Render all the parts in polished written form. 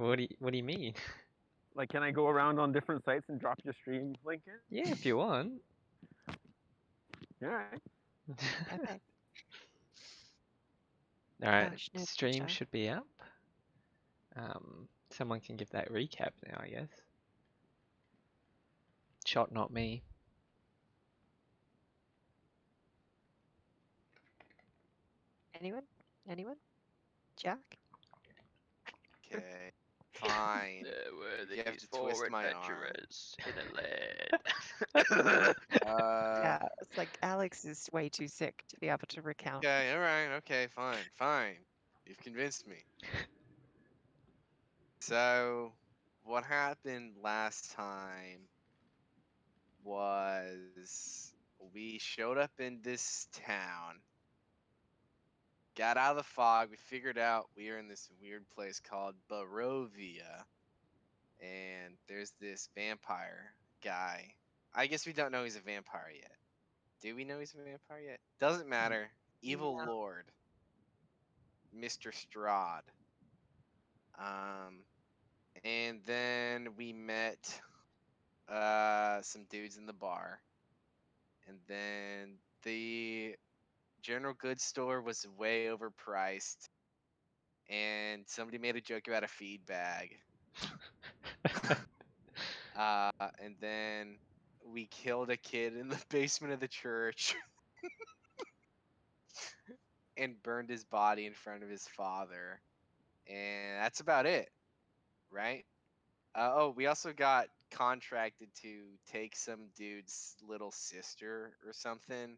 What do you mean? Like, can I go around on different sites and drop your stream link in? Yeah, if you want. All right. Perfect. All right, Gosh, no stream pressure. should be up. Someone can give that recap now, I guess. Shot, not me. Anyone? Anyone? Jack? Okay, fine. There were You have these to four twist my arm. adventurers in a lead. Yeah, it's like Alex is way too sick to be able to recount. Okay, all right, okay, fine. You've convinced me. So, what happened last time was we showed up in this town, got out of the fog, we figured out we are in this weird place called Barovia, and there's this vampire guy. I guess we don't know he's a vampire yet. Do we know he's a vampire yet? Doesn't matter. Evil No. Lord, Mr. Strahd. Um, and then we met some dudes in the bar, and then the general goods store was way overpriced, and somebody made a joke about a feed bag. And then we killed a kid in the basement of the church and burned his body in front of his father. And that's about it, right? Oh, we also got contracted to take some dude's little sister or something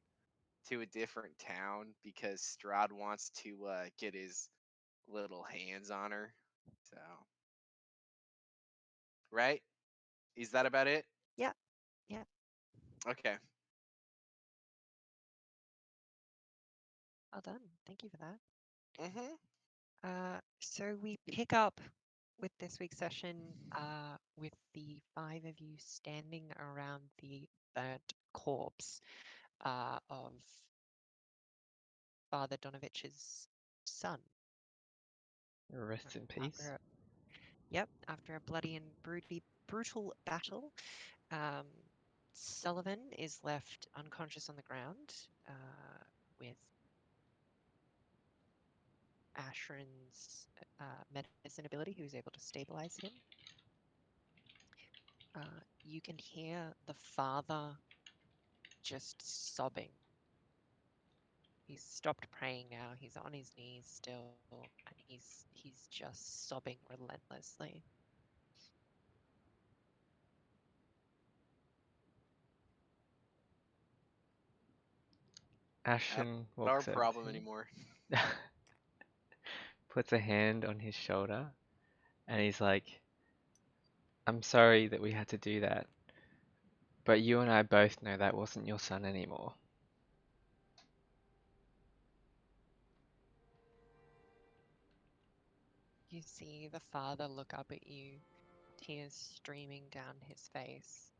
to a different town because Strahd wants to get his little hands on her. So, right? Is that about it? Yeah, yeah. Okay. Well done. Thank you for that. Mhm. So we pick up with this week's session with the five of you standing around the burnt corpse of Father Donovich's son. Rest in peace. After a bloody and brutal battle, Sullivan is left unconscious on the ground with Ashran's medicine ability, who's able to stabilize him. You can hear the father just sobbing. He's stopped praying now. He's on his knees still, and he's just sobbing relentlessly. Ashen Not our walks over problem to anymore. him, puts a hand on his shoulder, and he's like, I'm sorry that we had to do that, but you and I both know that wasn't your son anymore. You see the father look up at you, tears streaming down his face.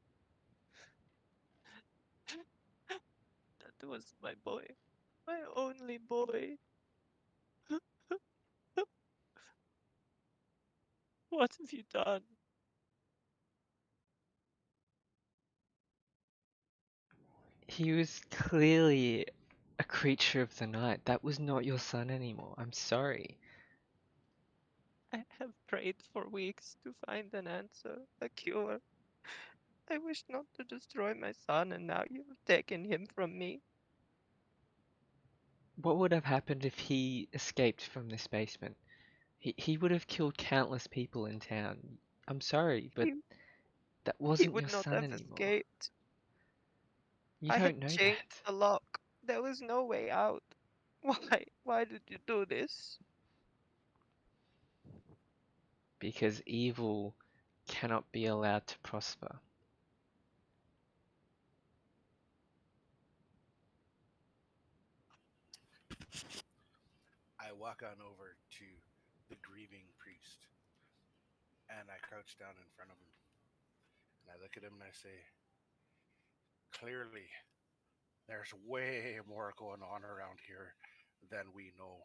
That was my boy, my only boy. What have you done? He was clearly a creature of the night. That was not your son anymore. I'm sorry. I have prayed for weeks to find an answer, a cure. I wish not to destroy my son, and now you have taken him from me. What would have happened if he escaped from this basement? He would have killed countless people in town. I'm sorry, but He, that he wasn't your would not son have anymore. escaped. You I don't had know changed that. the lock. There was no way out. Why? Why did you do this? Because evil cannot be allowed to prosper. I walk on over to the grieving priest and I crouch down in front of him. And I look at him and I say, clearly, there's way more going on around here than we know.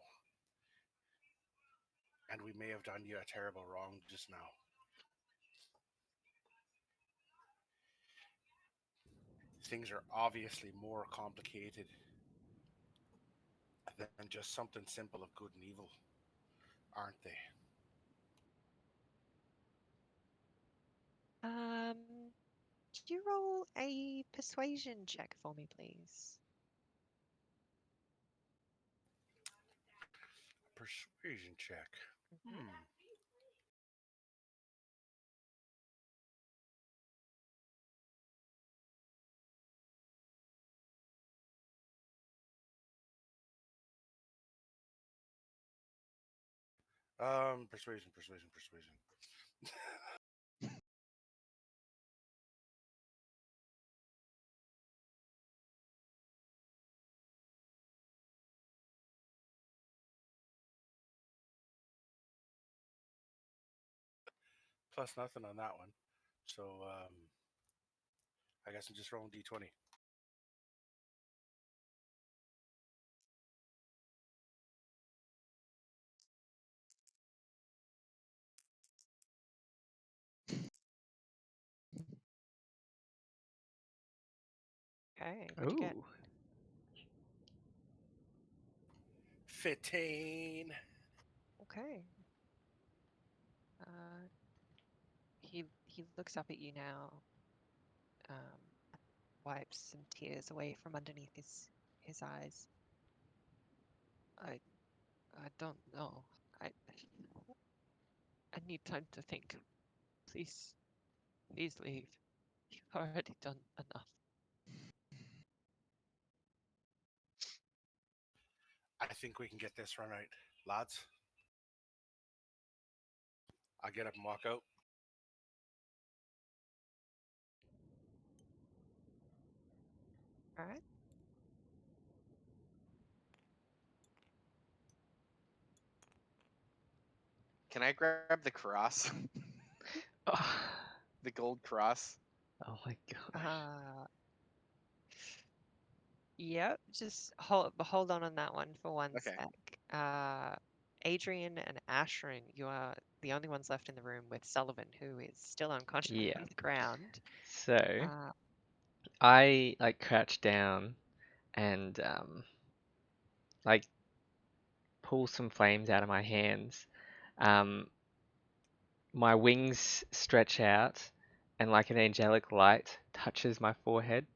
and we may have done you a terrible wrong just now. Things are obviously more complicated than just something simple of good and evil, aren't they? Could you roll a persuasion check for me, please? Persuasion check. Mhm. Persuasion. Plus nothing on that one. So I guess I'm just rolling d20. Okay, what'd you get? Ooh. 15. Okay. Uh, he looks up at you now, um, wipes some tears away from underneath his eyes. I don't know. I need time to think. Please, please leave. You've already done enough. I think we can get this run out. Lads, I get up and walk out. All right. Can I grab the cross? Oh, The gold cross? oh my gosh. Yep. Just hold on that one for one Okay. sec. Adrian and Ashrin, you are the only ones left in the room with Sullivan, who is still unconscious Yeah. on the ground. So Uh, I like crouch down and like pull some flames out of my hands. Um, my wings stretch out, and like an angelic light touches my forehead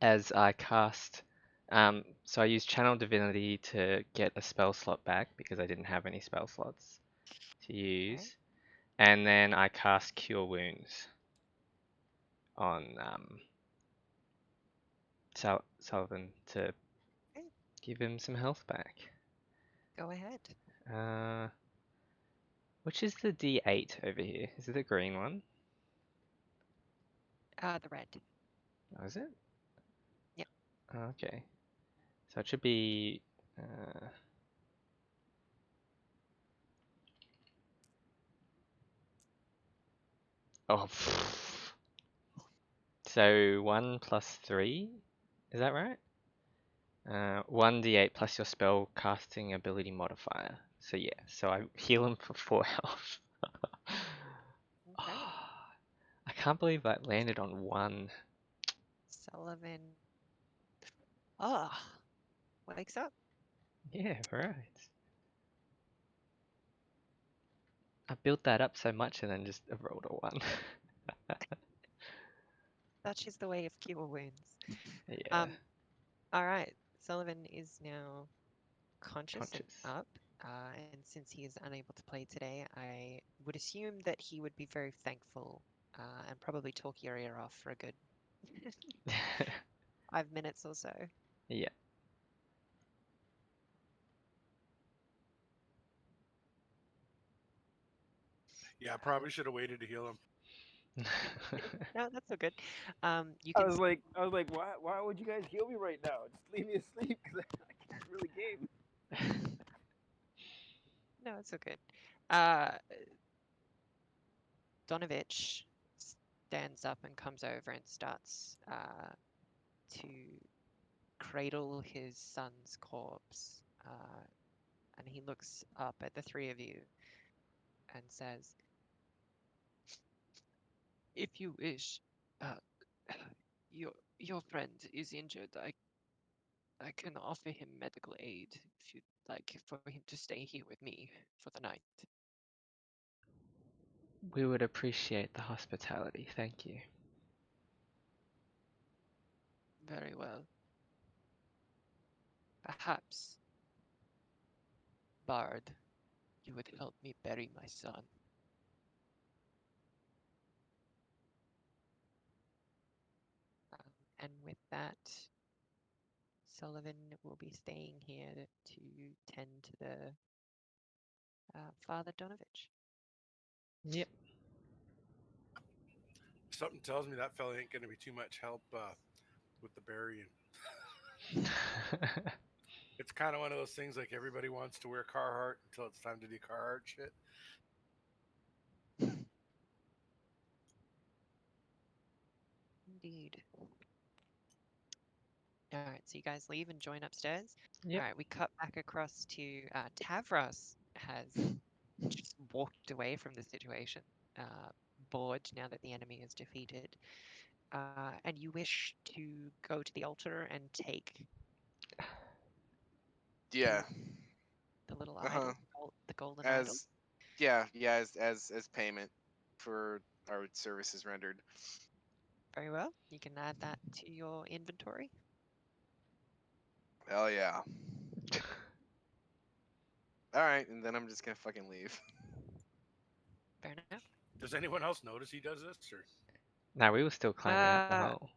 as I cast. So I use Channel Divinity to get a spell slot back because I didn't have any spell slots to okay. use, and then I cast Cure Wounds on Sullivan to Okay. give him some health back. Go ahead. Uh, which is the D8 over here? Is it the green one? The red. Oh, is it? Yep. Oh, okay. So it should be. Uh, oh. So 1 plus 3? Is that right? 1d8 plus your spell casting ability modifier. So yeah, so I heal him for 4 health. Okay. I can't believe that landed on 1. Sullivan. Ah, wakes up. Yeah, right. I built that up so much and then just rolled a 1. That's just the way of cure wounds. Yeah, All right. Sullivan is now conscious and conscious. up. And since he is unable to play today, I would assume that he would be very thankful and probably talk your ear off for a good 5 minutes or so. Yeah. Yeah, I probably should have waited to heal him. No, that's all good. You I can. was like, why would you guys heal me right now? Just leave me asleep because I can't really game. No, it's all good. Uh, Donovich stands up and comes over and starts to cradle his son's corpse. and he looks up at the three of you and says, "If you wish, uh, your your friend is injured. I can offer him medical aid if you'd like for him to stay here with me for the night." We would appreciate the hospitality, thank you. Very well. Perhaps, Bard, you would help me bury my son. And with that, Sullivan will be staying here to tend to the Father Donovich. Yep. Something tells me that fella ain't gonna be too much help with the burying. It's kind of one of those things like everybody wants to wear Carhartt until it's time to do Carhartt shit. Indeed. All right, so you guys leave and join upstairs. Yep. All right, we cut back across to Tavros has just walked away from the situation, bored now that the enemy is defeated. And you wish to go to the altar and take Yeah. the little Uh huh. idol, the golden idol. As payment for our services rendered. Very well. You can add that to your inventory. Hell yeah. All right, and then I'm just gonna fucking leave. Fair enough. Does anyone else notice he does this? Or No, we were still climbing up the Uh, hole.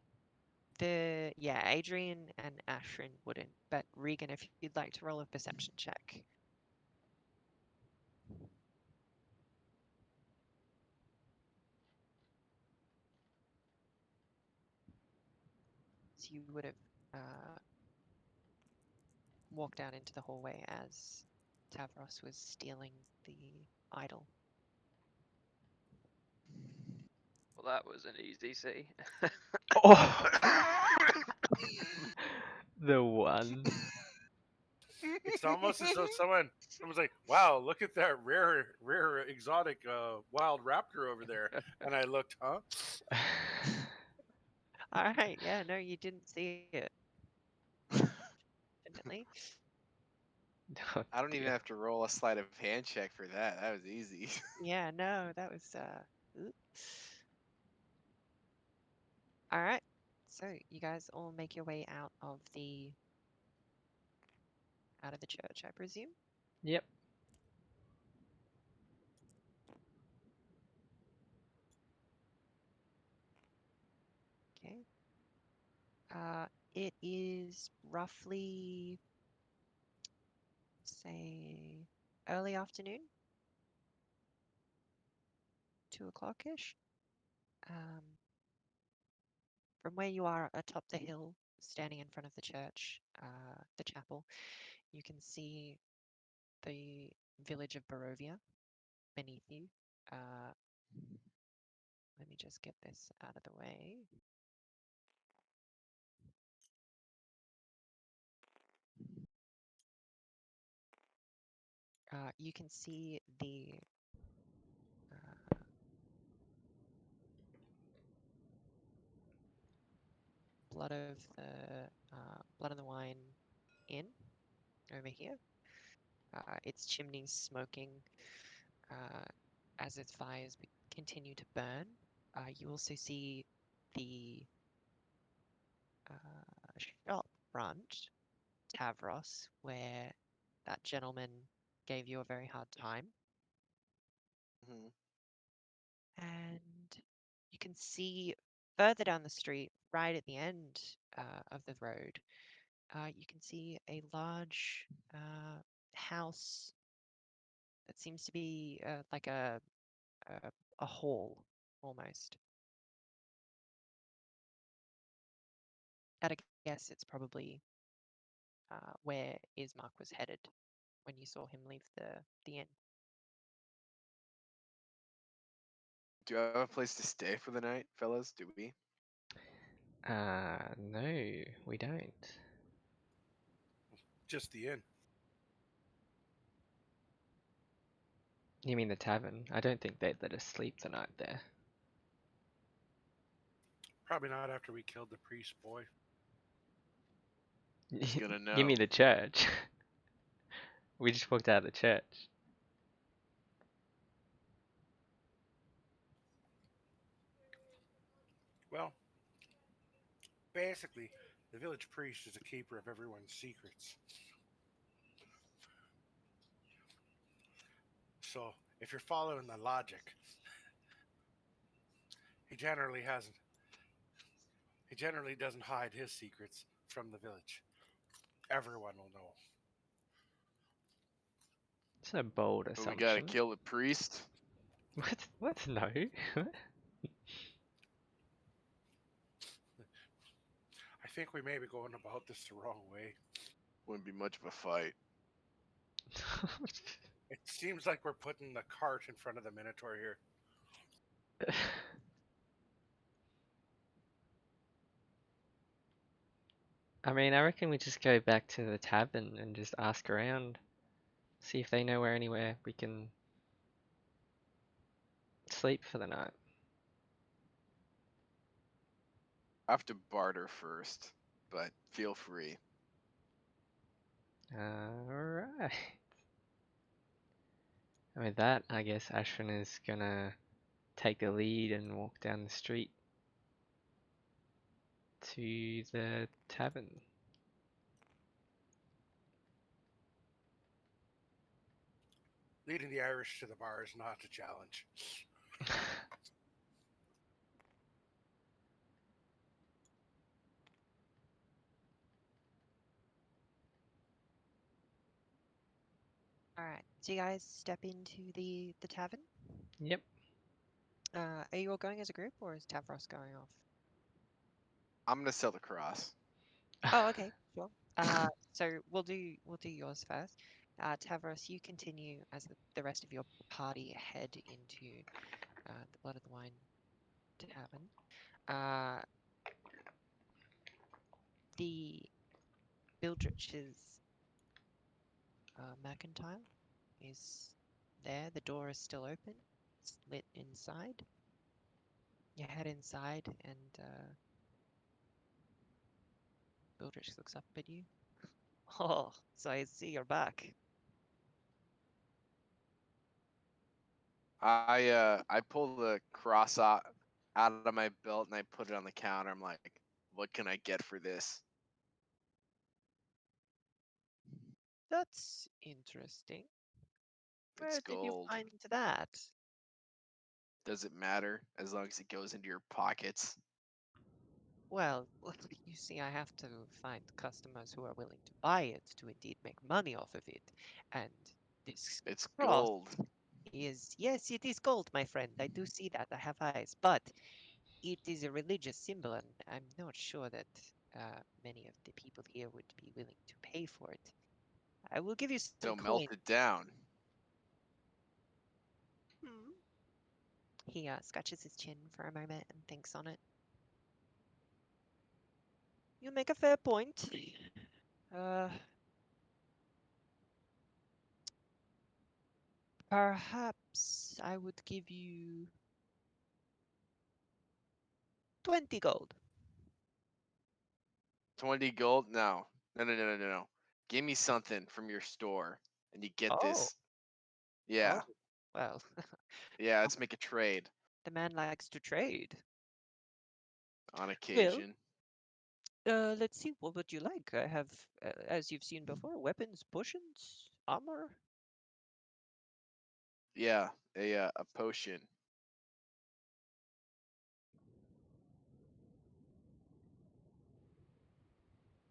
Adrian and Ashrin wouldn't, but Regan, if you'd like to roll a perception check. So you would have walked down into the hallway as Tavros was stealing the idol. Well, that was an easy see. Oh, the one. it's almost as though someone's like, "Wow, look at that rare exotic wild raptor over there." And I looked, huh? All right, yeah, no, you didn't see it. Definitely. Oh I don't even dear. have to roll a sleight of hand check for that. That was easy. Yeah, no, that was oop. All right. So you guys all make your way out of the church, I presume. Yep. Okay. It is roughly, say, early afternoon, 2 o'clock-ish. From where you are atop the hill, standing in front of the church, the chapel, you can see the village of Barovia beneath you. Let me just get this out of the way. You can see the blood of the wine inn over here. Its chimneys smoking as its fires continue to burn. You also see the shop front, Tavros, where that gentleman gave you a very hard time. Mhm. And you can see further down the street, right at the end of the road, you can see a large house that seems to be like a hall almost. At a guess, it's probably where Ismark was headed when you saw him leave the inn. Do I have a place to stay for the night, fellas? Do we? No, we don't. Just the inn. You mean the tavern? I don't think they'd let us sleep the night there. Probably not after we killed the priest boy. Who's gonna You know? mean the church? We just walked out of the church. Well, basically, the village priest is a keeper of everyone's secrets. So, if you're following the logic, he generally hasn't. He generally doesn't hide his secrets from the village. Everyone will know. It's a bold But we gotta assumption. kill the priest. What? What? No. I think we may be going about this the wrong way. Wouldn't be much of a fight. It seems like we're putting the cart in front of the minotaur here. I mean, I reckon we just go back to the tavern and just ask around. See if they know where anywhere we can sleep for the night. I have to barter first, but feel free. Alright. And with that, I guess Ashwin is gonna take the lead and walk down the street to the tavern. Leading the Irish to the bar is not a challenge. All right. So you guys step into the tavern. Yep. Are you all going as a group, or is Tavros going off? I'm gonna sell the cross. Oh, okay, sure. So we'll do yours first. Tavros, you continue as the rest of your party head into the Blood of the Wine tavern. Uh, the Bildritch's mercantile is there. The door is still open. It's lit inside. You head inside, and Bildritch looks up at you. Oh, so I see you're back. I pull the cross out of my belt and I put it on the counter. I'm like, what can I get for this? That's interesting. It's Where did you gold. find that? Does it matter as long as it goes into your pockets? Well, you see, I have to find customers who are willing to buy it to indeed make money off of it. And this It's cross gold. is, yes, it is gold, my friend. I do see that. I have eyes. But it is a religious symbol, and I'm not sure that many of the people here would be willing to pay for it. I will give you some So melt coin. it down. Hmm. He scratches his chin for a moment and thinks on it. You make a fair point. Uh, Perhaps I would give you 20 gold. 20 gold? No. No, no, no, no, no, no. Give me something from your store and you get Oh, this. Yeah. oh, well, Yeah, let's make a trade the man likes to trade. on Well, occasion. let's see, what would you like? I have, as you've seen before, weapons, potions, armor. Yeah, a potion.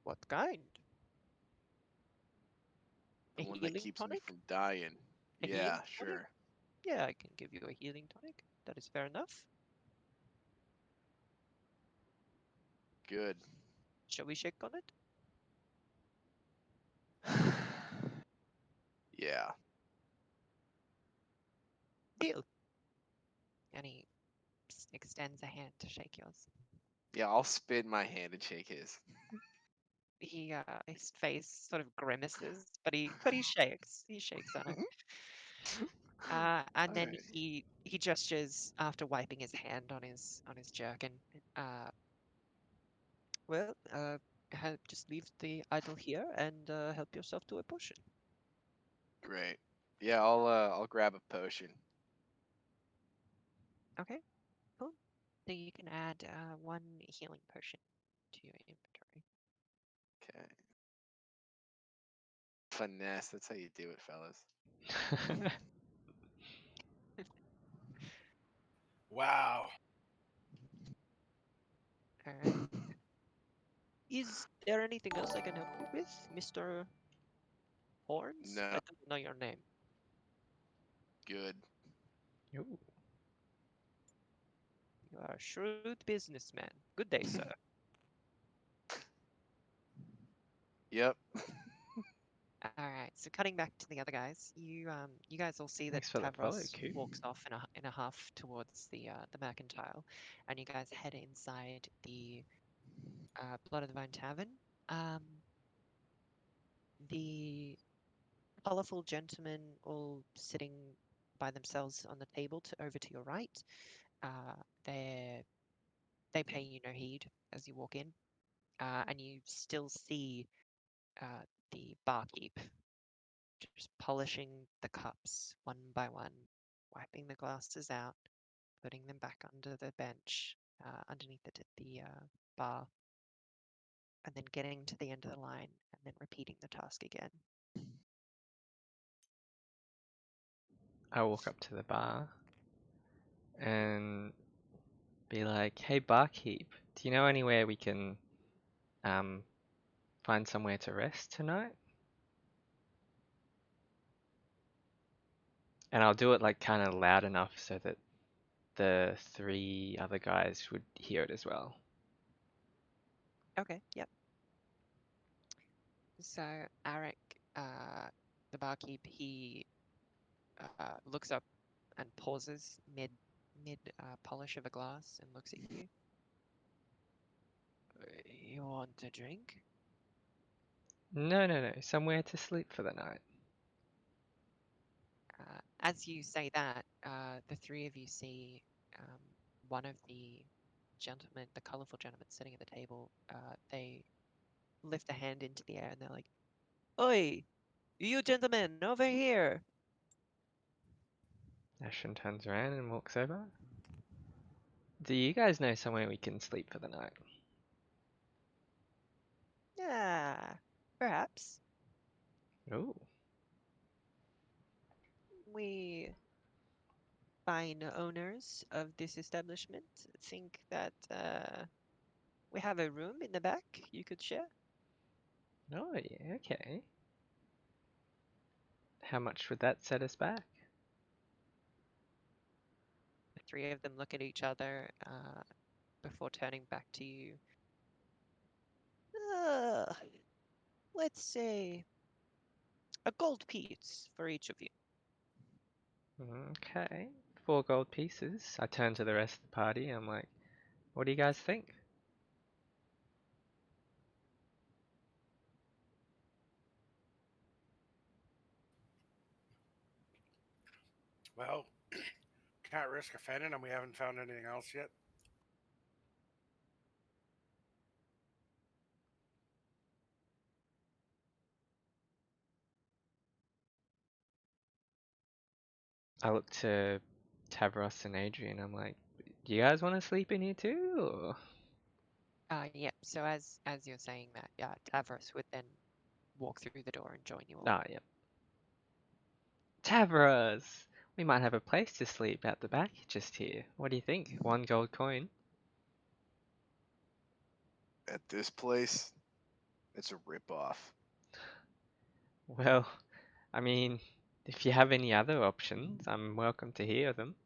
What kind? The A one that healing keeps me tonic? from dying. A Yeah, healing tonic? sure. Yeah, I can give you a healing tonic. That is fair enough. Good. Shall we shake on it? Yeah. Deal. And he extends a hand to shake yours. Yeah, I'll spit in my hand and shake his. His face sort of grimaces, but he shakes. He shakes on it. And then Alright. he gestures after wiping his hand on his jerkin. Well, just leave the idol here and help yourself to a potion. Great. Yeah, I'll grab a potion. Okay, cool. So you can add one healing potion to your inventory. Okay. Finesse, that's how you do it, fellas. Wow. All right. Is there anything else I can help you with, Mr. Horns? No, I don't know your name. good. Ooh, You are a shrewd businessman. Good day, sir. Yep. All right. So cutting back to the other guys, you guys all see that thanks for the follow, Tavros Coop. walks off in a huff towards the mercantile, and you guys head inside the Blood of the Vine Tavern. Um, the colorful gentlemen all sitting by themselves on the table over to your right. They pay you no heed as you walk in, and you still see the barkeep just polishing the cups one by one, wiping the glasses out, putting them back under the bench underneath the bar, and then getting to the end of the line and then repeating the task again. I walk up to the bar and be like, "Hey, barkeep, do you know anywhere we can um find somewhere to rest tonight?" And I'll do it like kind of loud enough so that the three other guys would hear it as well. Okay, yep. So Arik, the barkeep, he looks up and pauses mid polish of a glass and looks at you. You want a drink? No, no, no, somewhere to sleep for the night. As you say that, the three of you see one of the gentlemen, the colourful gentlemen sitting at the table. They lift a hand into the air and they're like, "Oi, you gentlemen, over here!" Ashen turns around and walks over. Do you guys know somewhere we can sleep for the night? Yeah, perhaps. Ooh, We fine owners of this establishment think that we have a room in the back you could share. oh yeah, okay. How much would that set us back? The three of them look at each other before turning back to you. Uh, let's say a gold piece for each of you. Okay, 4 gold pieces. I turn to the rest of the party. I'm like, what do you guys think? Well, can't risk offending and we haven't found anything else yet. I look to Tavros and Adrian. I'm like, do you guys want to sleep in here too? Or? Yeah. So as you're saying that, yeah, Tavros would then walk through the door and join you all. Ah, yep. Tavros! We might have a place to sleep out the back just here. What do you think? 1 gold coin? At this place, it's a ripoff. Well, I mean, if you have any other options, I'm welcome to hear them.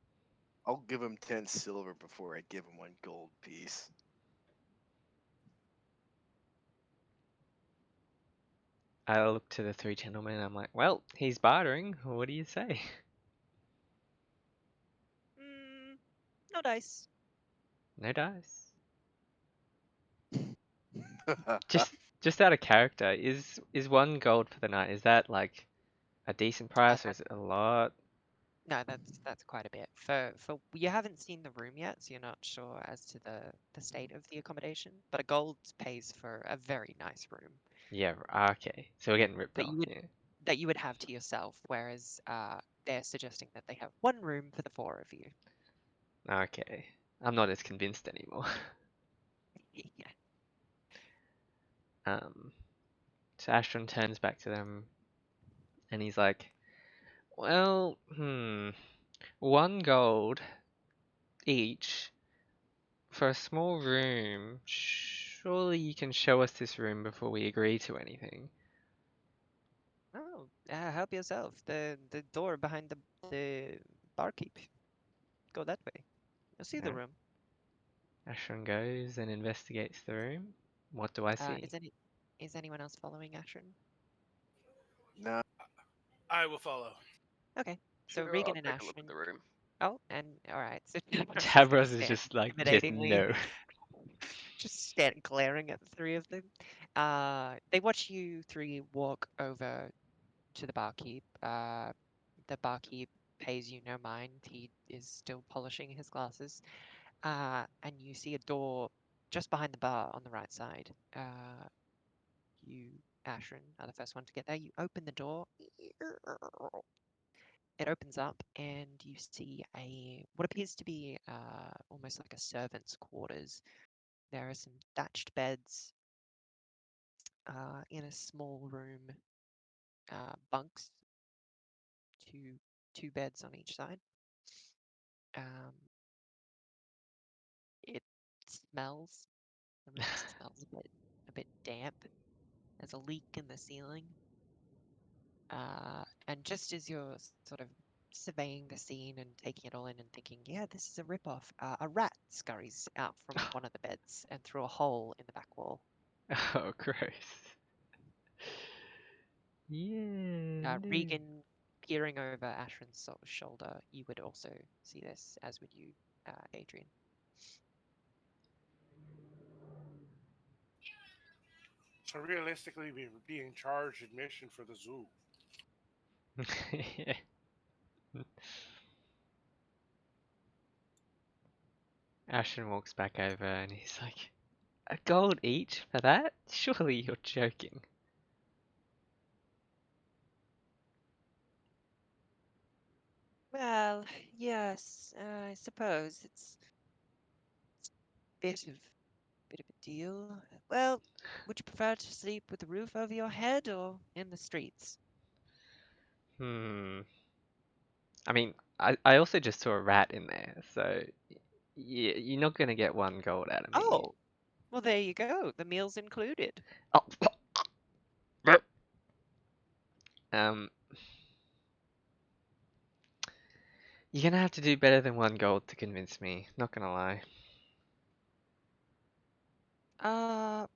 I'll give him 10 silver before I give him 1 gold piece. I look to the 3 gentlemen and I'm like, well, he's bartering. What do you say? No dice. No dice. Just just out of character, is 1 gold for the night, is that like a decent price or That, is it a lot? No, that's quite a bit. For you haven't seen the room yet, so you're not sure as to the state of the accommodation. But a gold pays for a very nice room Yeah, okay. So we're getting ripped that off, you would yeah. that you would have to yourself, whereas they're suggesting that they have one room for the four of you. Okay. I'm not as convinced anymore. Yeah. Um, so Ashton turns back to them and he's like, well, 1 gold each for a small room. Surely you can show us this room before we agree to anything. Oh, help yourself. The door behind the barkeep. Go that way. You'll see the Yeah. room. Ashton goes and investigates the room. What do I see? Is anyone else following Ashrin? No. I will follow. Okay. So Sure, I'll Regan and take a look at Ashrin. the room. Oh, and all right. So Davros is gonna Tavros is stand just like, just intimidatingly, no. just stand glaring at the three of them. They watch you three walk over to the barkeep. The barkeep pays you no mind. He is still polishing his glasses. And you see a door just behind the bar on the right side. You, Ashrin, are the first one to get there. You open the door. It opens up, and you see what appears to be almost like a servant's quarters. There are some thatched beds in a small room, bunks, two two beds on each side. Um, it smells. The room smells a bit damp. There's a leak in the ceiling. And just as you're sort of surveying the scene and taking it all in and thinking, yeah, this is a rip-off, a rat scurries out from one of the beds and through a hole in the back wall. Oh, gross. Yeah, no. Regan, peering over Ashrin's shoulder, you would also see this, as would you, Adrian. So realistically, we were being charged admission for the zoo. Ashton walks back over and he's like, a gold each for that? Surely you're joking. Well, yes, I suppose it's bit of bit of a deal. Well, would you prefer to sleep with a roof over your head or in the streets? Hmm. I mean, I also just saw a rat in there, so you're not gonna get 1 gold out of me. Oh, well, there you go. The meal's included. Oh, um, you're gonna have to do better than 1 gold to convince me. Not gonna lie.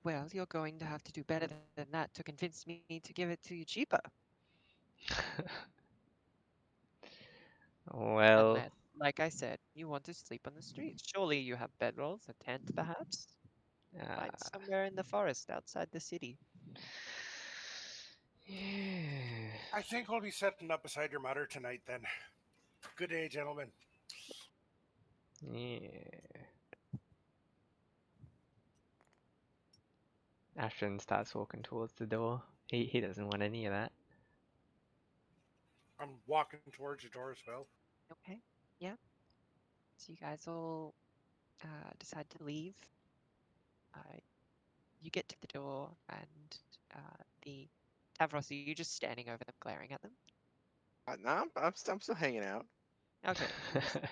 Well, you're going to have to do better than that to convince me to give it to you cheaper. Well, Unless, like I said, you want to sleep on the streets. Surely you have bedrolls, a tent perhaps? Find uh, somewhere in the forest outside the city. yeah. I think we'll be setting up beside your mother tonight then. Good day, gentlemen. Yeah. Ashton starts walking towards the door. He doesn't want any of that. I'm walking towards the door as well. Okay, yeah. So you guys all decide to leave. Uh, you get to the door, and the Tavros, are you just standing over them, glaring at them? No, I'm still hanging out. Okay,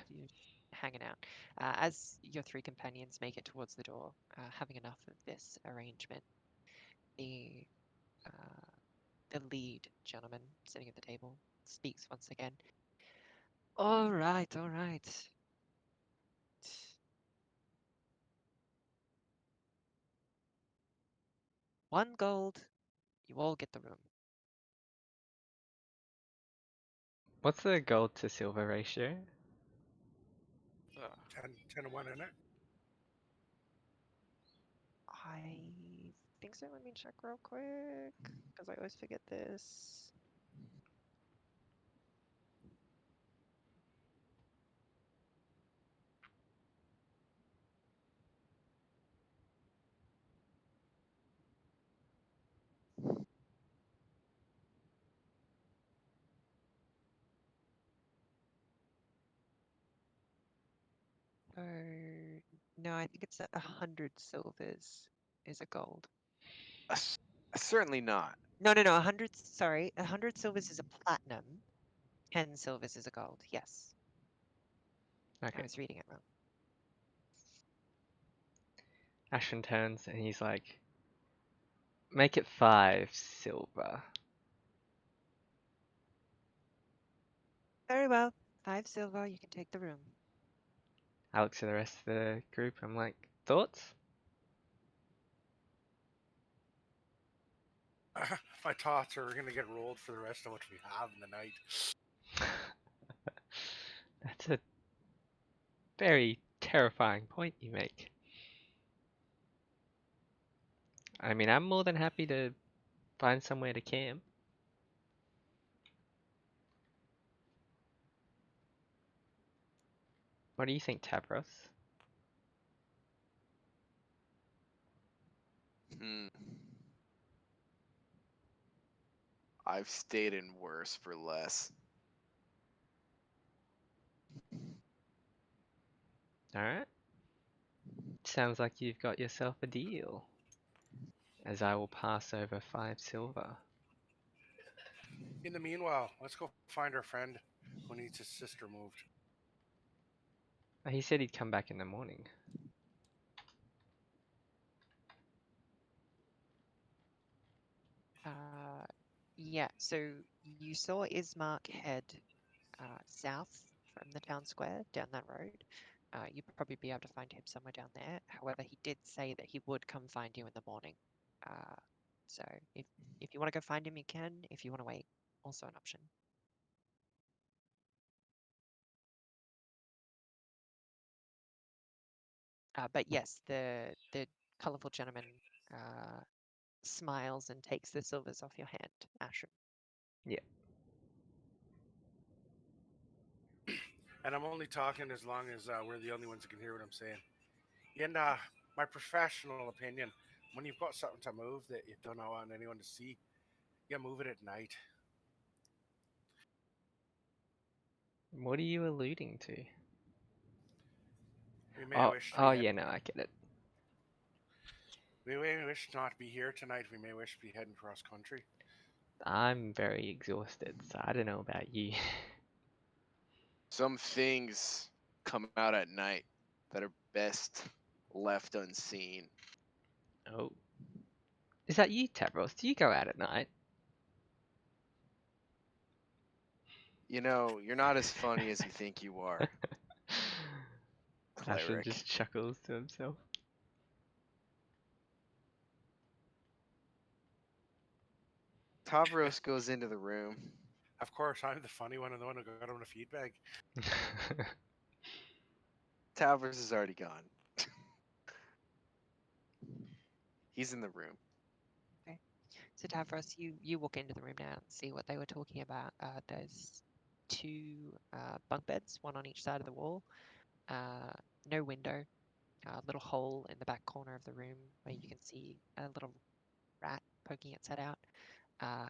you're just hanging out. As your three companions make it towards the door, having enough of this arrangement, the uh, the lead gentleman sitting at the table speaks once again. All right, all right. 1 gold, you all get the room. What's the gold to silver ratio? Ugh. 10 to 1 in it. I think so. Let me check real quick, because I always forget this. Oh, no, I think it's 100 silvers is a gold. Certainly not. No, no, no, 100, sorry, 100 silvers is a platinum, 10 silvers is a gold. Yes, I Okay. was reading it wrong. Ashton turns and he's like, make it 5 silver. Very well, 5 silver, you can take the room. I look to the rest of the group. I'm like, thoughts? My thoughts are going to get rolled for the rest of what we have in the night. That's a very terrifying point you make. I mean, I'm more than happy to find somewhere to camp. What do you think, Tavros? Hmm. I've stayed in worse for less. Alright. Sounds like you've got yourself a deal. As I will pass over 5 silver. In the meanwhile, let's go find our friend who needs his sister moved. He said he'd come back in the morning. Uh, yeah, so you saw Ismark head south from the town square down that road. You'd probably be able to find him somewhere down there. However, he did say that he would come find you in the morning. Uh, so if you want to go find him, you can. If you want to wait, also an option. But yes, the colourful gentleman smiles and takes the silvers off your hand, Ashram. Yeah. And I'm only talking as long as we're the only ones that can hear what I'm saying. In my professional opinion, when you've got something to move that you don't want anyone to see, you move it at night. What are you alluding to? We may Oh, wish to be oh head- yeah, no, I get it. we may wish not to be here tonight. We may wish to be heading cross country. I'm very exhausted, so I don't know about you. Some things come out at night that are best left unseen. Oh. Is that you, Tavros? Do you go out at night? You know, you're not as funny as you think you are, Ashton cleric. just chuckles to himself. Tavros goes into the room. Of course, I'm the funny one and the one who got him the feedback. Tavros is already gone. He's in the room. So Tavros, you walk into the room now and see what they were talking about. There's two bunk beds, one on each side of the wall. No window. A little hole in the back corner of the room where you can see a little rat poking its head out.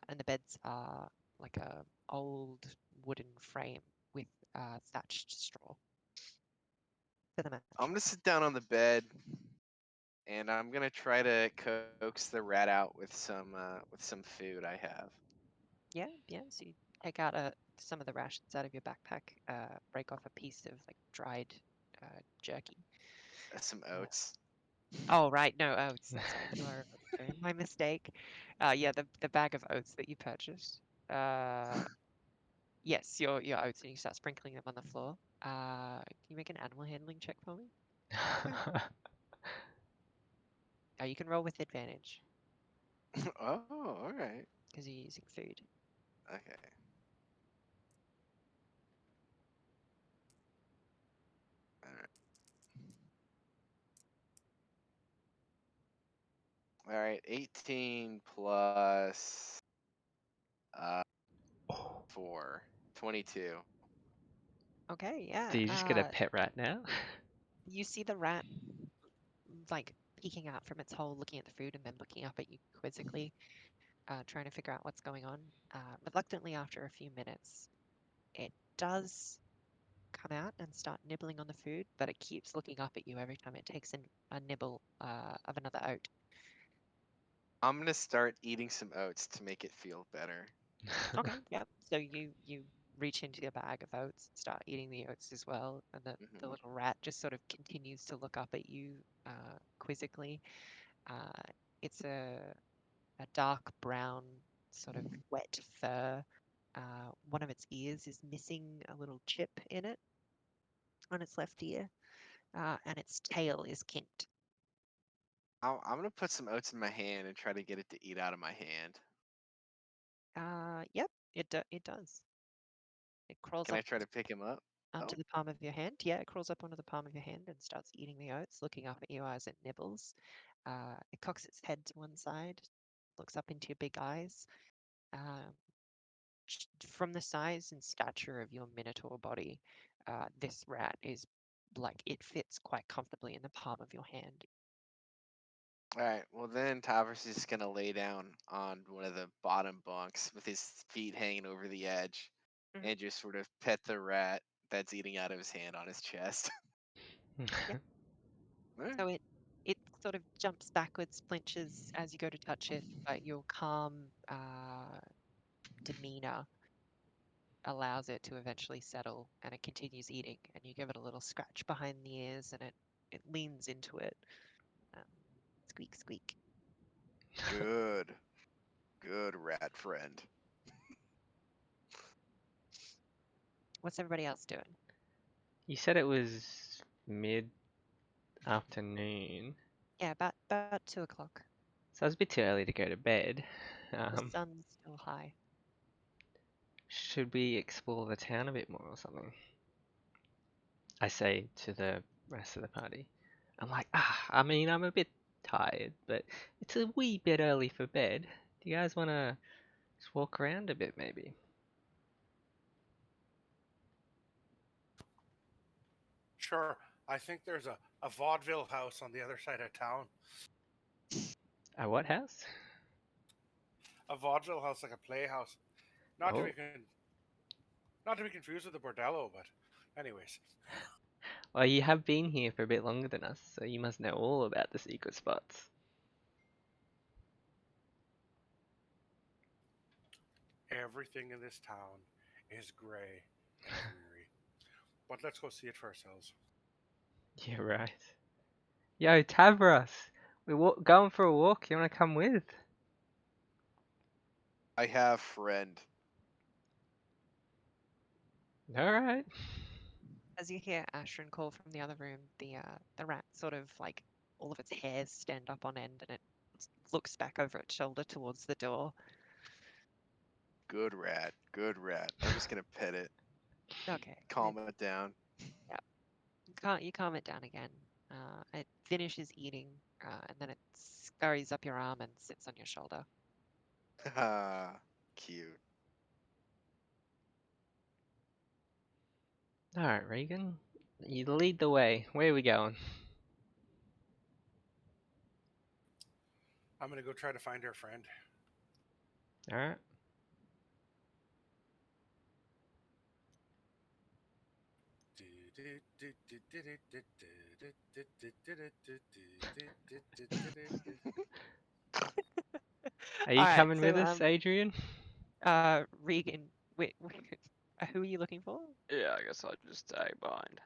And the beds are like a old wooden frame with thatched straw for the match. I'm gonna sit down on the bed, and I'm gonna try to coax the rat out with some food I have. Yeah, yeah. So you take out some of the rations out of your backpack, break off a piece of like dried jerky. Some Uh, oats. oh, right. No, oats. Sorry, there are oats there. My mistake. Yeah, the bag of oats that you purchased. Yes, your oats, and you start sprinkling them on the floor. Can you make an animal handling check for me? Oh, you can roll with advantage Oh, all right. because you're using food. Okay. All right. All right. 18 plus uh 4. 22. Okay, yeah. Do you just get a pet rat now? You see the rat like peeking out from its hole, looking at the food, and then looking up at you quizzically, trying to figure out what's going on. Reluctantly, after a few minutes, it does come out and start nibbling on the food, but it keeps looking up at you every time it takes a nibble of another oat. I'm gonna start eating some oats to make it feel better. Okay, yep. So you reach into your bag of oats and start eating the oats as well, and the Hmm. little rat just sort of continues to look up at you quizzically. Uh, it's a dark brown, sort of wet fur. One of its ears is missing a little chip in it on its left ear, and its tail is kinked. I'm gonna put some oats in my hand and try to get it to eat out of my hand. Yep, it does. It crawls Can I up try to pick him up? onto Oh, the palm of your hand. Yeah, it crawls up onto the palm of your hand and starts eating the oats, looking up at you as it nibbles. It cocks its head to one side, looks up into your big eyes. Um, from the size and stature of your minotaur body, this rat is like it fits quite comfortably in the palm of your hand. all right. Well, then Tavros is just gonna lay down on one of the bottom bunks with his feet hanging over the edge, Mhm. and just sort of pet the rat that's eating out of his hand on his chest. Yeah. All right. So it sort of jumps backwards, flinches as you go to touch it, but your calm demeanor allows it to eventually settle, and it continues eating. And you give it a little scratch behind the ears, and it leans into it. Um, Squeak, squeak. Good, good rat friend. What's everybody else doing? You said it was mid-afternoon, Yeah, about 2 o'clock. so it's a bit too early to go to bed. The Um, sun's still high. should we explore the town a bit more or something? I say to the rest of the party. I'm like, I mean, I'm a bit tired, but it's a wee bit early for bed. Do you guys want to just walk around a bit, maybe? Sure. I think there's a vaudeville house on the other side of town. A what house? A vaudeville house, like a playhouse. Not to be Oh, not to be confused with a bordello, but anyways, well, you have been here for a bit longer than us, so you must know all about the secret spots. everything in this town is gray and dreary. But let's go see it for ourselves. Yeah, right. Yo, Tavros, going for a walk. You want to come with? I have friend. All right. As you hear Ashrin call from the other room, the rat sort of like all of its hairs stand up on end, and it looks back over its shoulder towards the door. Good rat. Good rat. I'm just gonna pet it, Okay, calm it down. yeah, you calm it down again. It finishes eating, and then it scurries up your arm and sits on your shoulder. Haha, cute. All right, Regan. You lead the way. Where are we going? I'm gonna go try to find our friend. All right. Are All you right, coming so with us, Adrian? Regan, wait, who are you looking for? Yeah, I guess I'll just tag behind.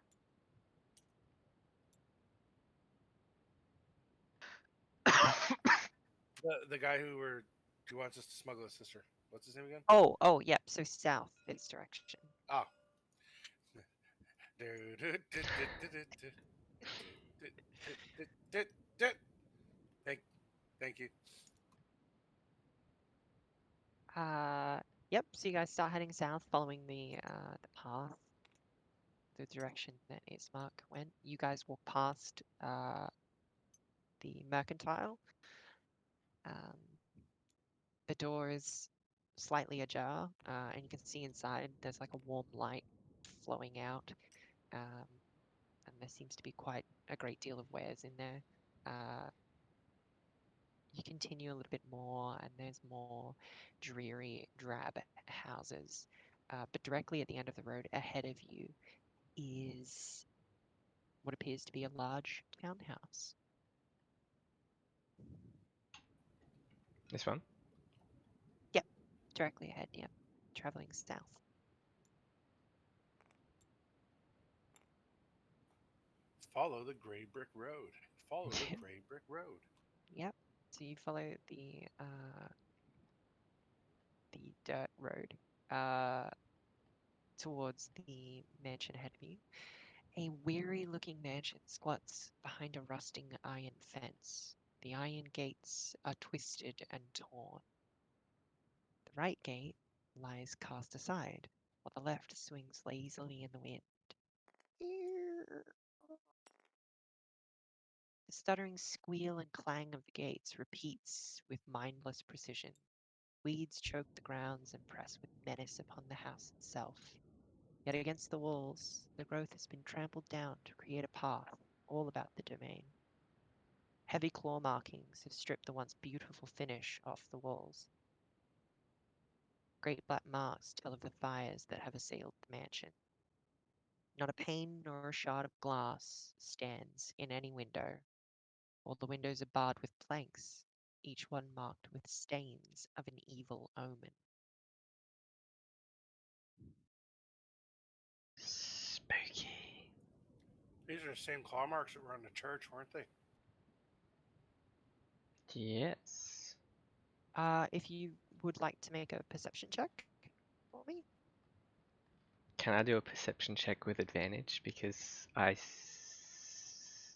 The guy who wants us to smuggle his sister. What's his name again? Oh, yep. So south this direction. Oh. Thank, thank you. Yep. So you guys start heading south, following the path, the direction that Ismark went. You guys walk past the mercantile. Um, the door is slightly ajar, and you can see inside. There's like a warm light flowing out, um, and there seems to be quite a great deal of wares in there. Uh, you continue a little bit more, and there's more dreary, drab houses. But directly at the end of the road, ahead of you, is what appears to be a large townhouse. This one? Yep, directly ahead, yep, traveling south. Follow the gray brick road. Follow the gray brick road. Yep, so you follow the dirt road towards the mansion ahead of you. A weary-looking mansion squats behind a rusting iron fence. The iron gates are twisted and torn. The right gate lies cast aside, while the left swings lazily in the wind. The stuttering squeal and clang of the gates repeats with mindless precision. Weeds choke the grounds and press with menace upon the house itself. Yet against the walls, the growth has been trampled down to create a path all about the domain. Heavy claw markings have stripped the once beautiful finish off the walls. Great black marks tell of the fires that have assailed the mansion. Not a pane nor a shard of glass stands in any window. All the windows are barred with planks, each one marked with stains of an evil omen. Spooky. These are the same claw marks that were on the church, weren't they? Yes. If you would like to make a perception check for me. Can I do a perception check with advantage? Because I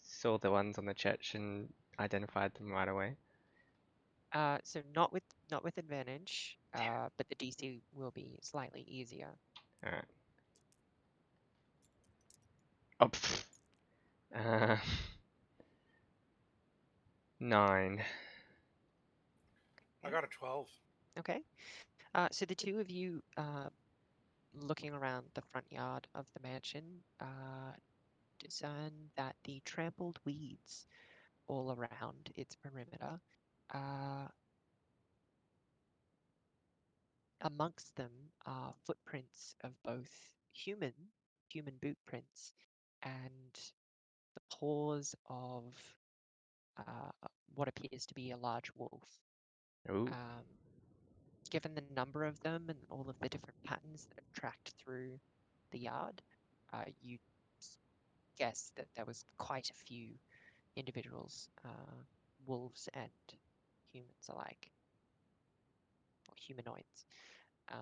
saw the ones on the church and identified them right away. So not with advantage, but the DC will be slightly easier. Alright. Oh, pfft. Uh, 9. I got a 12. Okay. So the two of you looking around the front yard of the mansion discern that the trampled weeds all around its perimeter, uh, amongst them are footprints of both human boot prints, and the paws of what appears to be a large wolf. Ooh. Given the number of them and all of the different patterns that have tracked through the yard, you guess that there was quite a few individuals, wolves and humans alike, or humanoids. Um,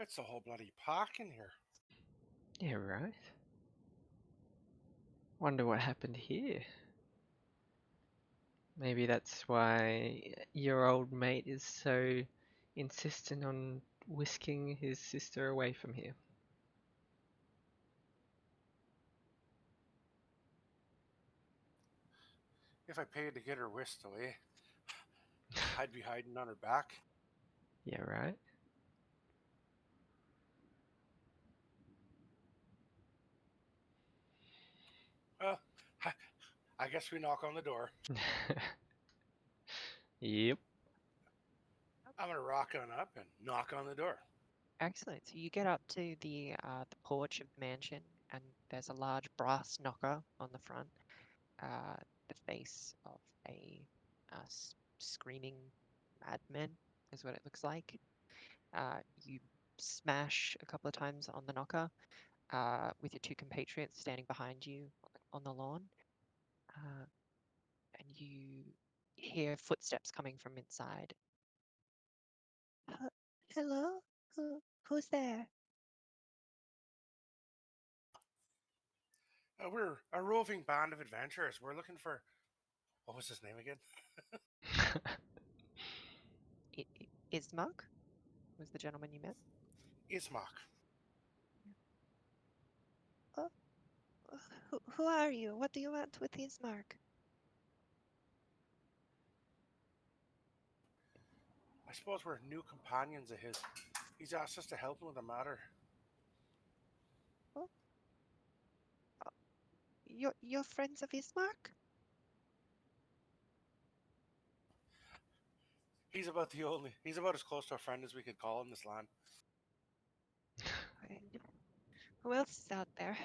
It's a whole bloody park in here. Yeah, right. Wonder what happened here. Maybe that's why your old mate is so insistent on whisking his sister away from here. If I paid to get her whisked away, I'd be hiding on her back. Yeah, right? Well, I guess we knock on the door. Yep. I'm gonna rock on up and knock on the door. Excellent. So you get up to the porch of the mansion, and there's a large brass knocker on the front. The face of a screaming madman is what it looks like. You smash a couple of times on the knocker with your two compatriots standing behind you on the lawn, and you hear footsteps coming from inside. Hello? Who's there? We're a roving band of adventurers. We're looking for, what was his name again? Ismark was the gentleman you met. Ismark. Oh, who are you? What do you want with Ismark? I suppose we're new companions of his. He's asked us to help him with a matter. Oh, You're friends of Ismark? He's about as close to a friend as we could call in this land. And who else is out there?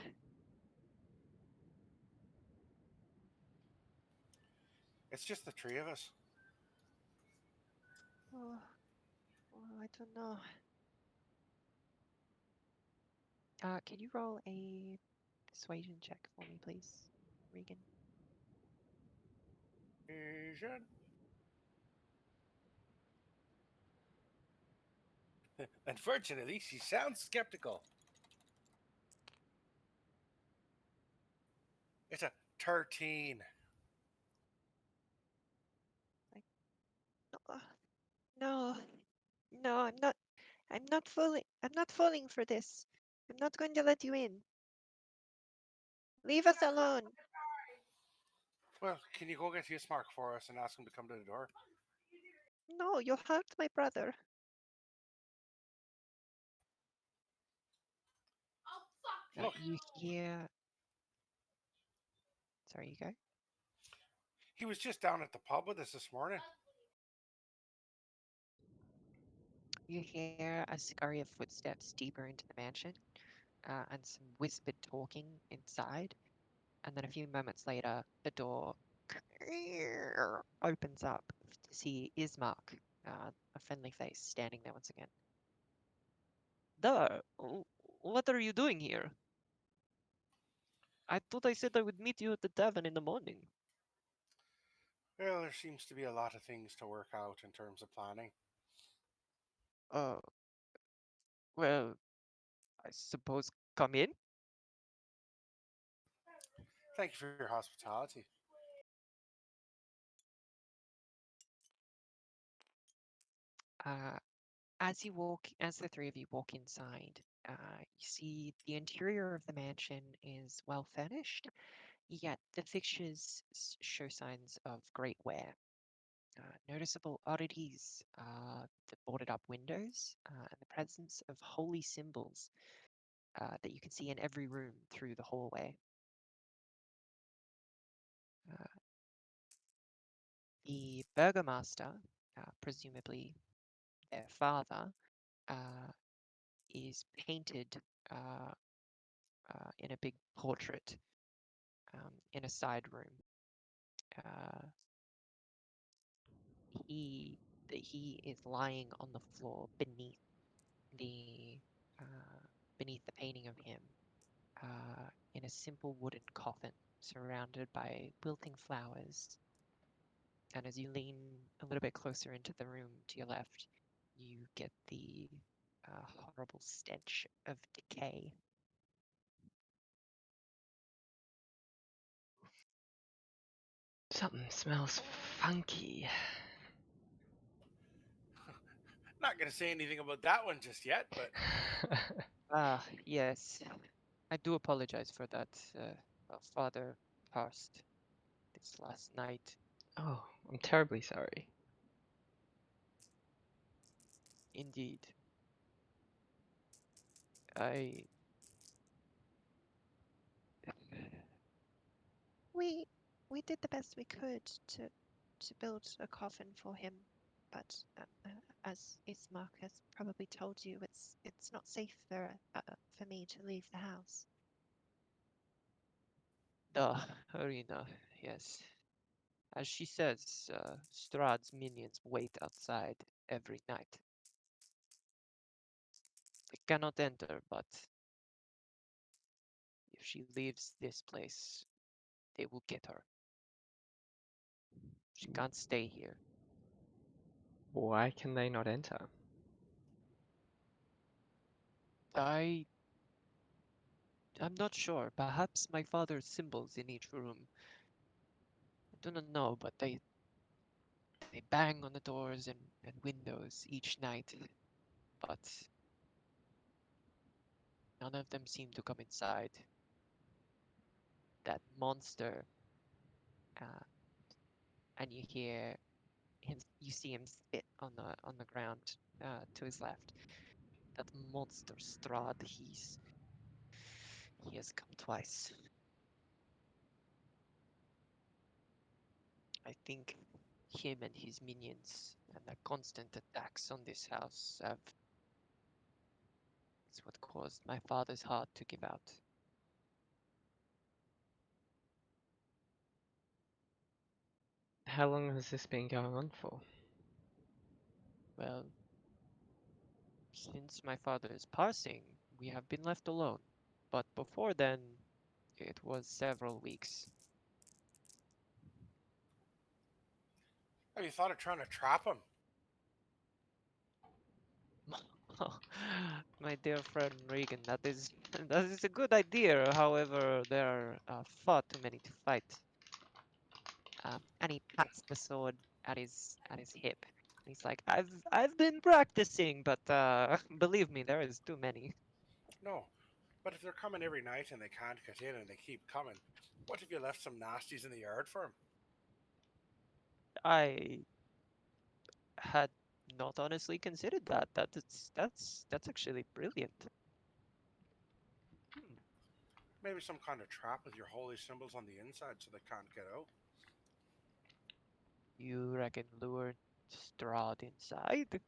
It's just the three of us. Oh, I don't know. Can you roll a persuasion check for me, please, Regan? Asian. Unfortunately, she sounds skeptical. It's a 13. Like, no, no, no, I'm not. I'm not falling. I'm not falling for this. I'm not going to let you in. Leave us alone. Well, can you go get Ismark for us and ask him to come to the door? No, you'll hurt my brother. Look, You hear. Sorry, you go. he was just down at the pub with us this morning. You hear a scurry of footsteps deeper into the mansion, and some whispered talking inside. And then a few moments later, the door opens up to see Ismark, a friendly face, standing there once again. There, what are you doing here? I thought I said I would meet you at the tavern in the morning. Well, there seems to be a lot of things to work out in terms of planning. Oh, well, I suppose come in. Thank you for your hospitality. Uh, as the three of you walk inside, you see the interior of the mansion is well furnished, yet the fixtures show signs of great wear. Noticeable oddities are the boarded up windows and the presence of holy symbols that you can see in every room through the hallway. Uh, the burgomaster, presumably their father, uh, is painted uh, in a big portrait in a side room. Uh, he he is lying on the floor the uh, beneath the painting of him in a simple wooden coffin surrounded by wilting flowers. And as you lean a little bit closer into the room to your left, you get the horrible stench of decay. Something smells funky. Not going to say anything about that one just yet, but Ah, yes. I do apologize for that. Our father passed this last night. Oh, I'm terribly sorry. Indeed. I. We we did the best we could to build a coffin for him, but as Ismark has probably told you, it's not safe for me to leave the house. The arena, yes. As she says, Strahd's minions wait outside every night. They cannot enter, but if she leaves this place, they will get her. She can't stay here. Why can they not enter? I I'm not sure. Perhaps my father's symbols in each room. I do not know, but they bang on the doors and windows each night, but none of them seem to come inside. That monster, uh, and you hear him, you see him spit on the ground to his left. That monster Strahd, he has come twice. I think him and his minions and the constant attacks on this house have it's what caused my father's heart to give out. How long has this been going on for? Well, since my father's passing, we have been left alone. But before then, it was several weeks. Have you thought of trying to trap him? My dear friend Regan, that is a good idea. However, there are far too many to fight. And he pats the sword at his hip. He's like, I've been practicing, but believe me, there is too many. No. But if they're coming every night and they can't get in and they keep coming, what if you left some nasties in the yard for him? I had not honestly considered that. That's actually brilliant. Hmm. Maybe some kind of trap with your holy symbols on the inside so they can't get out. You reckon lure Strahd inside?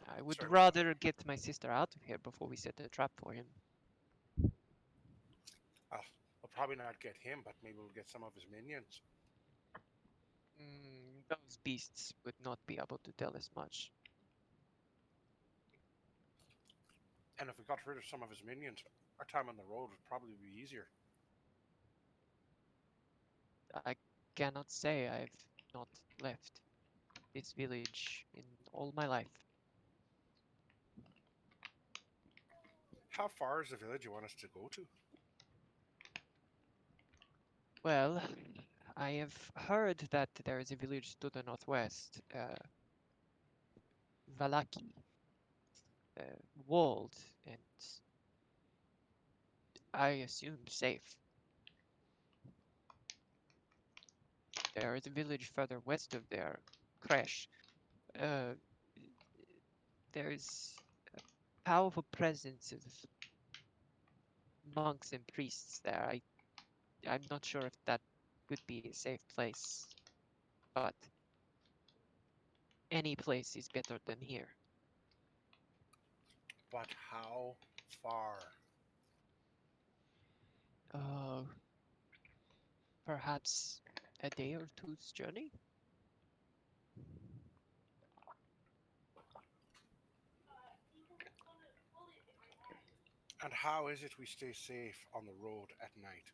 I would Certainly. rather get my sister out of here before we set a trap for him. We'll probably not get him, but maybe we'll get some of his minions. Those beasts would not be able to tell us much. And if we got rid of some of his minions, our time on the road would probably be easier. I cannot say I've not left this village in all my life. How far is the village you want us to go to? Well, I have heard that there is a village to the northwest, Valaki, uh, walled and I assume safe. There is a village further west of there, Kresh. Uh, there's a powerful presence of monks and priests there. I'm not sure if that would be a safe place, but any place is better than here. But how far? Uh, Perhaps a day or two's journey? And how is it we stay safe on the road at night?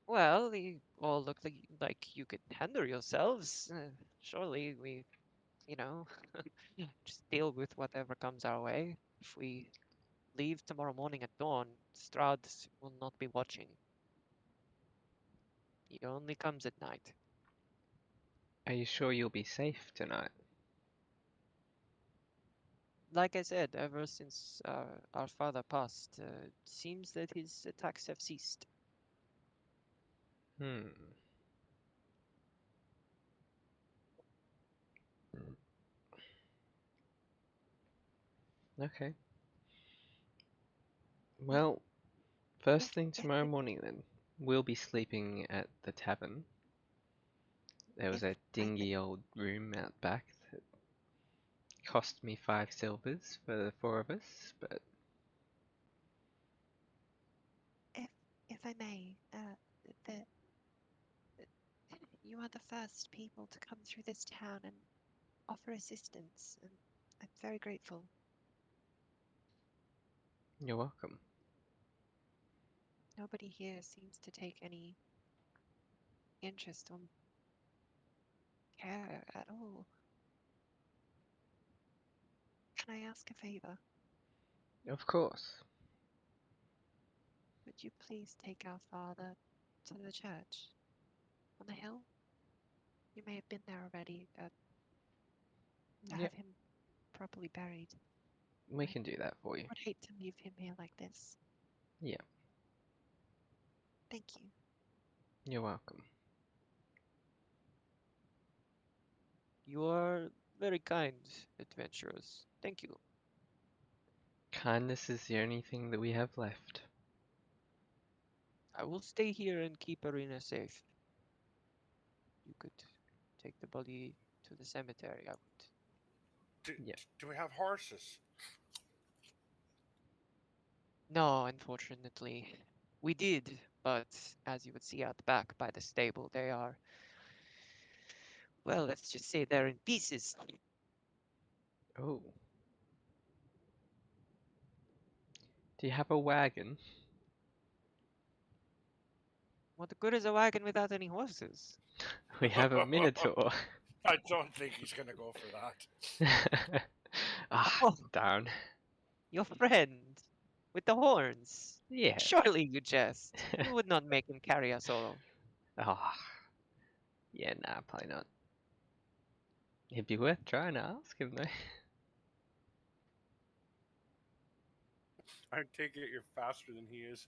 Well, you all look like you could handle yourselves. Surely we, you know, just deal with whatever comes our way. If we leave tomorrow morning at dawn, Strahd will not be watching. He only comes at night. Are you sure you'll be safe tonight? Like I said, ever since our father passed, it seems that his attacks have ceased. Hmm. Okay. Well, first If thing if tomorrow the morning then. We'll be sleeping at the tavern. There was if a I could dingy old room out back that cost me 5 silvers for the four of us, but if if I may, the you are the first people to come through this town and offer assistance, and I'm very grateful. you're welcome. Nobody here seems to take any interest or care at all. Can I ask a favor? Of course. Would you please take our father to the church on the hill? You may have been there already, to Yep, have him properly buried. we I can do that for you. would hate to leave him here like this. Yeah, Thank you. you're welcome. You are very kind, adventurers. Thank you. Kindness is the only thing that we have left. I will stay here and keep Arena safe. You could take the body to the cemetery. I would. Do, Yep. do we have horses? No, unfortunately. We did, but as you would see out the back by the stable, they are, well, let's just say they're in pieces. Oh. Do you have a wagon? What good is a wagon without any horses? We have a minotaur. I don't think he's gonna go for that. Ah, Oh, darn. your friend with the horns. Yeah. Surely you jest. You would not make him carry us all. Ah, yeah, nah, probably not. It'd be worth trying to ask him though. I take it you're faster than he is.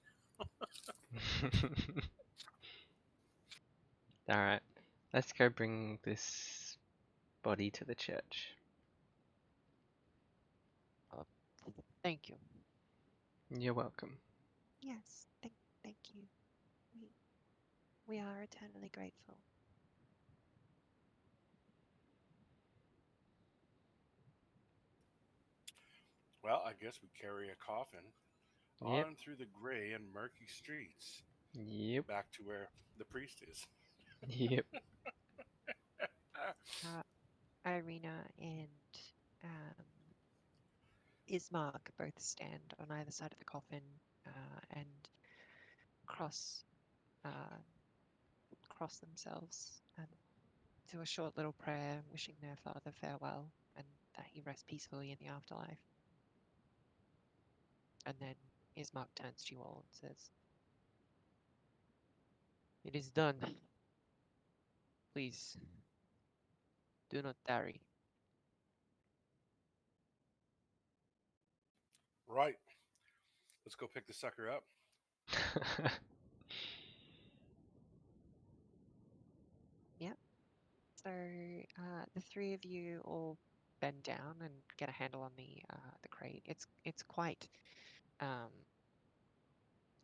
Alright, let's go bring this body to the church. Thank you. You're welcome. Yes, thank you. We we are eternally grateful. Well, I guess we carry a coffin Yep, on through the gray and murky streets yep, back to where the priest is. yep. Irina and um, Ismark both stand on either side of the coffin and cross uh, cross themselves and do a short little prayer, wishing their father farewell and that he rest peacefully in the afterlife. And then Ismark turns to you all and says, It is done. Please, do not tarry. Right. Let's go pick the sucker up. "Yep." So the three of you all bend down and get a handle on the crate. It's quite um,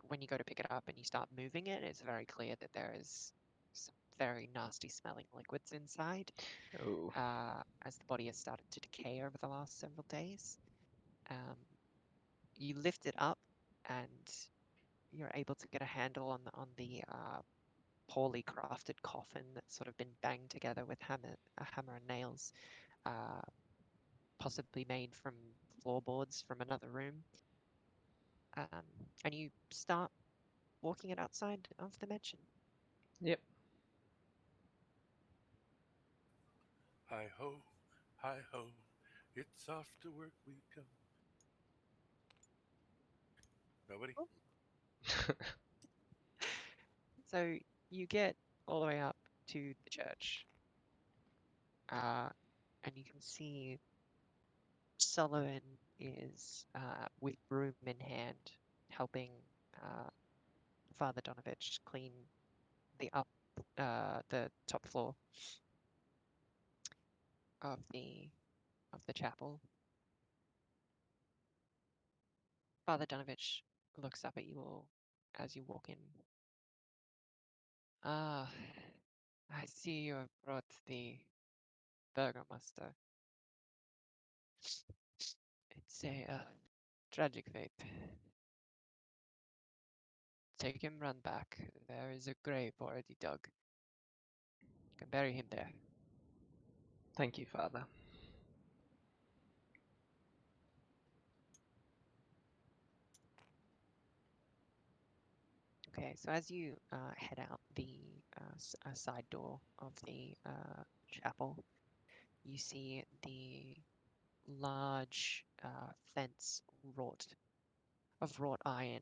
when you go to pick it up and you start moving it, it's very clear that there is some very nasty smelling liquids inside, Oh, as the body has started to decay over the last several days. Um, you lift it up and you're able to get a handle on the poorly crafted coffin that's sort of been banged together with a hammer and nails, uh, possibly made from floorboards from another room. Um, and you start walking it outside of the mansion. yep. Hi ho, hi ho. It's off to work we go. Nobody? So you get all the way up to the church, and you can see Sullivan is with broom in hand, helping uh, Father Donovich clean the top floor of the chapel. Father Donovich looks up at you all as you walk in. Ah, I see you have brought the Burgomaster. It's a tragic fate. Take him run back. There is a grave already dug. You can bury him there. Thank you, Father. Okay, so as you head out the side door of the chapel, you see the large fence wrought iron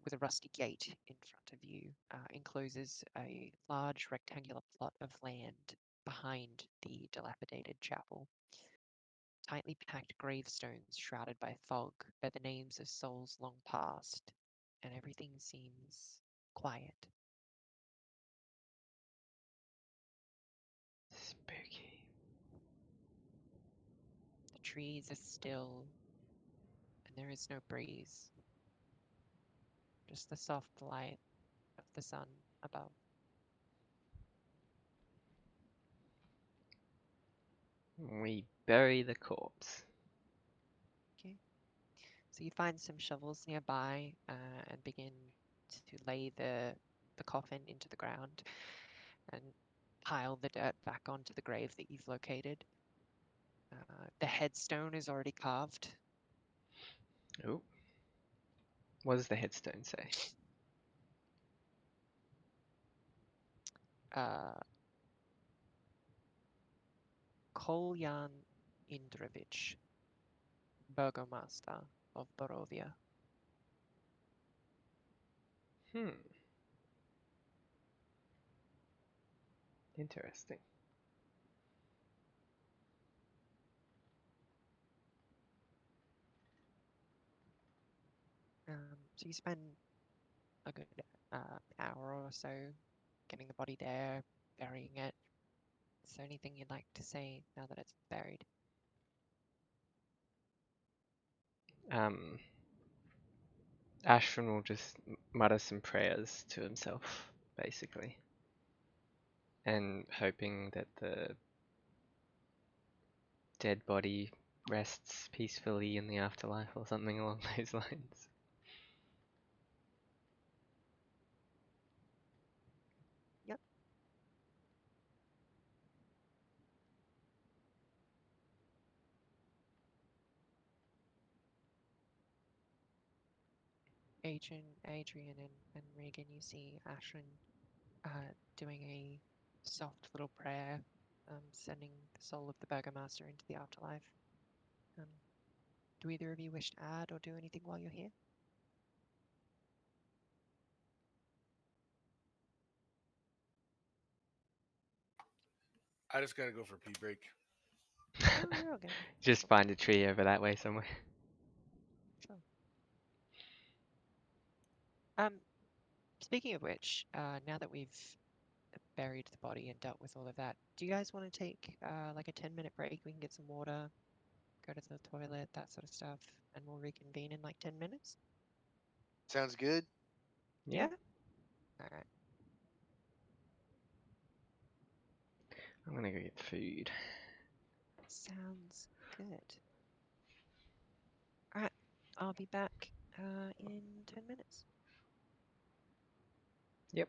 with a rusty gate in front of you encloses a large rectangular plot of land behind the dilapidated chapel. Tightly packed gravestones shrouded by fog bear the names of souls long past, and everything seems quiet. Spooky. The trees are still, and there is no breeze, just the soft light the sun above. We bury the corpse. Okay. So you find some shovels nearby and begin to lay the coffin into the ground and pile the dirt back onto the grave that you've located. The headstone is already carved. Oh. What does the headstone say? Kolyan Indrovich, Burgomaster of Borovia. Interesting. So you spend a good hour or so getting the body there, burying it. Is there anything you'd like to say now that it's buried? Ashton will just mutter some prayers to himself, basically, and hoping that the dead body rests peacefully in the afterlife or something along those lines. Yep. Adrian, and Regan, you see Ashwin doing a soft little prayer, sending the soul of the Burgomaster into the afterlife. Do either of you wish to add or do anything while you're here? I just gotta go for a pee break. Oh, you're all good. Just find a tree over that way somewhere. Sure. Speaking of which, now that we've buried the body and dealt with all of that, do you guys want to take like a 10-minute break? We can get some water, go to the toilet, that sort of stuff, and we'll reconvene in like 10 minutes? Sounds good. Yeah. All right. I'm gonna go get food. Sounds good. All right. I'll be back in 10 minutes. Yep.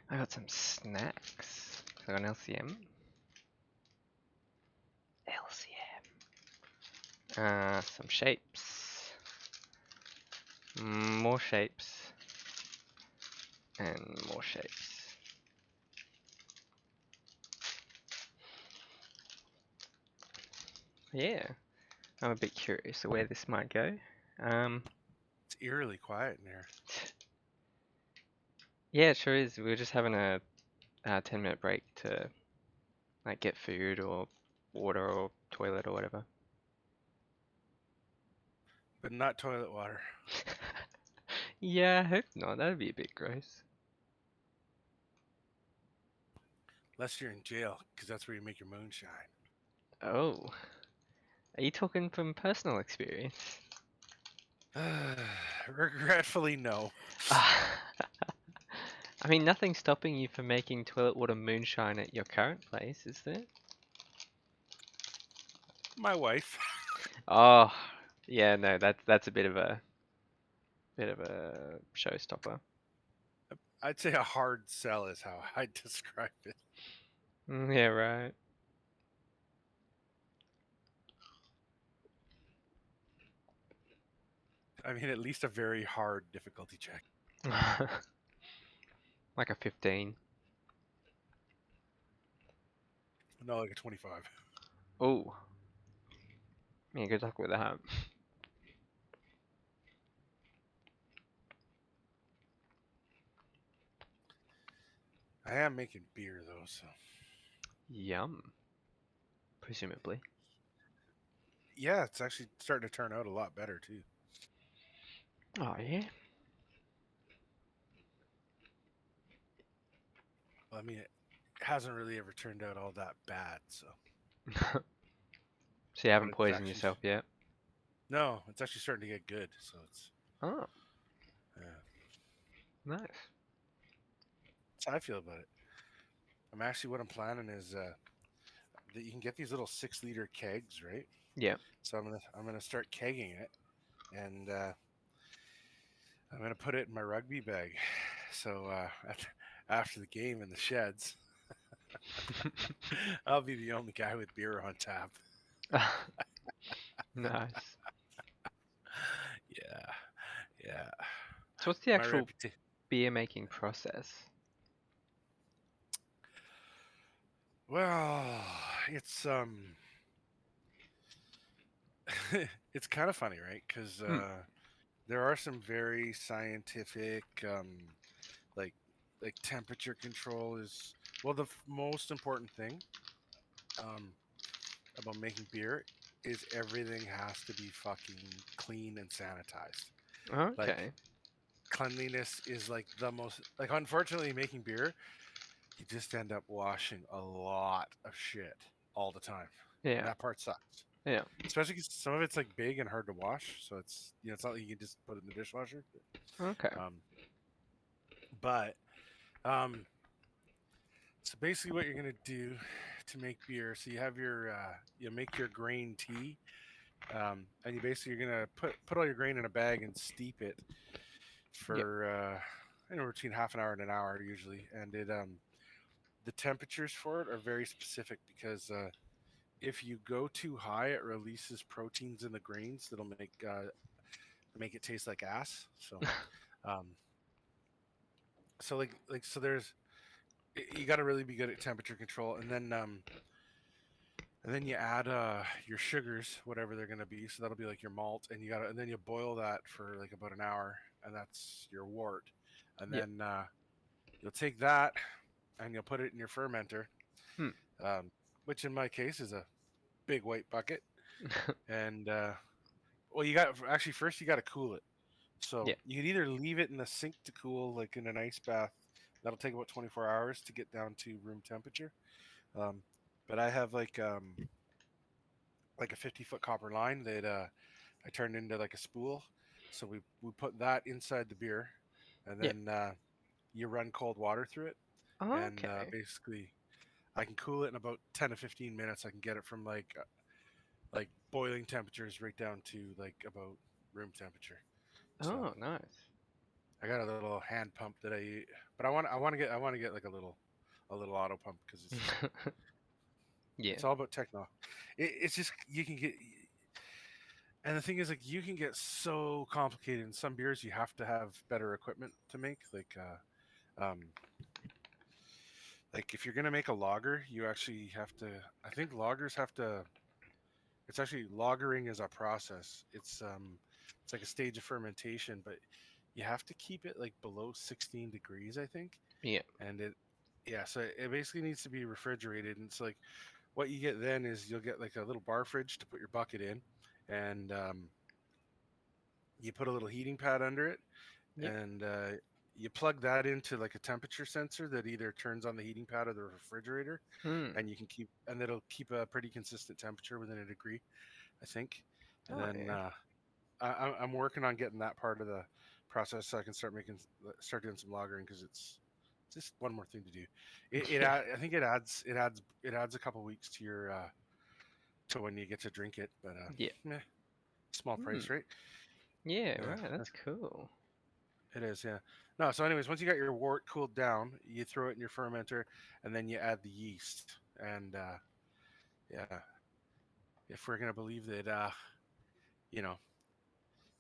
I got some snacks. I got an LCM. Some shapes. More shapes. And more shapes. Yeah. I'm a bit curious of where this might go. It's eerily quiet in here. Yeah, it sure is. We were just having a 10-minute break to like get food or water or toilet or whatever. But not toilet water. Yeah, I hope not. That'd be a bit gross. unless you're in jail, because that's where you make your moonshine. Oh, are you talking from personal experience? Regretfully, no. I mean, nothing's stopping you from making toilet water moonshine at your current place, is there? My wife. Oh, yeah, no, that's a bit of a showstopper. I'd say a hard sell is how I'd describe it. Yeah, right. I mean, at least a very hard difficulty check. Like a 15. No, like a 25. Oh, yeah, good luck with that. I am making beer though, so Yum, presumably. yeah, it's actually starting to turn out a lot better too. Oh, yeah. Well, I mean, it hasn't really ever turned out all that bad, so. So you But haven't it's poisoned actually yourself yet? no, it's actually starting to get good. So it's Oh, yeah. nice. That's how I feel about it. I'm actually what I'm planning is that you can get these little 6-liter kegs, right? Yeah. So I'm gonna start kegging it, and I'm gonna put it in my rugby bag. So after the game in the sheds, I'll be the only guy with beer on tap. Nice. Yeah, yeah. So what's the My actual reputation. beer making process? Well, it's it's kind of funny, right? Because Hmm. there are some very scientific, like like temperature control is well the most important thing um, about making beer is everything has to be fucking clean and sanitized. Like Okay. cleanliness is like the most like unfortunately making beer you just end up washing a lot of shit all the time, and Yeah. that part sucks. Yeah. Especially because some of it's like big and hard to wash, so it's it's not like you can just put it in the dishwasher. Okay. Um, but so basically, what you're gonna do to make beer, so you have your you make your grain tea, and you basically you're gonna put all your grain in a bag and steep it Yep. for anywhere between half an hour and an hour usually, and it the temperatures for it are very specific because if you go too high, it releases proteins in the grains that'll make it taste like ass. Um, so so there's you got to really be good at temperature control, and then you add your sugars, whatever they're gonna be. So that'll be like your malt, and then you boil that for like about an hour, and that's your wort. And Yep. then you'll take that and you'll put it in your fermenter, Hmm. um, which in my case is a big white bucket. And well, you got actually first you got to cool it. So Yeah. you can either leave it in the sink to cool, like in an ice bath. That'll take about 24 hours to get down to room temperature. Um, but I have like a 50-foot copper line that I turned into like a spool. So we put that inside the beer, and Yeah. then you run cold water through it, and Okay. basically I can cool it in about 10 to 15 minutes. I can get it from like boiling temperatures right down to like about room temperature. So Oh, nice. I got a little hand pump that but I want to get like a little auto pump because Yeah. it's all about techno. It's just you can get. And the thing is, like, you can get so complicated in some beers. You have to have better equipment to make. Like if you're gonna make a lager, you actually have to. I think lagers have to. It's actually lagering is a process. It's like a stage of fermentation, but you have to keep it like below 16 degrees, I think. Yeah. And yeah, so it basically needs to be refrigerated. And it's like what you get then is you'll get like a little bar fridge to put your bucket in, and you put a little heating pad under it, Yep. and you plug that into like a temperature sensor that either turns on the heating pad or the refrigerator, Hmm. and it'll keep a pretty consistent temperature within a degree, I think. And Oh then yeah. I'm working on getting that part of the process so I can start doing some lagering, because it's just one more thing to do. I think it adds a couple weeks to your to when you get to drink it, but Yeah. small Hmm. price, right? Yeah. Yeah, Right. That's cool. it is. Yeah. No. So, anyways, once you got your wort cooled down, you throw it in your fermenter, and then you add the yeast. And yeah, if we're gonna believe that, you know,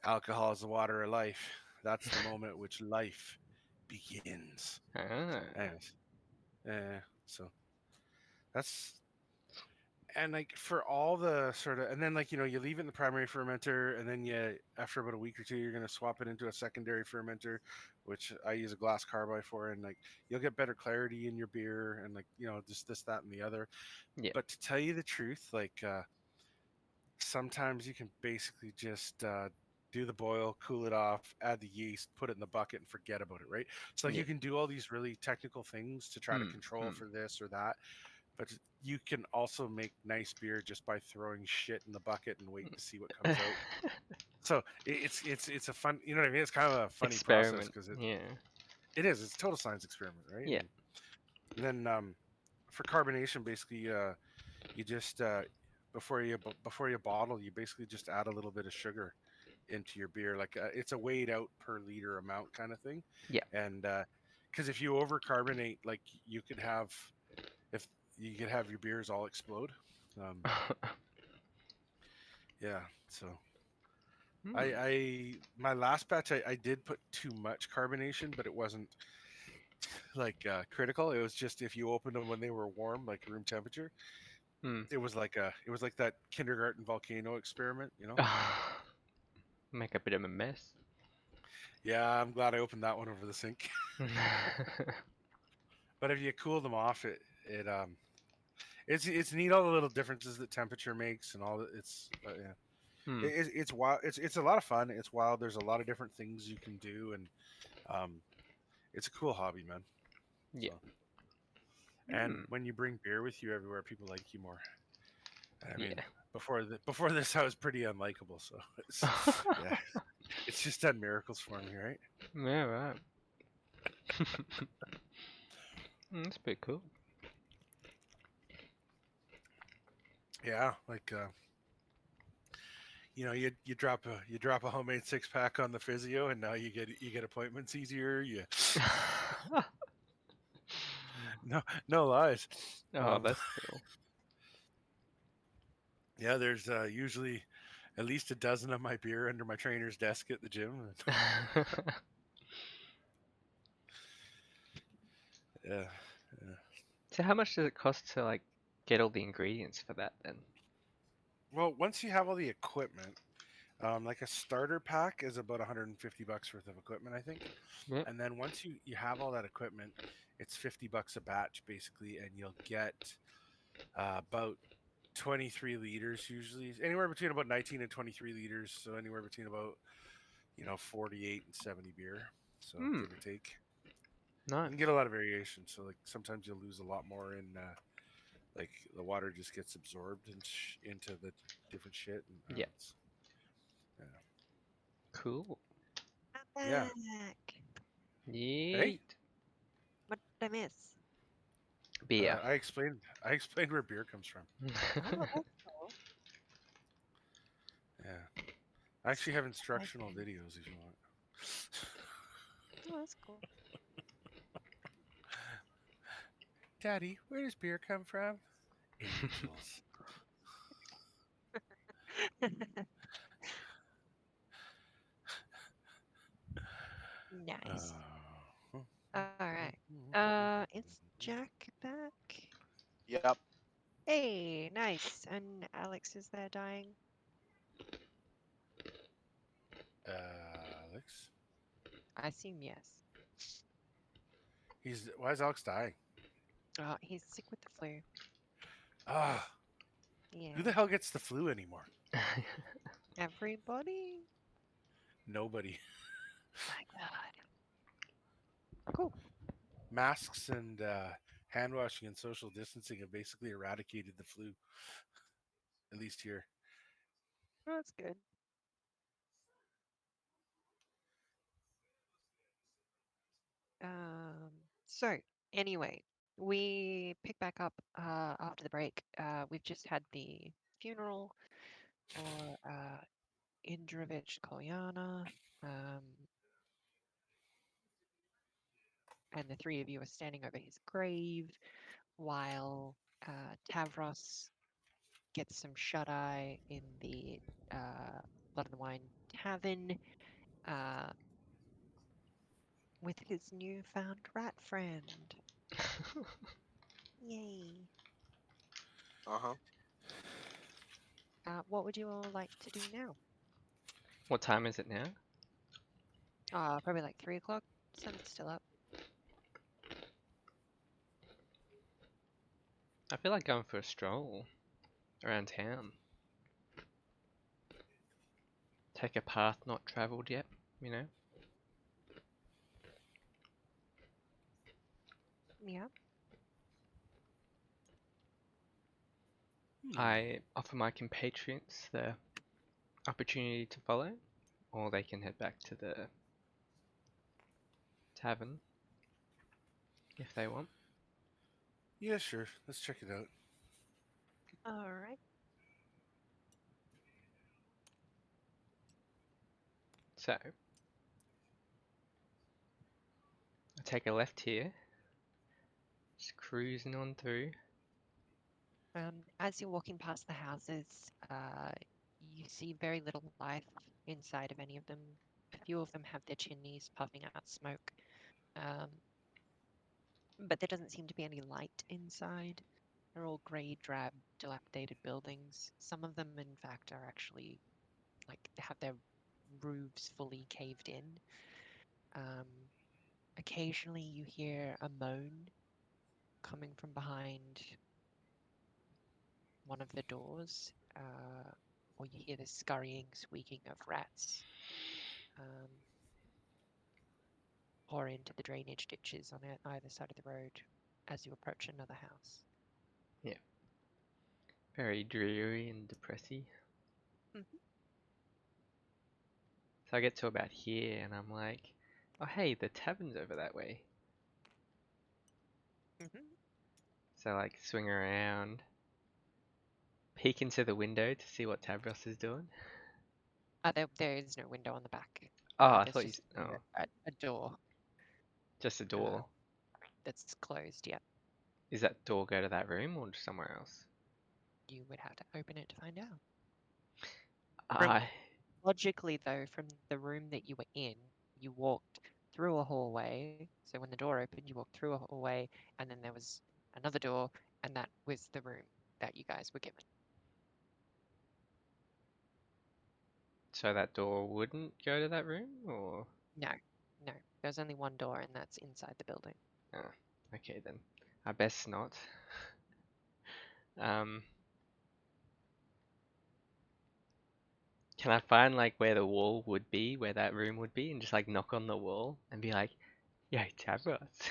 alcohol is the water of life, that's the moment which life begins. Ah. Anyways, so that's and like for all the sort of, and then like you leave it in the primary fermenter, and then after about a week or two you're going to swap it into a secondary fermenter, which I use a glass carbide for, and like you'll get better clarity in your beer, and like just this, that, and the other. Yeah. But to tell you the truth, like sometimes you can basically just do the boil, cool it off, add the yeast, put it in the bucket, and forget about it, right? So like Yeah. you can do all these really technical things to try to Hmm. control Hmm. for this or that, but you can also make nice beer just by throwing shit in the bucket and waiting to see what comes out. So it's a fun, you know what I mean? It's kind of a funny process, Experiment. because Yeah. it's a total science experiment, right? Yeah. And then for carbonation, basically, you just before you bottle, you basically just add a little bit of sugar into your beer, like it's a weighed out per liter amount kind of thing. Yeah. And because if you over carbonate, like if you could have your beers all explode. Um, yeah. So Hmm. I my last batch, I did put too much carbonation, but it wasn't like critical. It was just if you opened them when they were warm, like room temperature, Hmm. it was like that kindergarten volcano experiment. Make a bit of a mess. Yeah, I'm glad I opened that one over the sink. But if you cool them off, it's neat, all the little differences that temperature makes, and all that. Yeah. Hmm. It's wild. It's a lot of fun. It's wild. There's a lot of different things you can do, and um, it's a cool hobby, man. Yeah. So, and Hmm. when you bring beer with you everywhere, people like you more. I mean, Yeah. before this, I was pretty unlikable. So, yeah, it's just done miracles for me, right? Yeah. Right. That's pretty cool. Yeah, like you drop a homemade 6-pack on the physio, and now you get appointments easier. No lies. Oh, Um, that's cool. yeah, there's usually at least a dozen of my beer under my trainer's desk at the gym. Yeah, yeah. So how much does it cost to like get all the ingredients for that then? Well, once you have all the equipment, like a starter pack is about $150 worth of equipment, I think. Yep. And then once you have all that equipment, it's $50 a batch basically, and you'll get about 23 liters, usually anywhere between about 19 and 23 liters, so anywhere between about 48 and 70 beer, so Hmm. give or take. You can Nice. get a lot of variation, so like sometimes you'll lose a lot more in like the water just gets absorbed into the different shit, and Yeah. yeah. Cool. I'm Yeah. back. Hey, Yeet. What did I miss? Beer. I explained where beer comes from. Oh, that's cool. Yeah, I actually have Like, instructional videos if you want. oh, that's cool. Daddy, where does beer come from? Angels. Nice. Uh, All right. Is Jack back? Yep. Hey, nice. And Alex is there dying? Alex, I assume yes. why is Alex dying? Oh, he's sick with the flu. Ah, Yeah. who the hell gets the flu anymore? Everybody? Nobody. My God. Cool. Masks and hand washing and social distancing have basically eradicated the flu, at least here. Well, that's good. Um, so anyway, we pick back up after the break. We've just had the funeral for Indrovich Kolyana, and the three of you are standing over his grave while Tavros gets some shut eye in the Blood and Wine Tavern uh, with his newfound rat friend. Yay! Uh-huh. What would you all like to do now? What time is it now? Probably like 3 o'clock. Sun's still up. I feel like going for a stroll around town. Take a path not travelled yet, you know? Yeah. I offer my compatriots the opportunity to follow, or they can head back to the tavern if they want. Yeah, sure. Let's check it out. All right. So, I take a left here, just cruising on through. As you're walking past the houses, you see very little life inside of any of them. A few of them have their chimneys puffing out smoke, um, but there doesn't seem to be any light inside. They're all grey, drab, dilapidated buildings. Some of them, in fact, are actually like have their roofs fully caved in. Um, Occasionally, you hear a moan coming from behind one of the doors, or you hear the scurrying, squeaking of rats um, pour into the drainage ditches on either side of the road as you approach another house. Yeah, very dreary and depressing. Hmm. So I get to about here and I'm like, oh hey, the tavern's over that way. Hmm. So I like swing around, peek into the window to see what Tavros is doing. There is no window on the back. Oh, I There's thought you. just Oh, a door just a uh, door. that's closed. Yeah, Is that door go to that room or just somewhere else? you would have to open it to find out. From I. logically, though, from the room that you were in, you walked through a hallway. So when the door opened, you walked through a hallway, and then there was another door, and that was the room that you guys were given. So that door wouldn't go to that room, or? No, no, there's only one door, and that's inside the building. Oh, okay then. I best not. Um, can I find like where the wall would be, where that room would be, and just like knock on the wall and be like, "Yo, Tavros."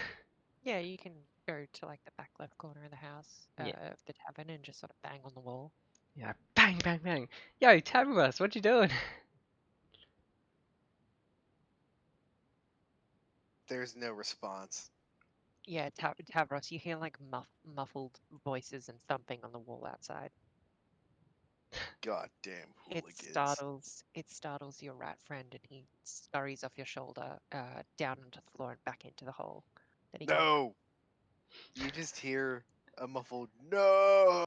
Yeah, you can go to like the back left corner of the house, Yeah, of the tavern, and just sort of bang on the wall. yeah. Bang, bang, bang. Yo, Tavros, what you doing? There's no response. Yeah, Tavros, you hear like muffled voices and thumping on the wall outside. Goddamn It hooligans. startles your rat friend, and he scurries off your shoulder, down onto the floor and back into the hole that he came from. No! You just hear a muffled no!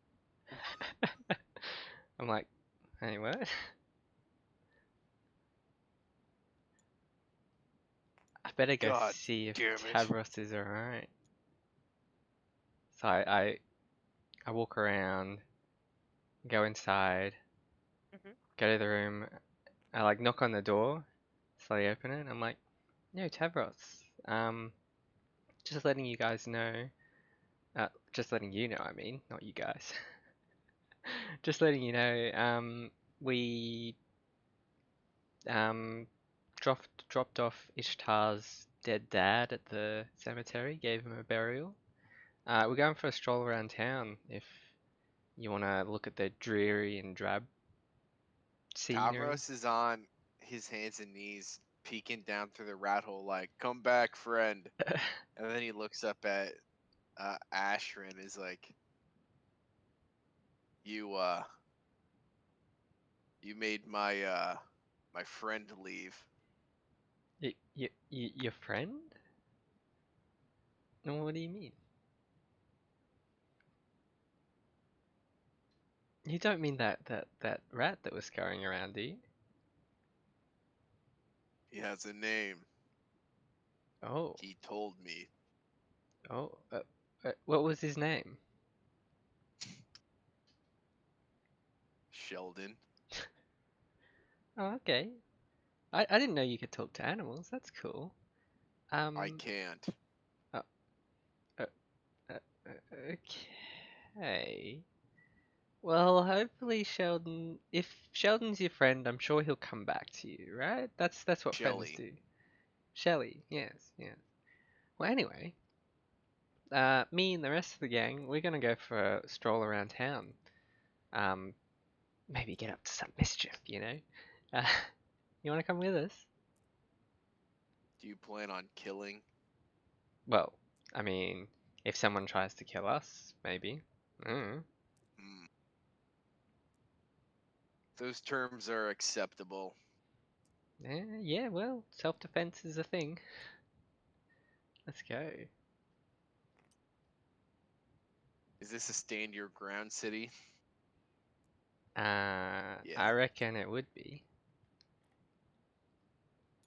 I'm like, hey, what? I better go God see if damn it. Tavros is alright. So I walk around, go inside, Hmm. go to the room. I like knock on the door, slowly open it. And I'm like, "Yo, Tavros. Um, just letting you guys know. Just letting you know. I mean, not you guys. Just letting you know. We dropped off Ishtar's dead dad at the cemetery, gave him a burial. We're going for a stroll around town if you want to look at the dreary and drab scenery. Tavros is on his hands and knees, peeking down through the rat hole, like, "Come back, friend." And then he looks up at Ashrin, is like, "You you made my friend leave." Your friend? No, what do you mean? You don't mean that rat that was scurrying around, do you? He has a name. Oh, He told me. oh, what was his name? Sheldon. Oh, okay. I didn't know you could talk to animals. That's cool. I Um, can't. uh, uh, okay. Well, hopefully Sheldon, if Sheldon's your friend, I'm sure he'll come back to you, right? That's what friends Shelly. do. Shelley, yes, yes. Well, anyway, me and the rest of the gang, we're gonna go for a stroll around town. Um, maybe get up to some mischief, you know? Uh, you wanna come with us? Do you plan on killing? Well, I mean, if someone tries to kill us, maybe. Mm. Hmm. Those terms are acceptable. Yeah, well, self-defense is a thing. Let's go. Is this a stand your ground city? I Yeah. reckon it would be.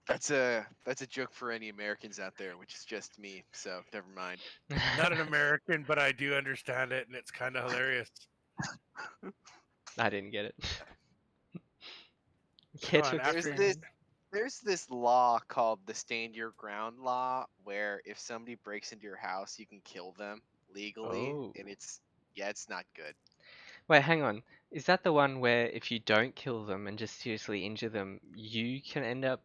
That's a joke for any Americans out there, which is just me, so never mind. Not an American, but I do understand it, and it's kind of hilarious. I didn't get it. Go Yeah, to on, There's after this explain. there's this law called the stand your ground law where if somebody breaks into your house, you can kill them legally, Oh. and it's not good. Wait, hang on. Is that the one where if you don't kill them and just seriously injure them, you can end up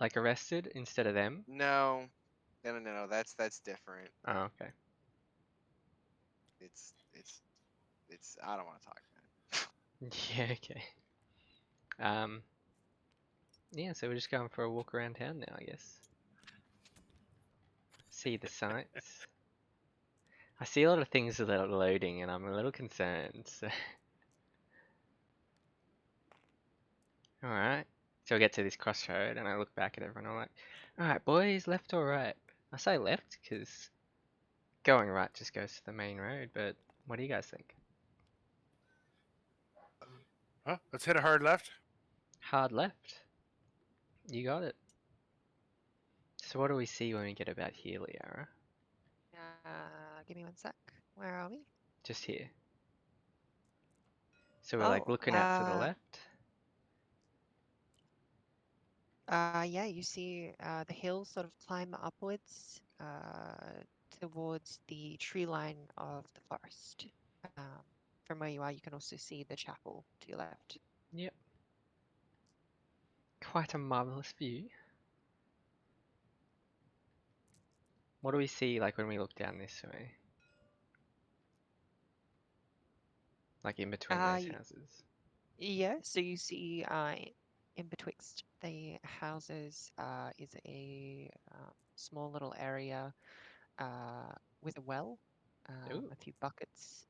like arrested instead of them? No. No. That's different. Oh, okay. It's I don't want to talk about it. Yeah, okay. Um, yeah, so we're just going for a walk around town now, I guess. See the sights. I see a lot of things that are loading and I'm a little concerned. So. Alright. So I get to this crossroad and I look back at everyone. I'm like, alright, boys, left or right? I say left because going right just goes to the main road, but what do you guys think? Huh? Let's hit a hard left. Hard left. You got it. So what do we see when we get about here, Liara? Give me one sec. Where are we? Just here. So we're like Oh, looking out to the left. yeah, you see the hill sort of climb upwards towards the tree line of the forest. From where you are, you can also see the chapel to your left. Yep. Quite a marvelous view. What do we see like when we look down this way? Like in between those Y- houses. yeah, so you see in betwixt the houses is a small little area with a well, Ooh. a few buckets.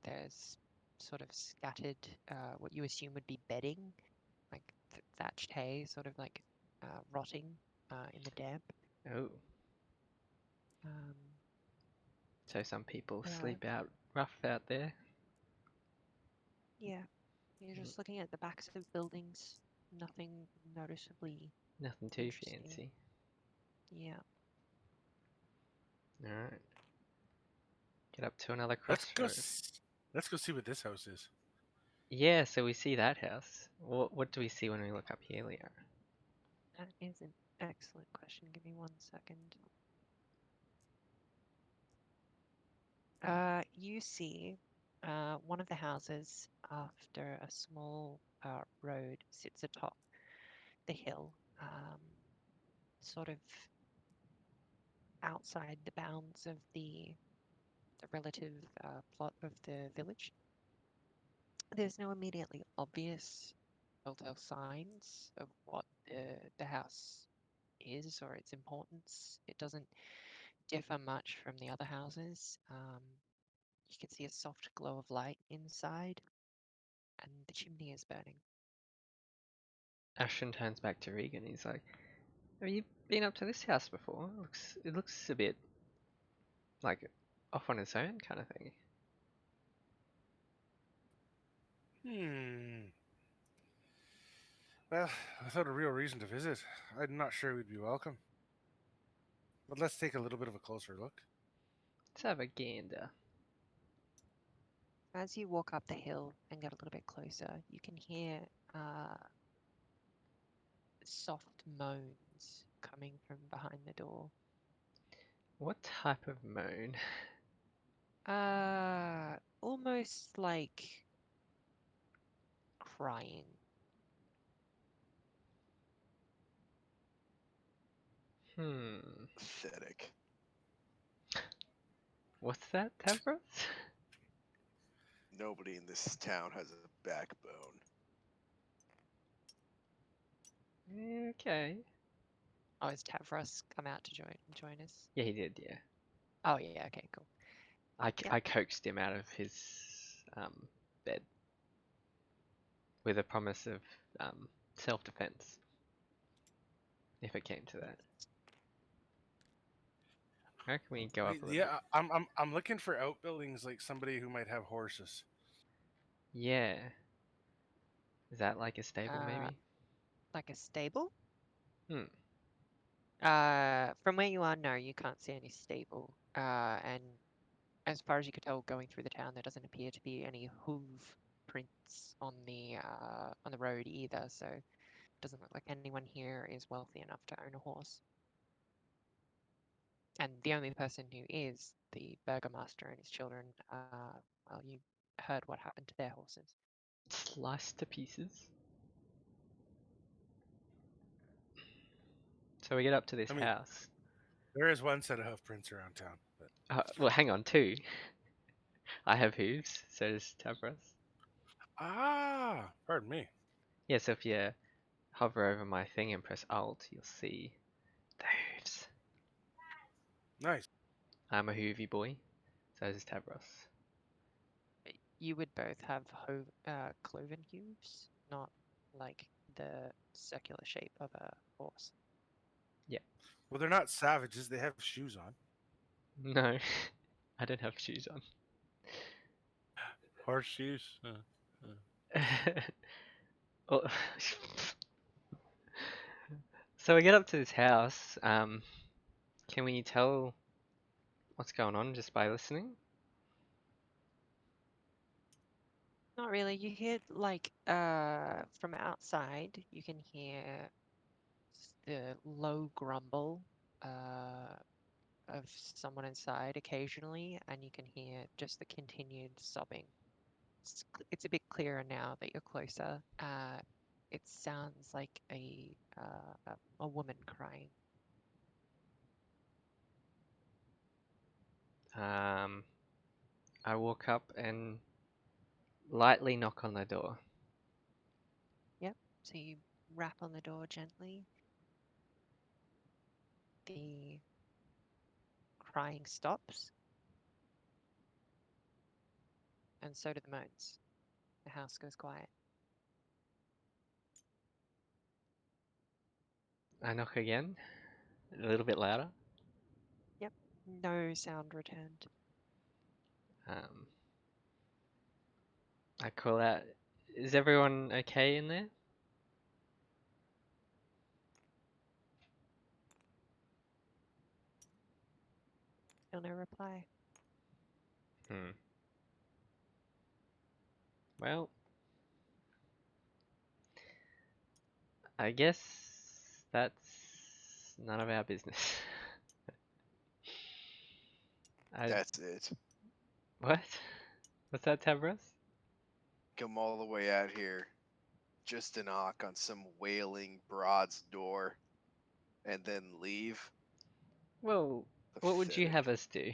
There's sort of scattered what you assume would be bedding, like thatched hay, sort of like rotting in the damp. Oh. Um, So some people uh, sleep out rough out there. yeah, you're just looking at the backs of buildings, nothing noticeably Nothing too interesting. fancy. Yeah. Alright. Get up to another Let's go. crossroad. Let's go see what this house is. Yeah, so we see that house. What do we see when we look up here, Leo? That is an excellent question. Give me one second. You see one of the houses after a small road sits atop the hill. um, sort of outside the bounds of the relative plot of the village. There's no immediately obvious telltale signs of what the house is or its importance. It doesn't differ much from the other houses. You can see a soft glow of light inside, and the chimney is burning. Ashton turns back to Regan. He's like, "Have you been up to this house before? It looks a bit like off on its own kind of thing." Well, without a real reason to visit, I'm not sure we'd be welcome. But let's take a little bit of a closer look. Let's have a gander. As you walk up the hill and get a little bit closer, you can hear soft moans coming from behind the door. What type of moan? Almost like crying. Pathetic. What's that, Tavros? Nobody in this town has a backbone. Okay. Oh, has Tavros come out to join us? Yeah, he did. Yeah, Oh yeah, okay, cool. Yep. I coaxed him out of his bed with a promise of self-defense if it came to that. How can we go up a little bit? Yeah, I'm looking for outbuildings like somebody who might have horses. Yeah. Is that like a stable, maybe? Like a stable? Hmm. From where you are, no, you can't see any stable. And as far as you could tell, going through the town, there doesn't appear to be any hoof prints on the road either. So it doesn't look like anyone here is wealthy enough to own a horse. And the only person who is the burgomaster and his children, well, you heard what happened to their horses. Sliced to pieces. So we get up to this I mean, house. there is one set of hoof prints around town, but Well, hang on, two. I have hooves, so does Tavros. pardon me. Yeah, so if you hover over my thing and press Alt, you'll see the hooves. Nice. I'm a hoovy boy, so does Tavros. You would both have cloven hooves, not like the circular shape of a horse. Well, they're not savages. They have shoes on. No, I don't have shoes on. Horseshoes. Oh, so we get up to this house. Can we tell what's going on just by listening? Not really. You hear like from outside, you can hear the low grumble of someone inside occasionally, and you can hear just the continued sobbing. It's a bit clearer now that you're closer. It sounds like a woman crying. I walk up and lightly knock on the door. Yep. So you rap on the door gently. The crying stops, and so do the moans. The house goes quiet. I knock again, a little bit louder. Yep. No sound returned. Um, I call out, "Is everyone okay in there?" Still no reply. Hmm. Well, I guess that's none of our business. I That's it. what? What's that, Tavros? Come all the way out here just to knock on some wailing broad's door and then leave? Well, what would you have us do?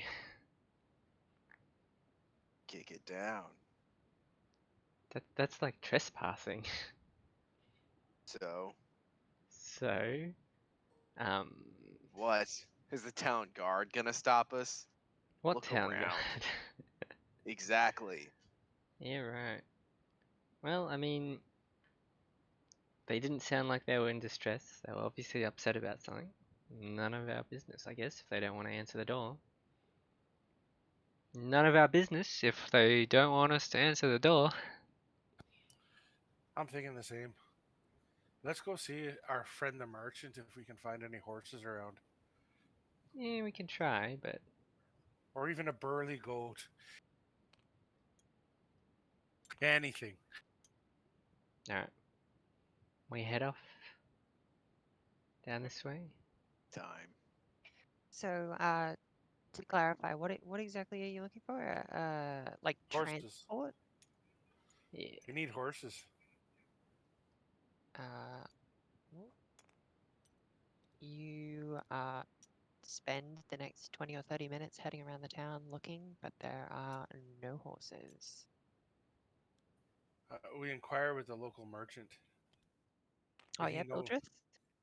Kick it down. That's like trespassing. So, So, um, what? Is the town guard gonna stop us? what Look town around. guard? Exactly. Yeah, right. Well, I mean, they didn't sound like they were in distress. They were obviously upset about something. None of our business, I guess, if they don't want to answer the door. None of our business if they don't want us to answer the door. I'm thinking the same. Let's go see our friend the merchant if we can find any horses around, Yeah, we can try, but or even a burly goat. Anything. alright. We head off down this way. Time. So, to clarify, what exactly are you looking for? Like Horses. transport? Yeah. You need horses. Uh, well, you spend the next 20 or 30 minutes heading around the town looking, but there are no horses. We inquire with the local merchant. Oh If he yeah, knows, Bildrith?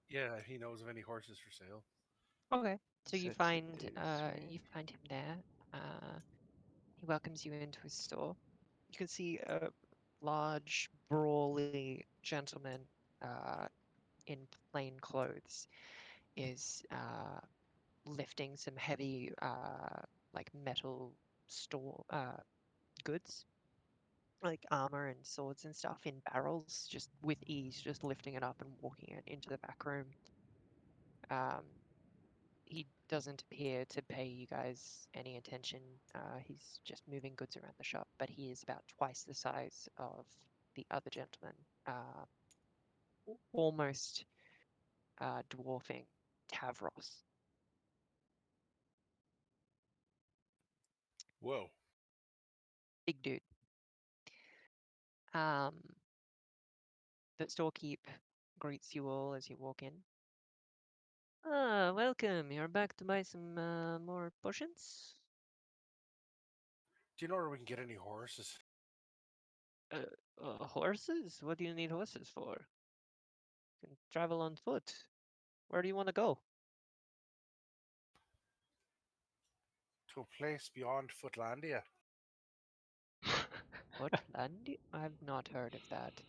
yeah, if he knows of any horses for sale. Okay. So So you to find do this way. him there. He welcomes you into his store. You can see a large, brawly gentleman in plain clothes is lifting some heavy like metal store goods, like armor and swords and stuff in barrels, just with ease, just lifting it up and walking it into the back room. Um, he doesn't appear to pay you guys any attention. He's just moving goods around the shop, but he is about twice the size of the other gentleman, almost dwarfing Tavros. Whoa. Big dude. Um, the storekeep greets you all as you walk in. Ah, welcome. You're back to buy some more potions? Do you know where we can get any horses? Horses? What do you need horses for? You can travel on foot. Where do you want to go? To a place beyond Footlandia. Portlandia? I've not heard of that.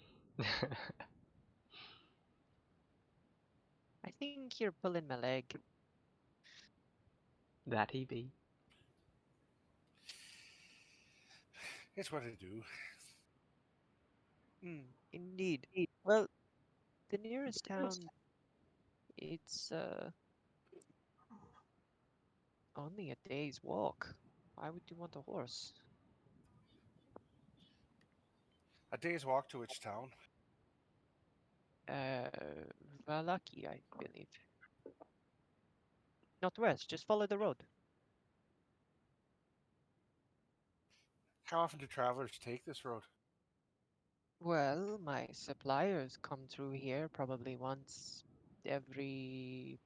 I think you're pulling my leg. That he be. It's what I do. Indeed. Well, the nearest town, it's only a day's walk. Why would you want a horse? A day's walk to which town? Uh, Valaki, I believe. Northwest, just follow the road. How often do travelers take this road? Well, my suppliers come through here probably once every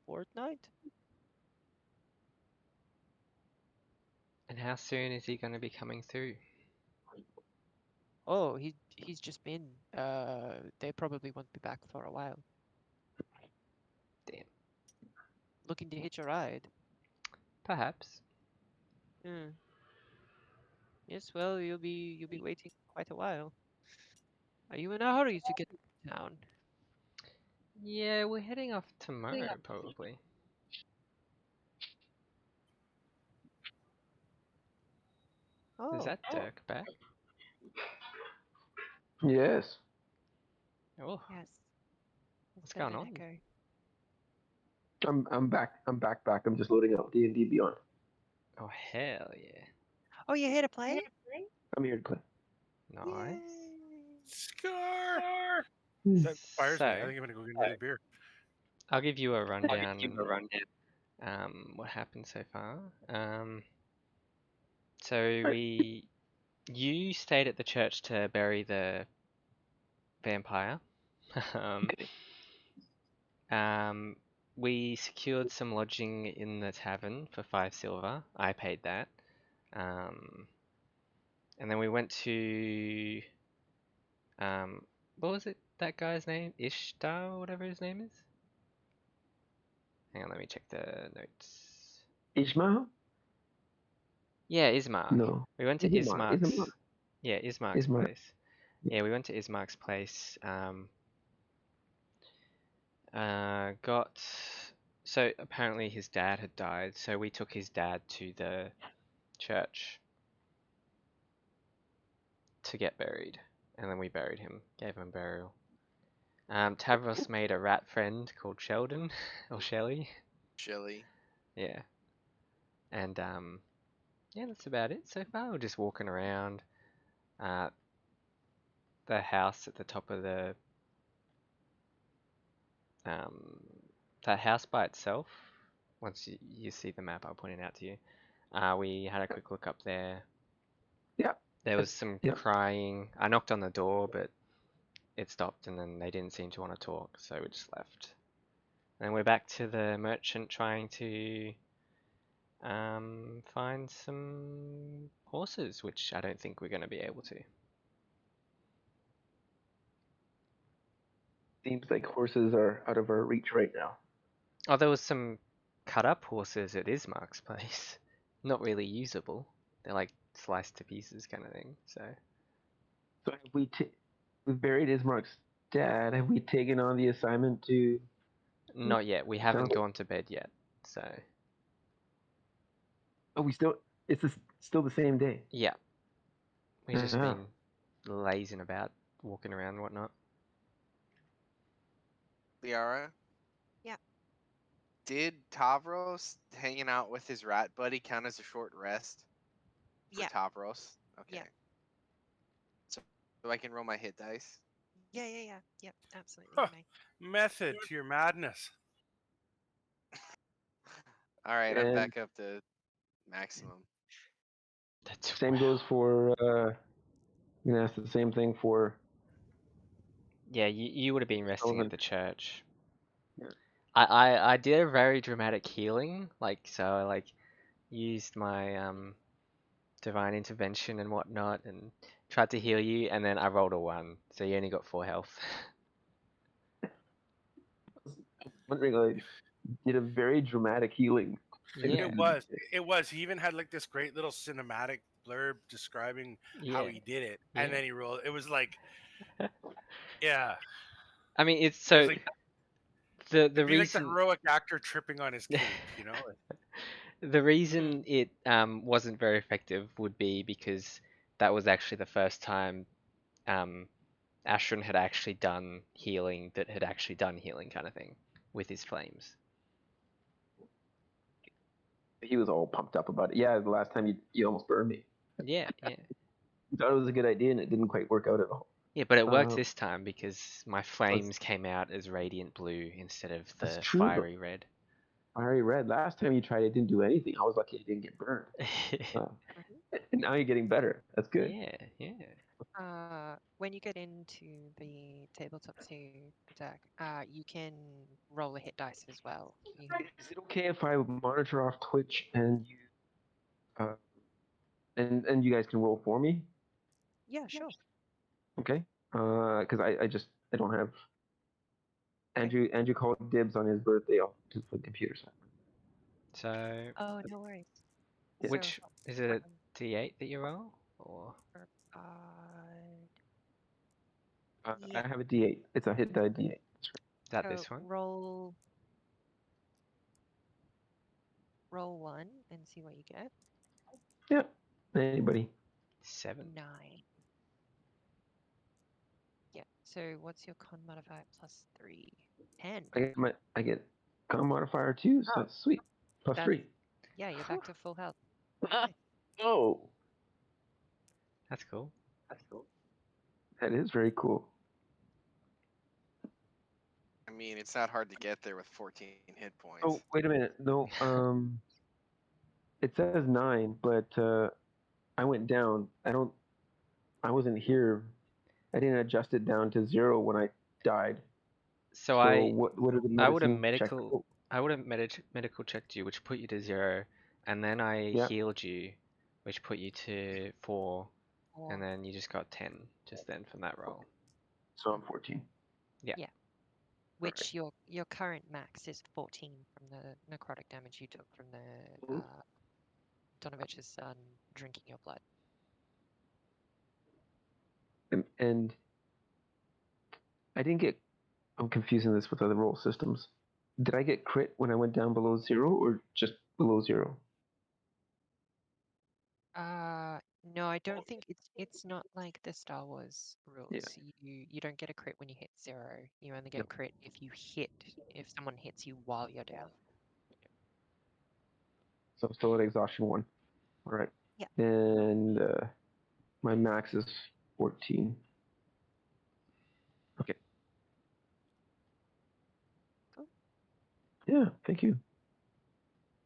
fortnight. And how soon is he going to be coming through? Oh, he's just been. They probably won't be back for a while. Damn. Looking to hitch a ride. Perhaps. Hmm. Yes, well, you'll be waiting quite a while. Are you in a hurry to get to town? Yeah, we're heading off tomorrow, probably. Is Oh, that Dirk back? Yes. Oh, yes. what's Send going an on? echo. I'm back. I'm back. I'm just loading up D&D Beyond. Oh, hell yeah. Oh, you're here to play? I'm here to play. Nice. Yay! Scar! Hmm. That fires me. I So, think I'm gonna go get another beer. I'll give you a rundown what happened so far. So you stayed at the church to bury the vampire. um, Okay. we secured some lodging in the tavern for 5 silver. I paid that. And then we went to what was it? That guy's name? Ishtar, or whatever his name is. Hang on, let me check the notes. Ishmael? Yeah, Ismark. No. We went to Ismark. Ismark's. Yeah, Ismark's Ismark. place. Yeah, we went to Ismark's place. Got so apparently his dad had died, so we took his dad to the church to get buried, and then we buried him, gave him burial. Tavros made a rat friend called Sheldon or Shelly. Chili. Yeah, and yeah, that's about it so far. We're just walking around. The house at the top of the um, that house by itself. Once you see the map, I'll point it out to you. We had a quick look up there. Yeah. There was some Yeah. crying. I knocked on the door, but it stopped, and then they didn't seem to want to talk, so we just left. And we're back to the merchant trying to find some horses, which I don't think we're going to be able to. Seems like horses are out of our reach right now. Oh, there was some cut up horses at Ismark's place. Not really usable. They're like sliced to pieces kind of thing. So So have we've buried Ismark's dad. Have we taken on the assignment to? not yet. We haven't gone to bed yet. So Oh, we still. It's still the same day. yeah, we've just Yeah. been lazing about, walking around and whatnot. Liara, Yeah. did Tavros hanging out with his rat buddy count as a short rest for Yeah. Tavros? Okay. Yeah. So I can roll my hit dice. Yeah. Yep. Absolutely. Huh. You may. Method to your madness. All right, I'm And back up to maximum. That's same goes for. I'm gonna ask the same thing for. Yeah, you would have been resting at Sullivan. the church. Yeah. I did a very dramatic healing, so I like used my divine intervention and whatnot and tried to heal you, and then I rolled a 1, so you only got 4 health. Wondering, like, did a very dramatic healing. Yeah, It was. He even had like this great little cinematic blurb describing how yeah, he did it, yeah. and then he rolled. It was like, yeah, I mean, it's it so was like the it'd be like the reason heroic actor tripping on his cape, you know. the reason it wasn't very effective would be because that was actually the first time Ashran had actually done healing kind of thing with his flames. He was all pumped up about it. Yeah, the last time you almost burned me. Yeah, You thought it was a good idea, and it didn't quite work out at all. yeah, but it worked Uh, this time because my flames came out as radiant blue instead of That's the true. fiery red. Fiery red. Last time you tried it, didn't do anything. I was lucky it didn't get burned. And now you're getting better. That's good. Yeah. When you get into the tabletop 2 deck, you can roll a hit dice as well. Is it okay if I monitor off Twitch and and you guys can roll for me? Yeah, sure. Okay. Because I don't have. Andrew called dibs on his birthday. I'll just put the computer side. So Oh, no worries. which So, is it a D8 that you roll or yeah. I have a D8. It's a hit die D8. is that So this one? roll 1 and see what you get. Yeah. Anybody? 7. 9. Yeah. So what's your con modifier plus 3? 10. I get con modifier too. So that's sweet. Plus That's- 3. Yeah, you're back to full health. Oh, That's cool. that is very cool. I mean, it's not hard to get there with 14 hit points. Oh, wait a minute. No. It says 9, but I went down. I wasn't here didn't adjust it down to 0 when I died. So So I what did the I would have medicine check? medical I would have medical checked you, which put you to 0, and then I Yeah. healed you, which put you to 4, Or and then you just got 10 just then from that roll. So I'm 14. which your current max is 14 from the necrotic damage you took from the Mhm. Donovich's son drinking your blood. And I didn't get. I'm confusing this with other roll systems. Did I get crit when I went down below 0 or just below 0? No, I don't think it's not like the Star Wars rules. Yeah. You don't get a crit when you hit 0. You only get Yep. crit if someone hits you while you're down. So I'm still at exhaustion 1. All right. Yeah. And my max is 14. Okay. Cool. Yeah. Thank you.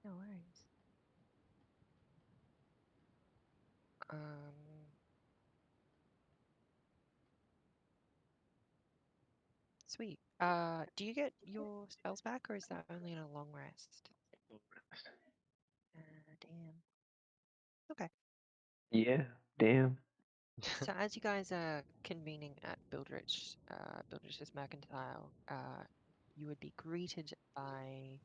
No worries. Sweet. Do you get your spells back, or is that only in a long rest? Damn. Okay. Yeah. Damn. So as you guys are convening at Bildrich's Mercantile, you would be greeted by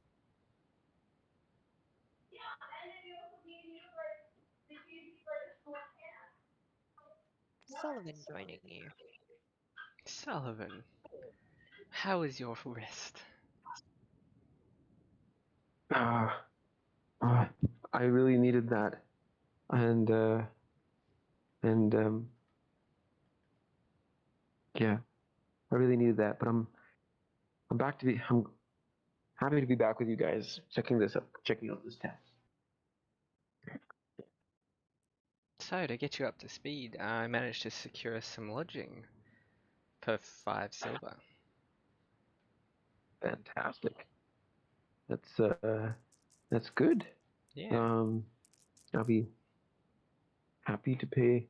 Sullivan joining you. Sullivan, how is your rest? I really needed that, and yeah, I really needed that. But I'm happy to be back with you guys, checking out this test. So, to get you up to speed, I managed to secure some lodging for 5 silver. Fantastic. That's good. Yeah. I'll be happy to pay.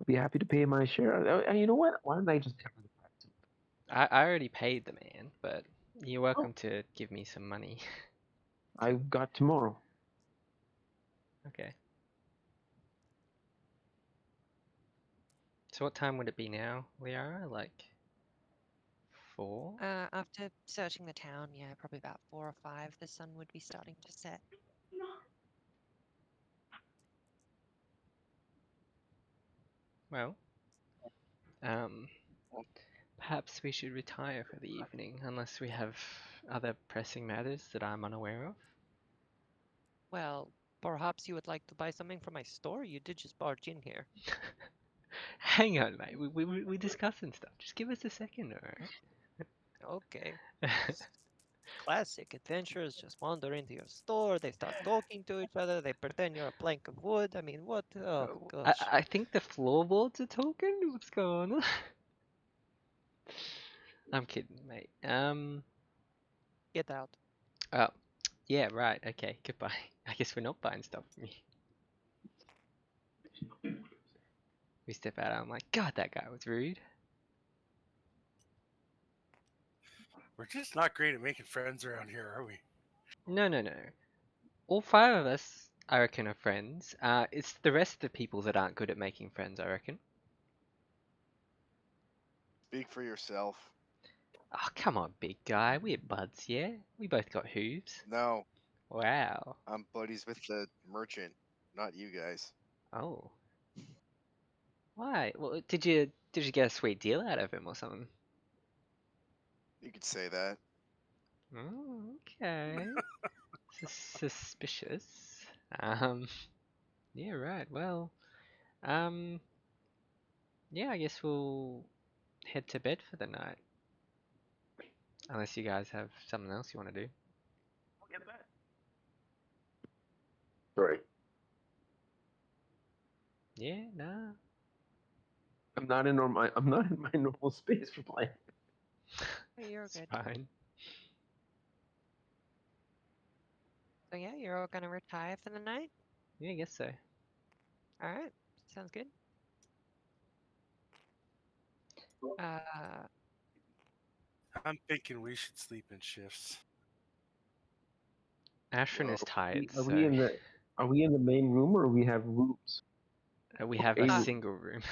I'll be happy to pay my share. You know what? Why don't I just cover the price? I already paid the man, but you're welcome to give me some money. I've got tomorrow. Okay. So what time would it be now, Liara? Like 4? After searching the town, yeah, probably about 4 or 5, the sun would be starting to set. Well, perhaps we should retire for the evening, unless we have other pressing matters that I'm unaware of. Well, perhaps you would like to buy something from my store? You did just barge in here. Hang on, mate. We're discussing stuff. Just give us a second, alright? Okay. Classic adventurers just wander into your store, they start talking to each other, they pretend you're a plank of wood. I mean, what? Oh, gosh. I think the floorboards are talking. What's going on? I'm kidding, mate. Get out. Oh, yeah, right. Okay, goodbye. I guess we're not buying stuff from you. We step out. I'm like, God, that guy was rude. We're just not great at making friends around here, are we? No, no, no. All 5 of us, I reckon, are friends. It's the rest of the people that aren't good at making friends, I reckon. Speak for yourself. Oh, come on, big guy. We're buds, yeah? We both got hooves. No, Wow. I'm buddies with the merchant, not you guys. Oh. Why? Well, did you get a sweet deal out of him or something? You could say that. Oh, okay. Suspicious. Um, yeah, right. Well, um, yeah, I guess we'll head to bed for the night. Unless you guys have something else you want to do. Sorry, Yeah, nah. I'm not in my normal space for playing. Oh, you're It's good. fine. So yeah, you're all gonna retire for the night? Yeah, I guess so. Alright, sounds good. Uh, I'm thinking we should sleep in shifts. Ashrin is tired, Are so we in the main room or we have rooms? we Or have a a room? single room.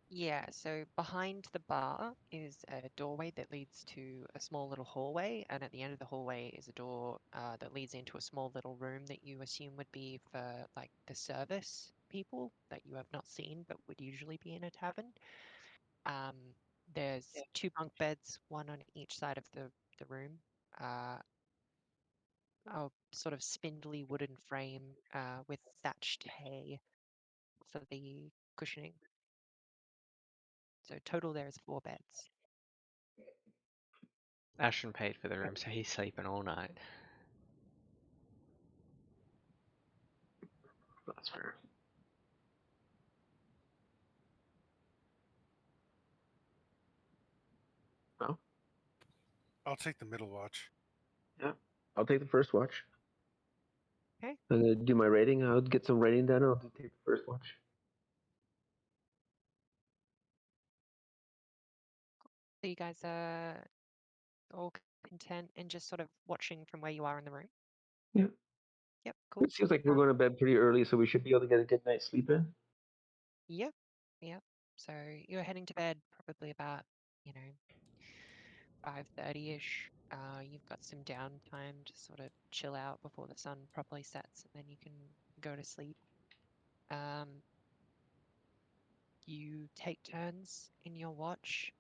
yeah, so behind the bar is a doorway that leads to a small little hallway, and at the end of the hallway is a door that leads into a small little room that you assume would be for like the service people that you have not seen but would usually be in a tavern. Um, there's two bunk beds, one on each side of the room. Uh, a sort of spindly wooden frame with thatched hay for the cushioning. So total there is 4 beds. Ashrin paid for the room, so he's sleeping all night. That's fair. Well, I'll take the middle watch. yeah. I'll take the first watch. Okay. I'm gonna do my rating. I'll get some rating done. I'll take the first watch. So you guys are all content and just sort of watching from where you are in the room? Yeah. Yep, cool. It seems like we're going to bed pretty early, so we should be able to get a good night's sleep in. Yep, yep. So you're heading to bed probably about, 5:30-ish. You've got some downtime to sort of chill out before the sun properly sets, and then you can go to sleep. Um, you take turns in your watch.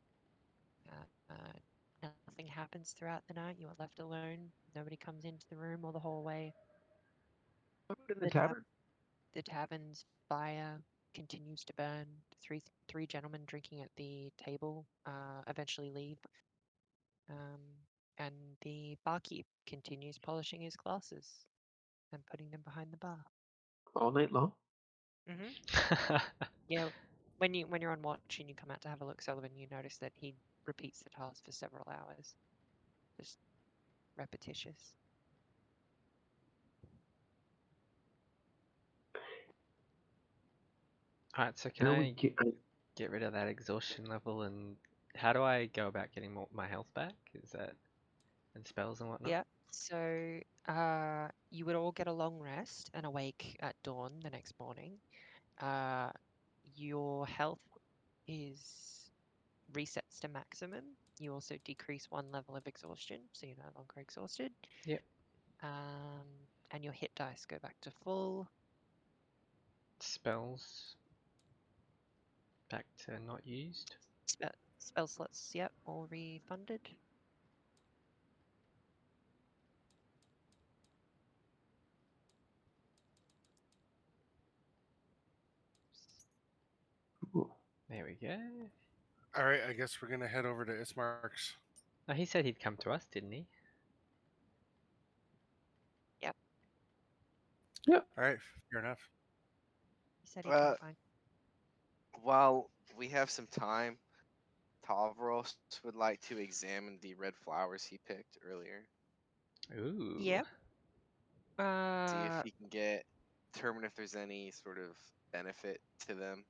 Nothing happens throughout the night. You are left alone. Nobody comes into the room or the hallway. What about in the The tavern? the tavern's fire continues to burn. Three gentlemen drinking at the table eventually leave, um, and the barkeep continues polishing his glasses and putting them behind the bar. All night long? Yeah, when you're on watch and you come out to have a look, Sullivan, you notice that he repeats the task for several hours, just repetitious. Alright, so I can know we I get, get rid of that exhaustion level, and how do I go about getting my health back? Is that and spells and whatnot? Yeah. So you would all get a long rest and awake at dawn the next morning. Uh, your health is resets to maximum. You also decrease 1 level of exhaustion, so you're no longer exhausted. Yep. And your hit dice go back to full. Spells back to not used. Spell slots, yep, all refunded. Ooh. There we go. All right, I guess we're gonna head over to Ismark's. Oh, he said he'd come to us, didn't he? Yep, Yeah. All right, fair enough. he said he'd come find. While we have some time, Tavros would like to examine the red flowers he picked earlier. Ooh. Yep. See if he can determine if there's any sort of benefit to them,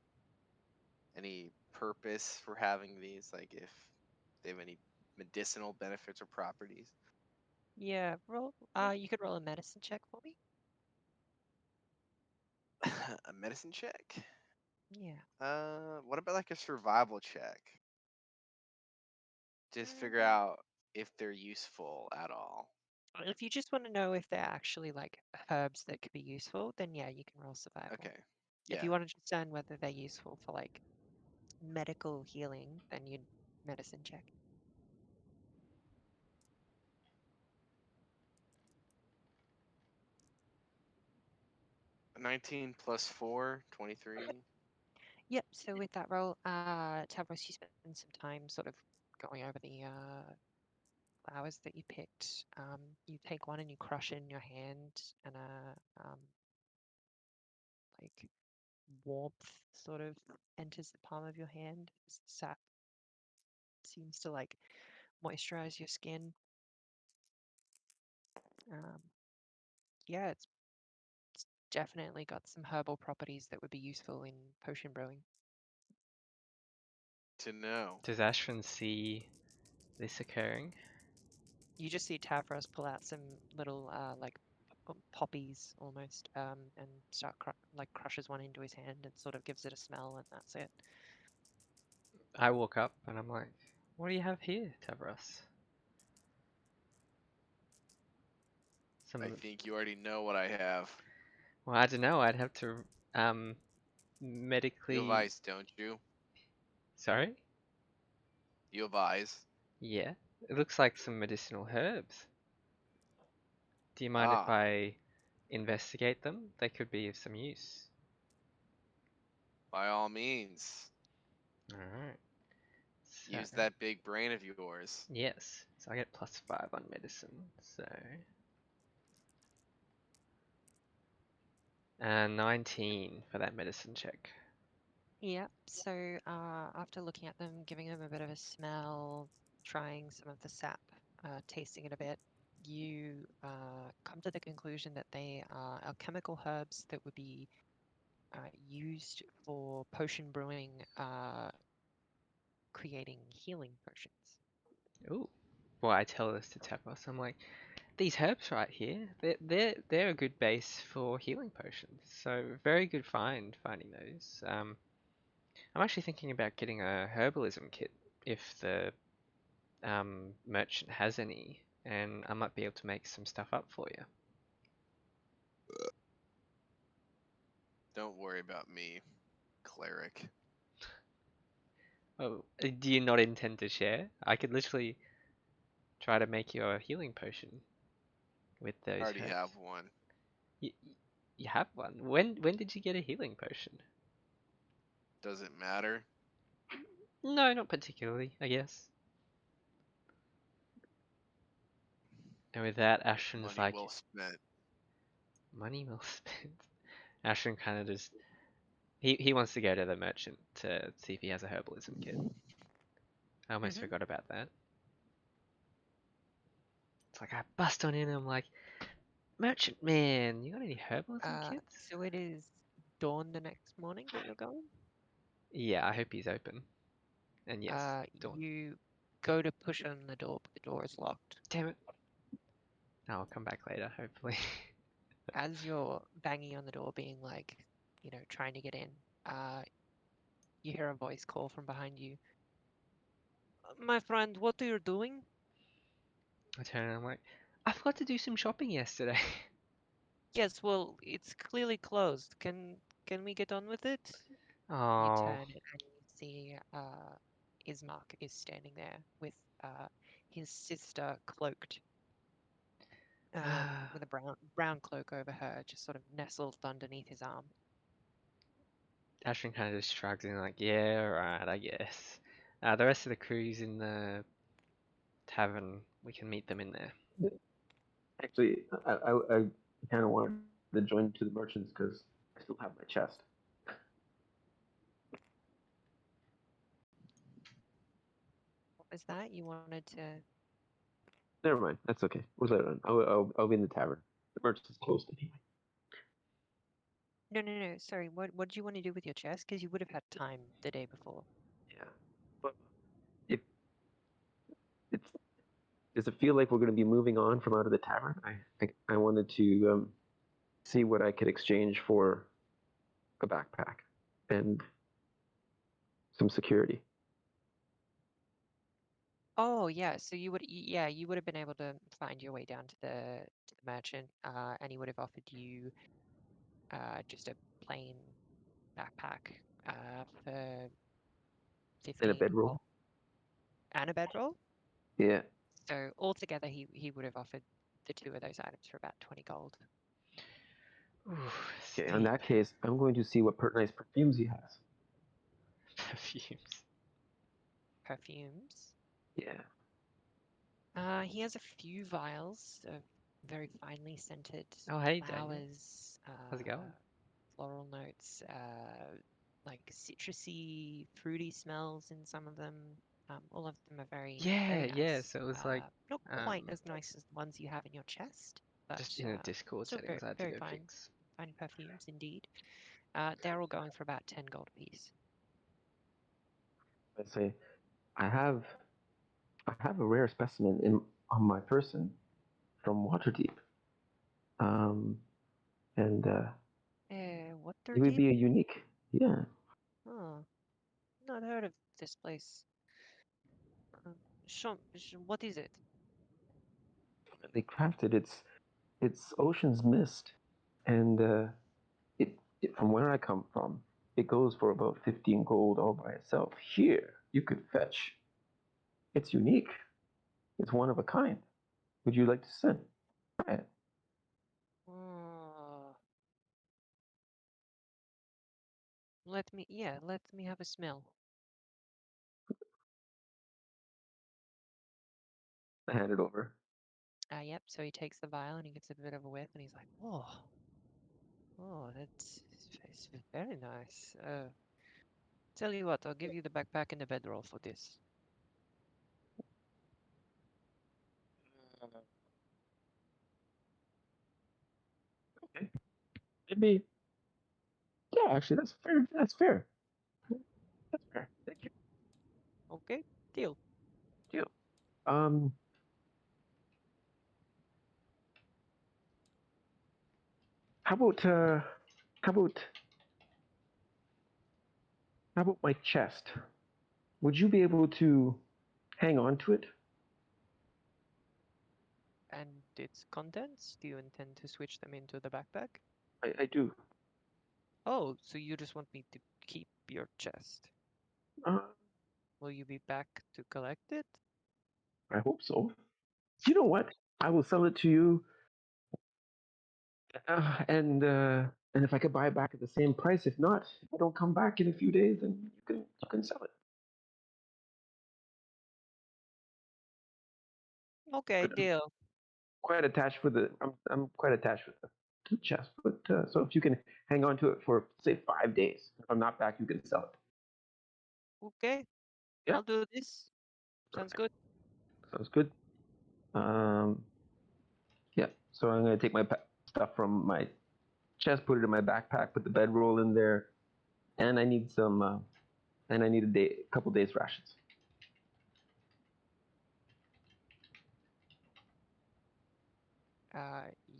any purpose for having these, like if they have any medicinal benefits or properties. Yeah, roll. You could roll a medicine check for me. A medicine check? Yeah. What about like a survival check? Just figure Mm, out if they're useful at all. If you just want to know if they're actually like herbs that could be useful, then yeah, you can roll survival. Okay. If Yeah. you want to discern whether they're useful for like medical healing, then you'd medicine check. 19 plus 4, 23. Yep. So with that roll, Tavros, you spend some time sort of going over the flowers that you picked. You take one and you crush it in your hand, and like warmth sort of enters the palm of your hand. As the sap seems to like moisturize your skin. Um, yeah, it's definitely got some herbal properties that would be useful in potion brewing. to know. Does Ashvin see this occurring? You just see Tavros pull out some little like poppies almost, and start like crushes one into his hand and sort of gives it a smell, and that's it. I walk up and I'm like, what do you have here, Tavros? I Some, think you already know what I have. well, I don't know. I'd have to You have medically. eyes, don't you? Sorry? You have eyes. Yeah. It looks like some medicinal herbs. Do you mind if Ah, I investigate them? They could be of some use. by all means. Alright. So, Use that big brain of yours. yes. So I get +5 on medicine. So, and 19 for that medicine check. Yeah. So after looking at them, giving them a bit of a smell, trying some of the sap, tasting it a bit, you come to the conclusion that they are alchemical herbs that would be used for potion brewing, creating healing potions. Ooh. Well, I tell this to Tavros. I'm like, these herbs right here, they're a good base for healing potions. So very good finding those. I'm actually thinking about getting a herbalism kit if the merchant has any, and I might be able to make some stuff up for you. Don't worry about me, cleric. Oh, do you not intend to share? I could literally try to make you a healing potion with I those already have herbs. one. You, you have one. When did you get a healing potion? Does it matter? No, not particularly, I guess. And with that, Ashton's Money like, well spent. money well spent. Ashton kind of just he wants to go to the merchant to see if he has a herbalism kit. I almost Mm-hmm. forgot about that. It's like I bust on in. I'm like, merchant man, you got any herbalism kits? So it is dawn the next morning that you're going. Yeah, I hope he's open. And yes, Uh, dawn. you go to push on the door, but the door is locked. Damn it. I'll come back later, hopefully. As you're banging on the door, being like, trying to get in, you hear a voice call from behind you. My friend, what are you doing? I turn and I'm like, I forgot to do some shopping yesterday. Yes, well, it's clearly closed. Can we get on with it? You Oh, turn and you see Ismark is standing there with his sister cloaked, with a brown cloak over her, just sort of nestled underneath his arm. Ashton kind of just shrugs and like, yeah, right, I guess. The rest of the crew's in the tavern. We can meet them in there. Actually, I kind of wanted to join to the merchants because I still have my chest. What was that? You wanted to? Never mind. That's okay. We'll let it on. I'll be in the tavern. The merchant's closed anyway. No, no, no. Sorry. What did you want to do with your chest? Because you would have had time the day before. Yeah. But if it's does it feel like we're going to be moving on from out of the tavern? I wanted to see what I could exchange for a backpack and some security. Oh, yeah. So you would have been able to find your way down to the merchant, and he would have offered you just a plain backpack for And a 15 bedroll. gold and a bedroll. Yeah. So altogether, he would have offered the two of those items for about 20 gold. Ooh, Okay. In steep. that case, I'm going to see what nice perfumes he has. Perfumes. Perfumes. Yeah. He has a few vials of very finely scented Oh, hey, Daniel. flowers, How's it going? floral notes, like citrusy, fruity smells in some of them. All of them are very, Yeah, very yeah. nice. So it was like, Not quite um, as nice as the ones you have in your chest, but just in a Discord still very, settings I had to very go fine, fix. fine perfumes indeed. They're all going for about 10 gold apiece. I say, I have a rare specimen on my person from Waterdeep, um, and it would Waterdeep? be a unique. Yeah, Oh, not heard of this place. Uh, what is it? they crafted it's Ocean's Mist, and from where I come from, it goes for about 15 gold all by itself. Here, you could fetch. It's unique. It's one of a kind. Would you like to send? Try it. Oh, let me have a smell. I hand it over. Yep, so he takes the vial and he gets a bit of a whiff and he's like, it's very nice. Tell you what, I'll give you the backpack and the bedroll for this. Okay. Maybe. Yeah, actually, that's fair. That's fair. That's fair. Thank you. Okay, deal. Deal. Um, how about how about how about my chest? Would you be able to hang on to it? And its contents, do you intend to switch them into the backpack? I do. Oh, so you just want me to keep your chest? Uh, Will you be back to collect it? I hope so. You know what? I will sell it to you, and if I could buy it back at the same price, if not, if I don't come back in a few days, then you can sell it. Okay, But deal. quite attached with I'm quite attached with the chest. But so if you can hang on to it for say 5 days, if I'm not back, you can sell it. Okay, Yeah, I'll do this. Sounds perfect. good. Sounds good. Um, yeah. So I'm gonna take my stuff from my chest, put it in my backpack, put the bedroll in there, and I need some, and I need a couple days rations.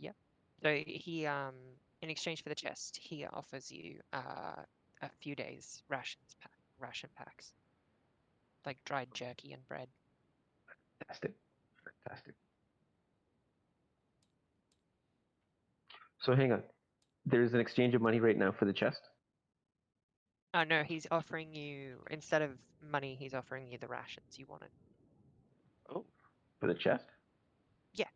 Yep. So in exchange for the chest, he offers you a few days ration packs, like dried jerky and bread. Fantastic, fantastic. So hang on. There's an exchange of money right now for the chest. Oh no, he's offering you instead of money, he's offering you the rations you wanted. Oh, for the chest. Yeah,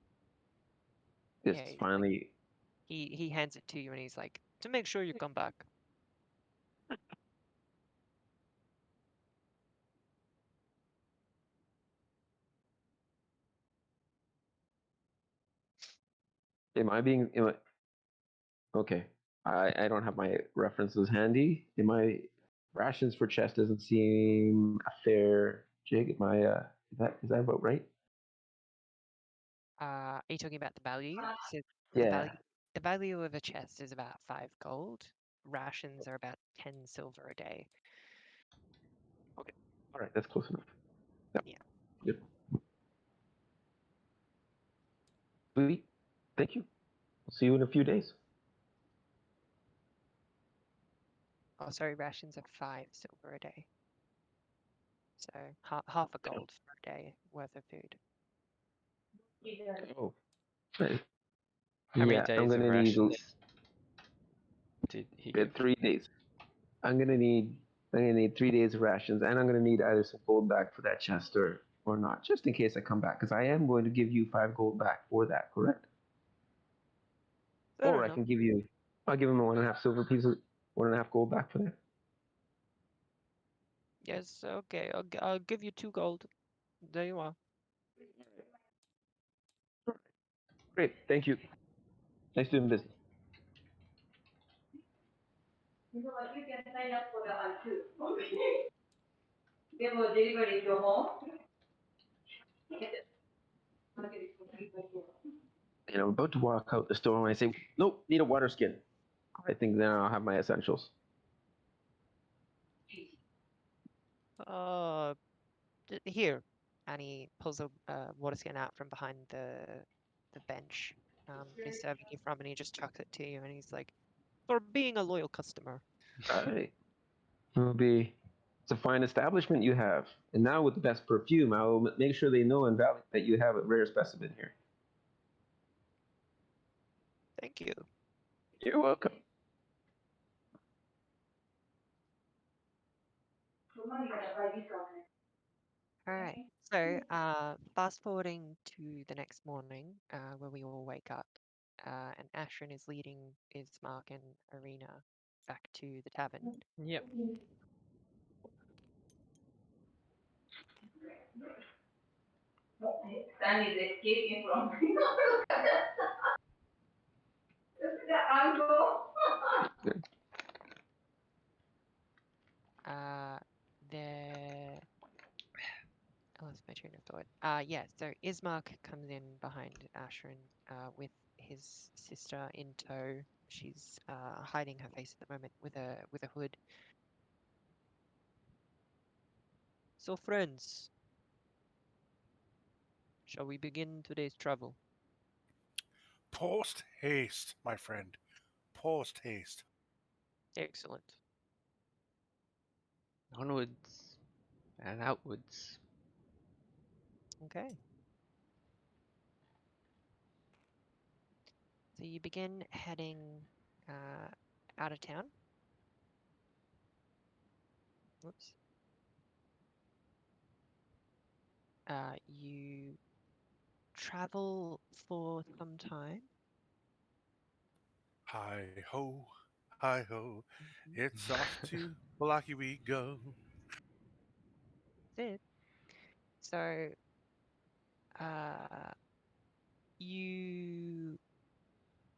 This yeah. is He's like finally. he hands it to you and he's like, to make sure you come back. Am I being? Okay. I don't have my references handy. Am I rations for chest doesn't seem a fair jig. Am I is that about right? Are you talking about the value? So the Yeah. value of a chest is about 5 gold. Rations are about 10 silver a day. Okay. All right. That's close enough. Yeah. Yeah. Good. Sweet. Thank you. I'll see you in a few days. Oh, sorry, rations are 5 silver a day. So half a gold for a day worth of food. Oh. Right. How many Yeah. I'm days of gonna need rations did he give? 3 days. I'm gonna need 3 days of rations, and I'm gonna need either some gold back for that chest or not, just in case I come back, because I am going to give you 5 gold back for that, correct? Fair Or I enough. can give you, I'll give him a 1.5 silver pieces, 1.5 gold back for that. Yes, okay. I'll give you 2 gold. There you are. Great, thank you. Nice doing business. You know what? You can sign up for the one too. Okay. They will deliver it to your home. And I'm about to walk out the store when I say, nope, need a water skin. I think then I'll have my essentials. Uh, here. And he pulls a water skin out from behind the bench. He's serving you from, and he just chucks it to you, and he's like, "For being a loyal customer." All right. It will be. It's a fine establishment you have, and now with the best perfume, I will make sure they know in Valley that you have a rare specimen here. Thank you. You're welcome. All right. So, fast forwarding to the next morning, where we all wake up, and Ashrin is leading Ismark and Arena back to the tavern. Yep. Stan is escaping from me. Look at that. Look at that uncle. There. I lost my train of thought. Yeah. So Ismark comes in behind Ashrin, with his sister in tow. She's hiding her face at the moment with a hood. So, friends, shall we begin today's travel? Post haste, my friend. Post haste. Excellent. Onwards and outwards. Okay. So you begin heading out of town. Whoops. You travel for some time. Hi ho, hi ho. It's off to Blocky we go. That's it. So you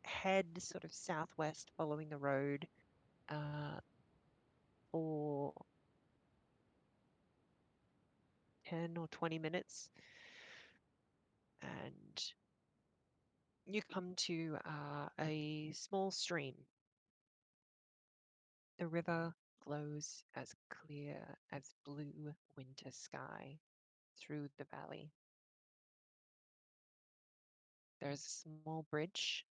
head sort of southwest following the road for 10 or 20 minutes, and you come to a small stream. The river flows as clear as blue winter sky through the valley. There's a small bridge,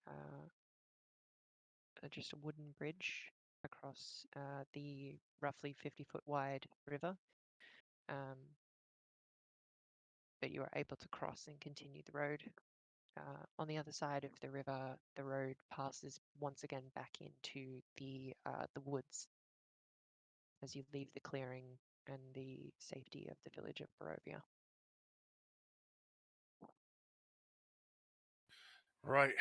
uh, just a wooden bridge across the roughly 50-foot wide river, um, that you are able to cross and continue the road. On the other side of the river, the road passes once again back into the woods as you leave the clearing and the safety of the village of Barovia. Right.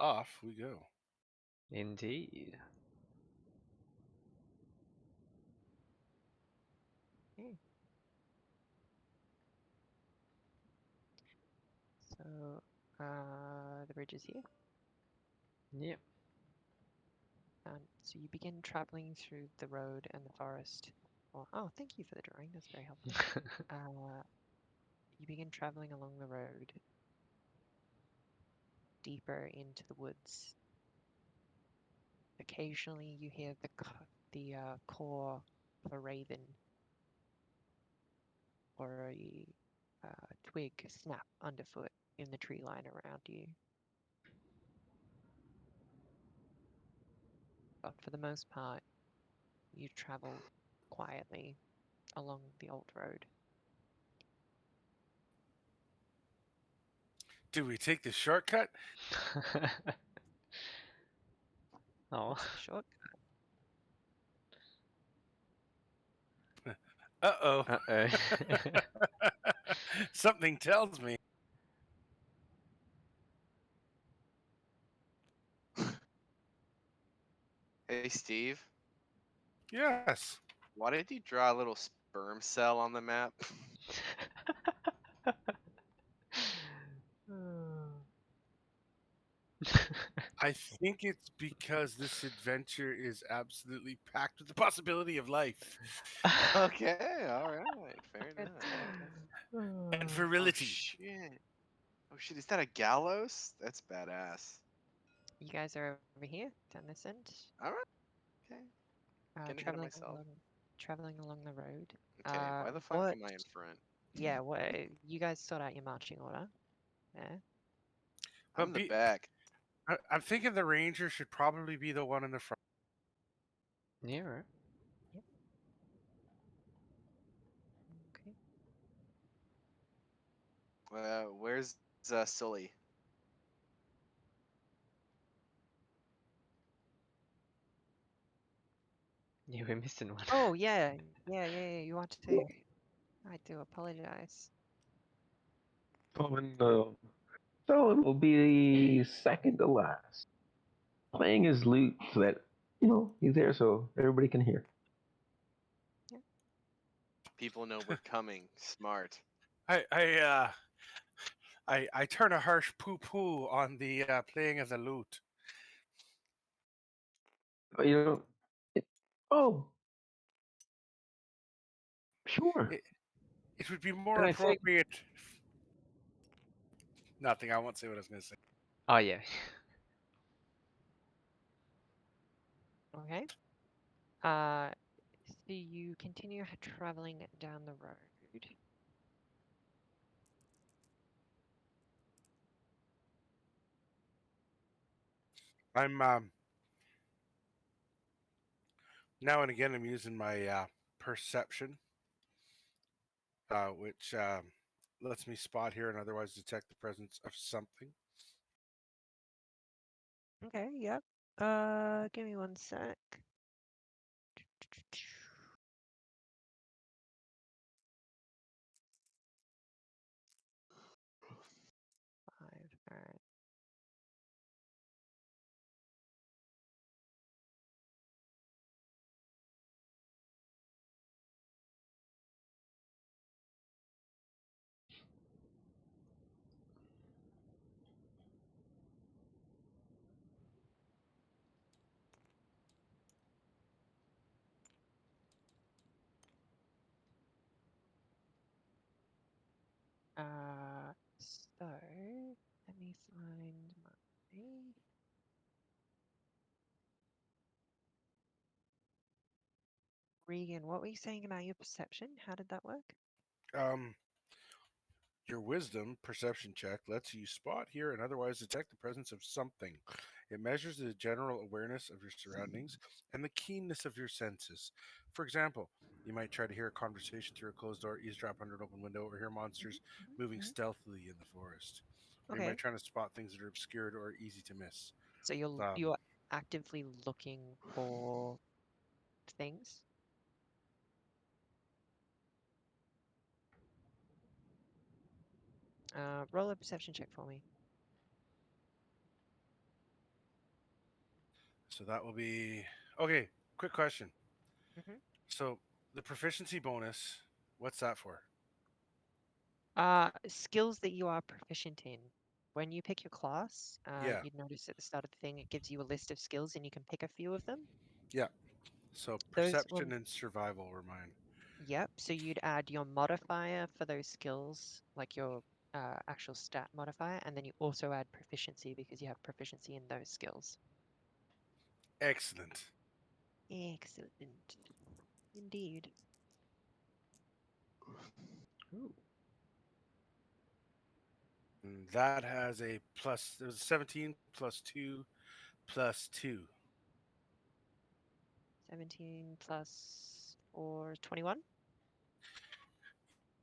Off we go. Indeed. Okay. So the bridge is here. Yep. So you begin traveling through the road and the forest. Oh, thank you for the drawing. That's very helpful. You begin traveling along the road deeper into the woods. Occasionally, you hear the caw of a raven or a twig snap underfoot in the tree line around you. But for the most part, you travel quietly along the old road. Do we take the shortcut? Oh. What's the short? Uh-oh. Uh-oh. Something tells me. Hey, Steve, Yes. why did you draw a little sperm cell on the map? I think it's because this adventure is absolutely packed with the possibility of life Okay, all right, fair enough. and Oh virility. shit! Oh shit! Is that a gallows? That's badass. You guys are over here, down this end. All right. Okay. Getting ahead of myself. Traveling along the road. Okay, why the fuck What? am I in front? Yeah, what? You guys sort out your marching order. Yeah. I'm in the back. I'm thinking the ranger should probably be the one in the front. Yeah, right. Yep. Okay. Where's Sully? Yeah, we're missing one. Oh yeah, You want to? I do apologize. Solon will be second to last, playing his lute so that he's there so everybody can hear. People know we're coming. Smart. I turn a harsh poo poo on the playing of the lute. You oh, sure. It would be more And I think appropriate. Nothing. I won't say what I was going to say. Oh yeah. Okay. So you continue traveling down the road. I'm now and again I'm using my perception, which lets me spot, hear, and otherwise detect the presence of something. Okay, yep. Give me one sec. Five, all right. So let me find my Regan, what were you saying about your perception? How did that work? Um, your wisdom perception check lets you spot, hear, and otherwise detect the presence of something. It measures the general awareness of your surroundings and the keenness of your senses. For example, you might try to hear a conversation through a closed door, eavesdrop under an open window, or hear monsters moving stealthily in the forest. Or you Okay. might try to spot things that are obscured or easy to miss. So you're actively looking for things. Roll a perception check for me. So that will be okay. Quick question. Mm-hmm. So the proficiency bonus, what's that for? Skills that you are proficient in. When you pick your class, Yeah, you'd notice at the start of the thing, it gives you a list of skills and you can pick a few of them. yeah. So Those will, perception and survival were mine. yep. So you'd add your modifier for those skills, like your actual stat modifier, and then you also add proficiency because you have proficiency in those skills. Excellent. Excellent. Indeed. Ooh. And that has a plus. It was 17 plus 2 plus 2. 17 plus 4, 21.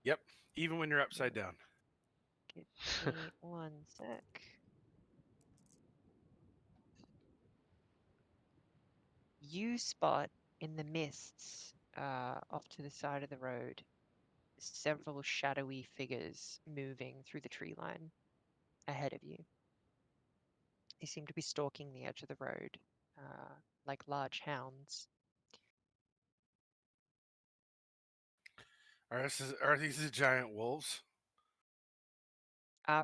Yep. Even when you're upside down. Give me one sec. You spot in the mists off to the side of the road several shadowy figures moving through the tree line ahead of you. They seem to be stalking the edge of the road like large hounds. Are these the giant wolves?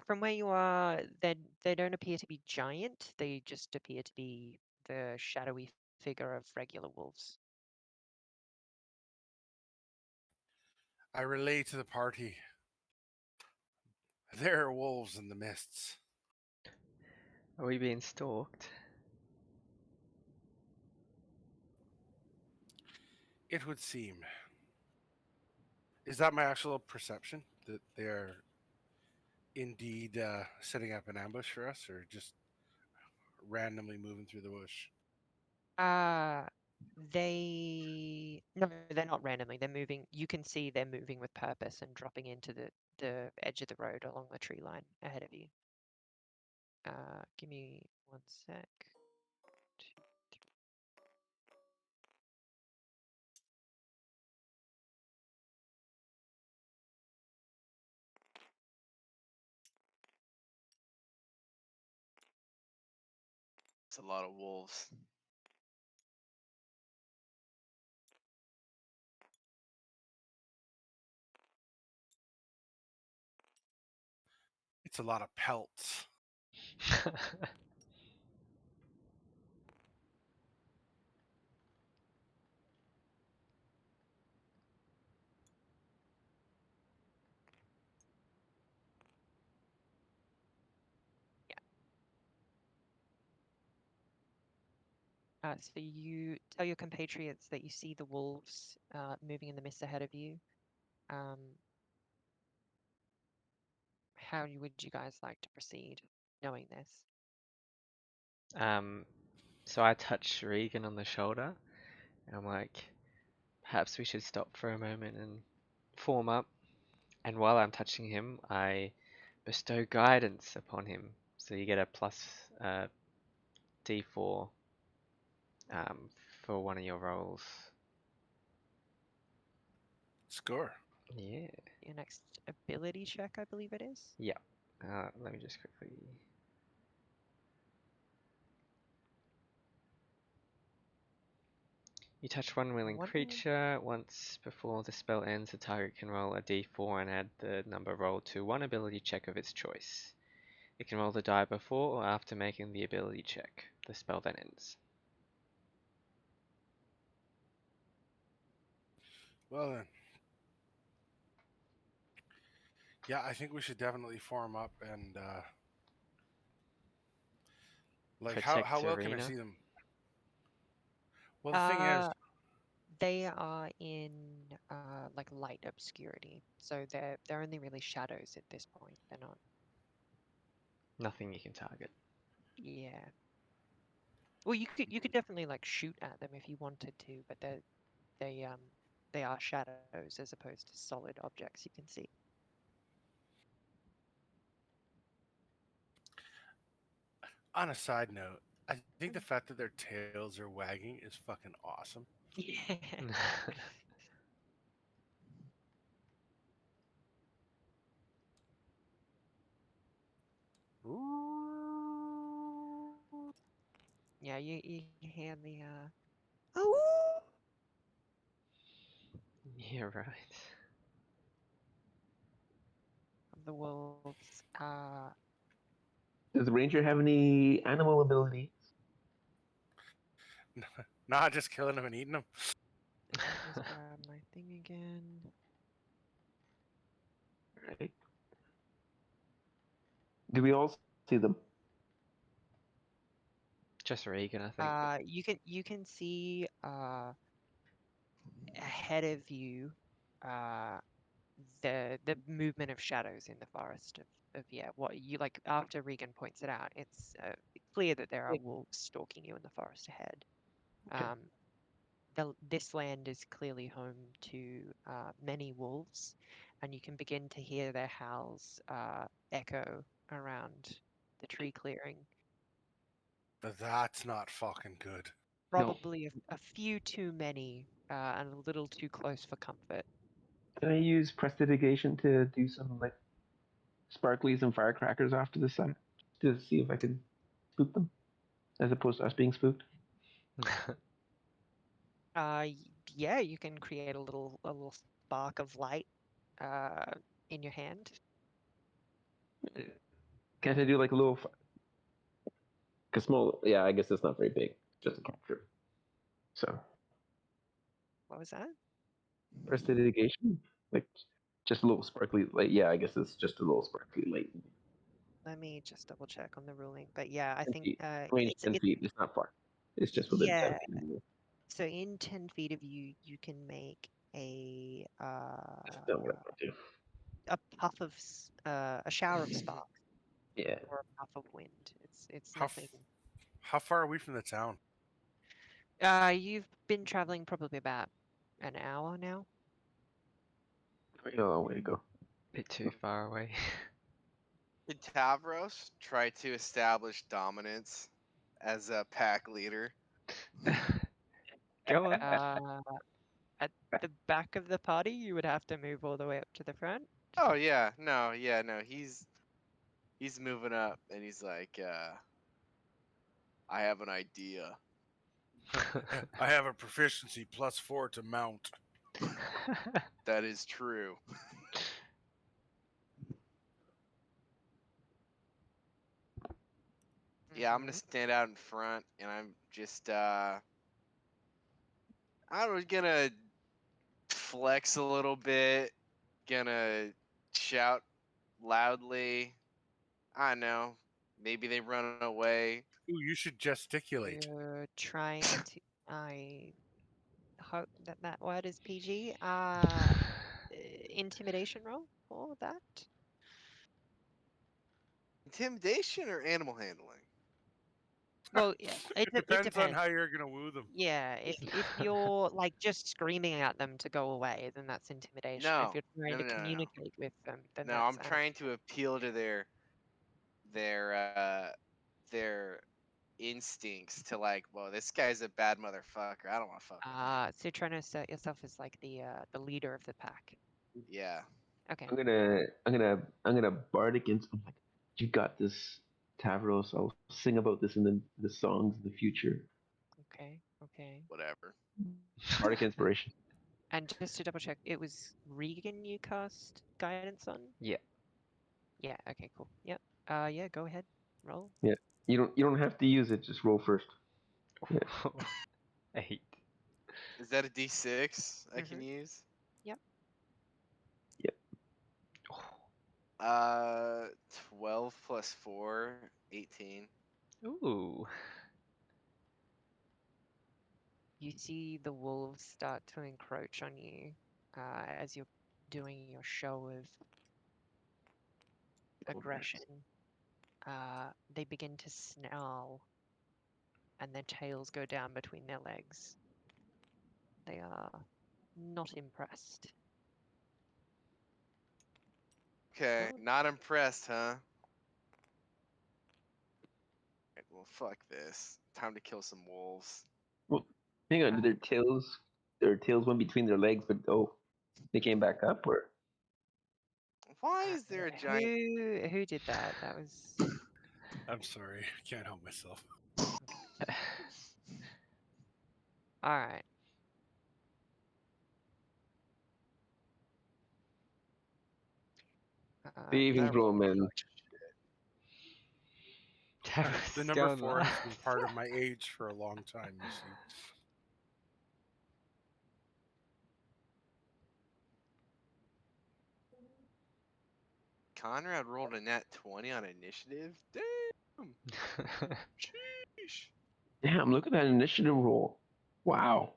From where you are, they don't appear to be giant. They just appear to be the shadowy figure of regular wolves. I relay to the party. There are wolves in the mists. Are we being stalked? It would seem. Is that my actual perception that they're indeed setting up an ambush for us, or just randomly moving through the bush? Uh, no, they're not randomly. They're moving. You can see they're moving with purpose and dropping into the edge of the road along the tree line ahead of you. Give me 1 sec. Two, three. It's a lot of wolves. It's a lot of pelts. So you tell your compatriots that you see the wolves moving in the mist ahead of you. Um, would you guys like to proceed, knowing this? Um, so I touch Regan on the shoulder, and I'm like, perhaps we should stop for a moment and form up. And while I'm touching him, I bestow guidance upon him. So you get a plus D4 for one of your rolls. Score. Yeah. Your next ability check, I believe it is. Yeah. Let me just quickly. You touch one willing One. creature. Once before the spell ends, the target can roll a d4 and add the number rolled to one ability check of its choice. It can roll the die before or after making the ability check. The spell then ends. Well then. Yeah, I think we should definitely form up and like how Protect well can I arena. see them? Well, the thing is, They are in like light obscurity, so they're only really shadows at this point. They're not. Nothing you can target. Yeah. Well, you could definitely like shoot at them if you wanted to, but they are shadows as opposed to solid objects you can see. on a side note, I think the fact that their tails are wagging is fucking awesome. Yeah. Yeah, you hear the oh Yeah, right. of the wolves. Does the ranger have any animal ability? Not just killing them and eating them. Let me just grab my thing again. Right. Do we all see them? Just Regan, I think. You can see ahead of you uh the movement of shadows in the forest of yeah, what you like after Regan points it out, it's clear that there are wolves stalking you in the forest ahead. Okay. um this land is clearly home to many wolves, and you can begin to hear their howls echo around the tree clearing. But that's not fucking good. No. Probably a few too many and a little too close for comfort. Can I use prestidigitation to do some like sparklies and firecrackers off to the side to see if I can spook them, as opposed to us being spooked? Yeah, you can create a little spark of light uh, in your hand. Can't I do like a little? Cause small. Yeah, I guess it's not very big. Just a capture. So What was that? prestidigitation, like just a little sparkly. Like yeah, I guess it's just a little sparkly light. Let me just double check on the ruling. But yeah, I 10 think feet. Range it's 10 it feet. It's not far. It's just within 10 yeah, feet. So in 10 feet of you, you can make That's not what I want to do. a puff of a shower of sparks Yeah. or a puff of wind. It's How nothing. how far are we from the town? You've been traveling probably about an hour now. We got a long way to go. Bit too far away. Did Tavros try to establish dominance as a pack leader? Go on. At the back of the party, you would have to move all the way up to the front. Oh yeah, no, he's moving up and he's like, I have an idea. I have a proficiency +4 to mount. That is true. Yeah, I'm gonna Mhm. stand out in front and I'm just I was gonna flex a little bit, gonna shout loudly. I don't know. Maybe they run away. Ooh, you should gesticulate. You're trying to. I hope that that word is PG. Intimidation roll for that. Intimidation or animal handling? Well, yeah, It it depends on depends. how you're gonna woo them. Yeah, if you're like just screaming at them to go away, then that's intimidation. If No, you're no, trying no, to no, no. communicate with them, then No, that's I'm trying to appeal to their their instincts to like, well, this guy's a bad motherfucker. I don't want to fuck with him. so you're trying to set yourself as like the leader of the pack. Yeah. Okay. I'm gonna bard against. I'm like, you got this, Tavros. I'll sing about this in the songs in the future. Okay. Okay. Whatever. Bardic inspiration. And just to double check, it was Regan you cast guidance on? Yeah. Yeah, okay, cool. Yep. Yeah, go ahead. Roll. Yeah. You don't have to use it. Just roll first. Yeah. 8. Is that a D6 I can Mhm. use? Yep. Yep. 12 plus 4, 18. Ooh. You see the wolves start to encroach on you as you're doing your show of aggression. They begin to snarl and their tails go down between their legs. They are not impressed. Okay, Well, not impressed, huh? Right, well, fuck this. Time to kill some wolves. Well, hang on. Did their tails went between their legs, but they came back up, or Why is there a giant? who did that? That was I'm sorry, I can't help myself. all right. saving That throw, rolled man? like The Tavis, number don't 4 has laugh. been part of my age for a long time, you see. Conrad rolled a nat 20 on initiative. Damn. Sheesh. Damn, look at that initiative roll. Wow.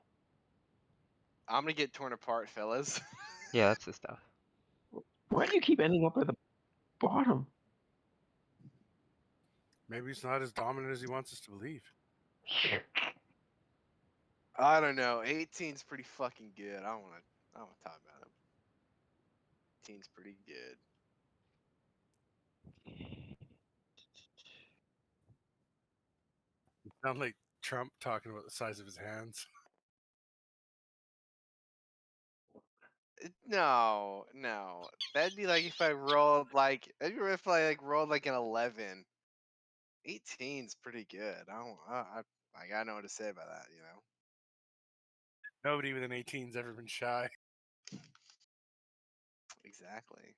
I'm gonna get torn apart, fellas. Yeah, that's the stuff. Why do you keep ending up at the bottom? Maybe he's not as dominant as he wants us to believe. I don't know. 18's pretty fucking good. I don't wanna talk about him. 18's pretty good. You sound like Trump talking about the size of his hands. No, no. That'd be like if I rolled like that'd be if I like rolled like an 11. 18's pretty good. I gotta know what to say about that, you know. Nobody with an 18's ever been shy. Exactly.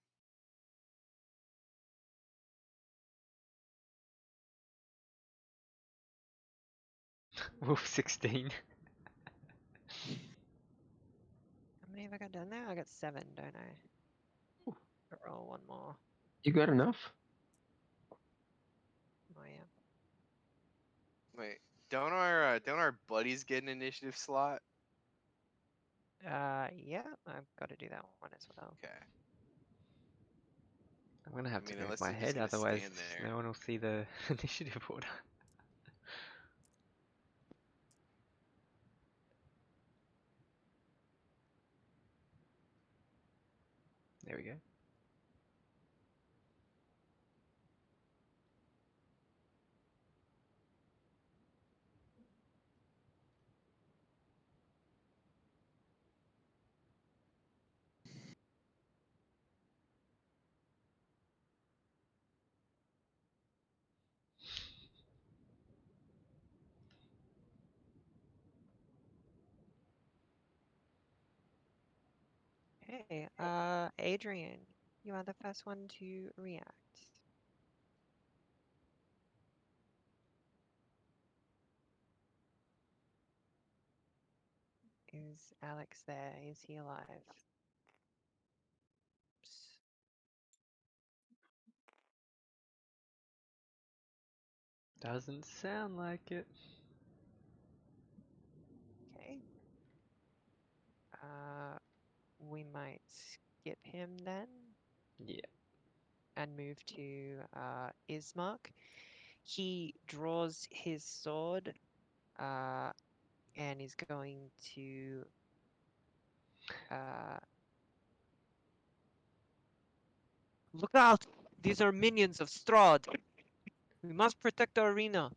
Wolf 16. How many have I got done there? I got 7, don't I? Roll one more. You got enough? Oh yeah. Wait, Don't our buddies get an initiative slot? Yeah, I've got to do that one as well. Okay. I'm gonna have to move unless my they're just head, gonna otherwise stand there. no one will see the initiative order. There we go. Okay, Adrian, you are the first one to react. Is Alex there? Is he alive? Oops. Doesn't sound like it. Okay. We might skip him then Yeah. and move to Ismark. He draws his sword and is going to look out! These are minions of Strahd. We must protect our arena.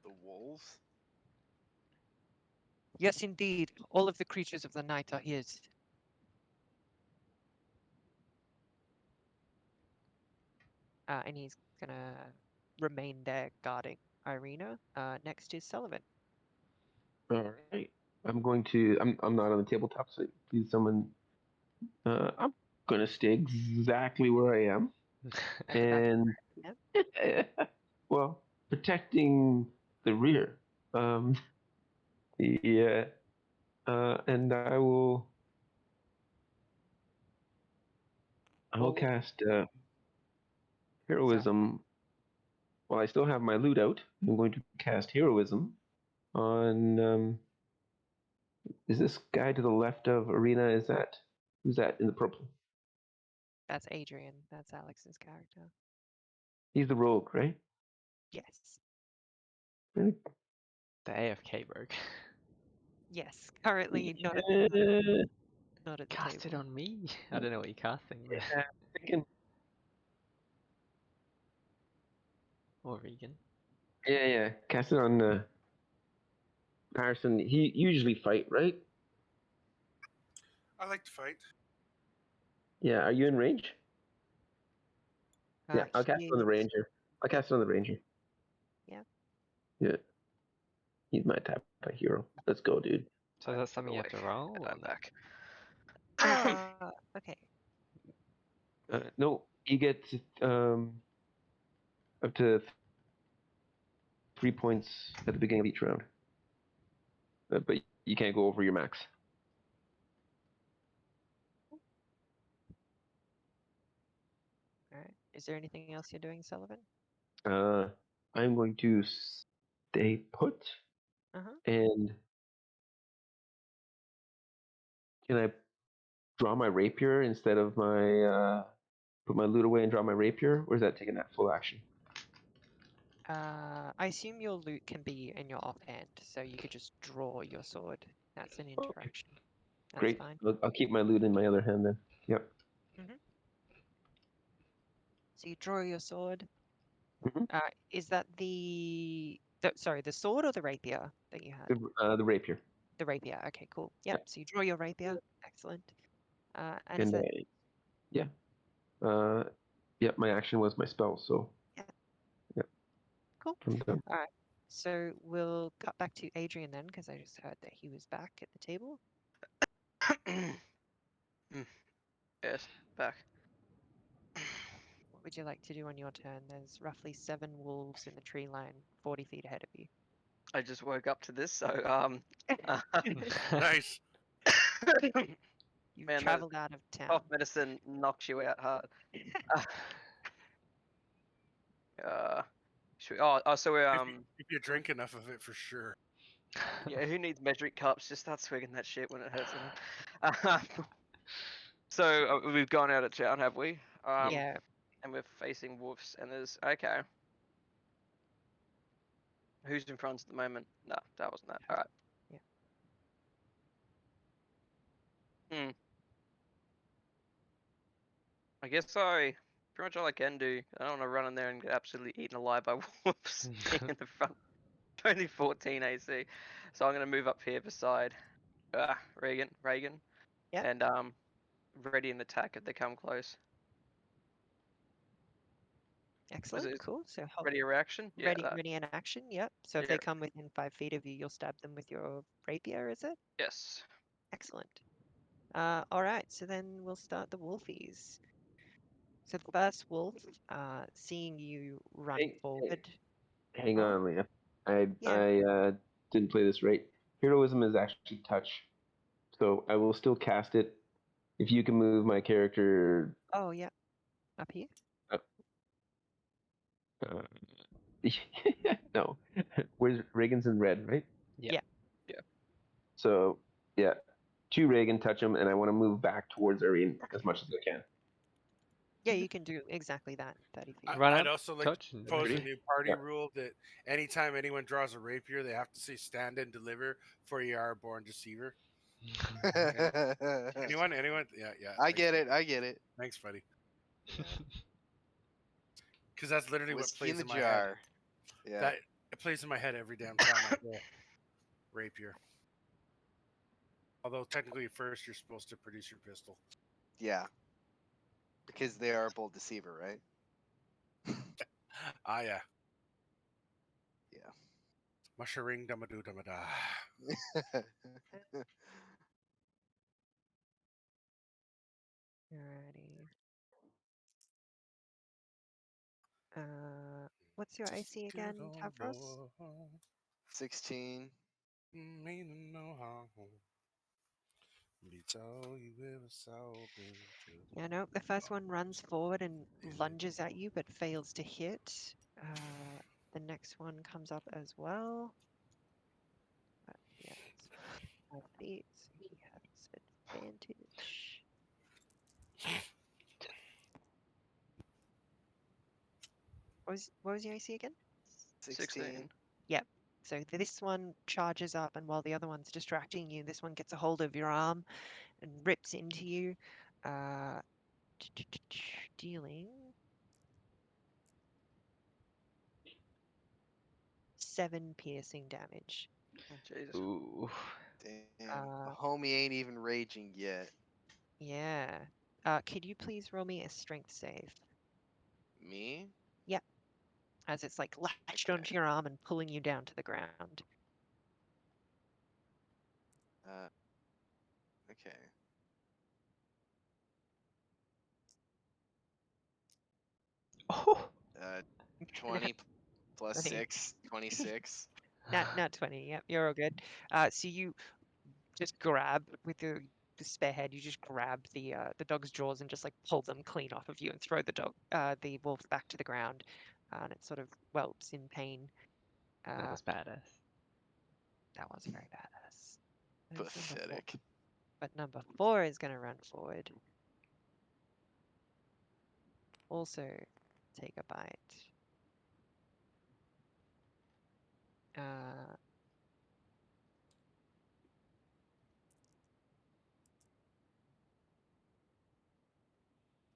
The wolves? Yes, indeed. All of the creatures of the night are his. And he's gonna remain there guarding Irina. Next is Sullivan. All right. I'm going to. I'm not on the tabletop, so please, someone. I'm going to stay exactly where I am, At the back. and well, protecting the rear. Yeah. And I will. I'll Forward. cast Sorry. heroism. While I still have my loot out, I'm going to cast heroism on. Is this guy to the left of Arena? Is that who's that in the purple? That's Adrian. That's Alex's character. He's the rogue, right? Yes. Really? The AFK rogue. Yes. Currently not at not at the Cast it table. on me? I don't know what you're casting, but Yeah, thinking. or Regan. Yeah. Cast it on Harrison. He usually fight, right? I like to fight. Yeah. Are you in range? Yeah. I'll cast He it on the is. ranger. I'll cast it on the ranger. Yeah. Yeah. He's my type of hero. Let's go, dude. So is that something you have to roll? And Or I'm no? back. Okay. No, he gets up to 3 points at the beginning of each round. But you can't go over your max. All right. Is there anything else you're doing, Sullivan? I'm going to stay put. And can I draw my rapier instead of my put my loot away and draw my rapier, or is that taking that full action? I assume your loot can be in your offhand, so you could just draw your sword. That's an Okay, interaction. That's great. fine. I'll keep my loot in my other hand then. Yep. So you draw your sword. Mhm. Is that the sorry, the sword or the rapier that you had? The rapier. The rapier. Okay, cool. Yep. So you draw your rapier. Excellent. And is And that yeah. Yep. My action was my spell, so yeah, yep. cool. I'm done. All right. So we'll cut back to Adrian then, because I just heard that he was back at the table. Yes, back. What would you like to do on your turn? There's roughly 7 wolves in the tree line, 40 feet ahead of you. I just woke up to this, so Nice. You've Man, that traveled out of town. cough medicine knocks you out hard. So we're If you drink enough of it, for sure. yeah. Who needs measuring cups? Just start swigging that shit when it hurts them. So we've gone out of town, have we? Yeah. And we're facing wolves, and there's okay. Who's in front at the moment? No, that wasn't that. All right. Yeah. Hmm. I guess I pretty much all I can do. I don't want to run in there and get absolutely eaten alive by wolves being in the front. Only 14 AC, so I'm gonna move up here beside Reagan, Yep. and ready an attack if they come close. Was Excellent. it Cool. So ready a reaction? Yeah, ready, that. ready in action. Yep. So if Yeah. they come within 5 feet of you, you'll stab them with your rapier. Is it? Yes. Excellent. All right. So then we'll start the wolfies. So the first wolf, seeing you run Hey, forward. hang Oh, on, Leah. I yeah. didn't play this right. Heroism is actually touch, so I will still cast it. If you can move my character, Oh, yeah. Up here. uh, no, where's Reagan's in red, right? Yep. Yeah. Yeah. So yeah, to Reagan, touch him, and I want to move back towards Irene as much as I can. Yeah, you can do exactly that. 30 feet. Run I'd up, also like to touch, and propose a Ready? new party Yeah. rule that anytime anyone draws a rapier, they have to say "stand and deliver" for you are born deceiver. Anyone? Anyone? Yeah, yeah. I Thanks, get buddy. it. I get it. Thanks, buddy. Yeah. Because that's literally what Whiskey in plays the in my head. jar. Yeah. That it plays in my head every damn time I go rapier. Although technically, first you're supposed to produce your pistol. Yeah. Because they are a bold deceiver, right? Ah, yeah. Yeah. Mushering damadoo damada. Alrighty. What's your AC again, Tavros? 16. Mean no harm. Beats all you ever saw. Yeah, no, the first one runs forward and lunges at you, but fails to hit. The next one comes up as well. But yeah, it's 5 feet, so he has advantage. What was your AC again? 16. Yep. So this one charges up, and while the other one's distracting you, this one gets a hold of your arm and rips into you, uh, dealing 7 piercing damage. Oh, Jesus. Ooh. Damn. Uh, Homie ain't even raging yet. yeah. Could you please roll me a strength save? Me? Yep. As it's like latched Okay. onto your arm and pulling you down to the ground. Okay. Oh. 20 plus 20. 6, 26. Not 20. Yep, you're all good. So you just grab with the spare head. You just grab the dog's jaws and just like pull them clean off of you and throw the wolf back to the ground, and it sort of whelps in pain. That was badass. That was very badass. There's number 4. Pathetic. But number 4 is going to run forward. Also, take a bite. Uh,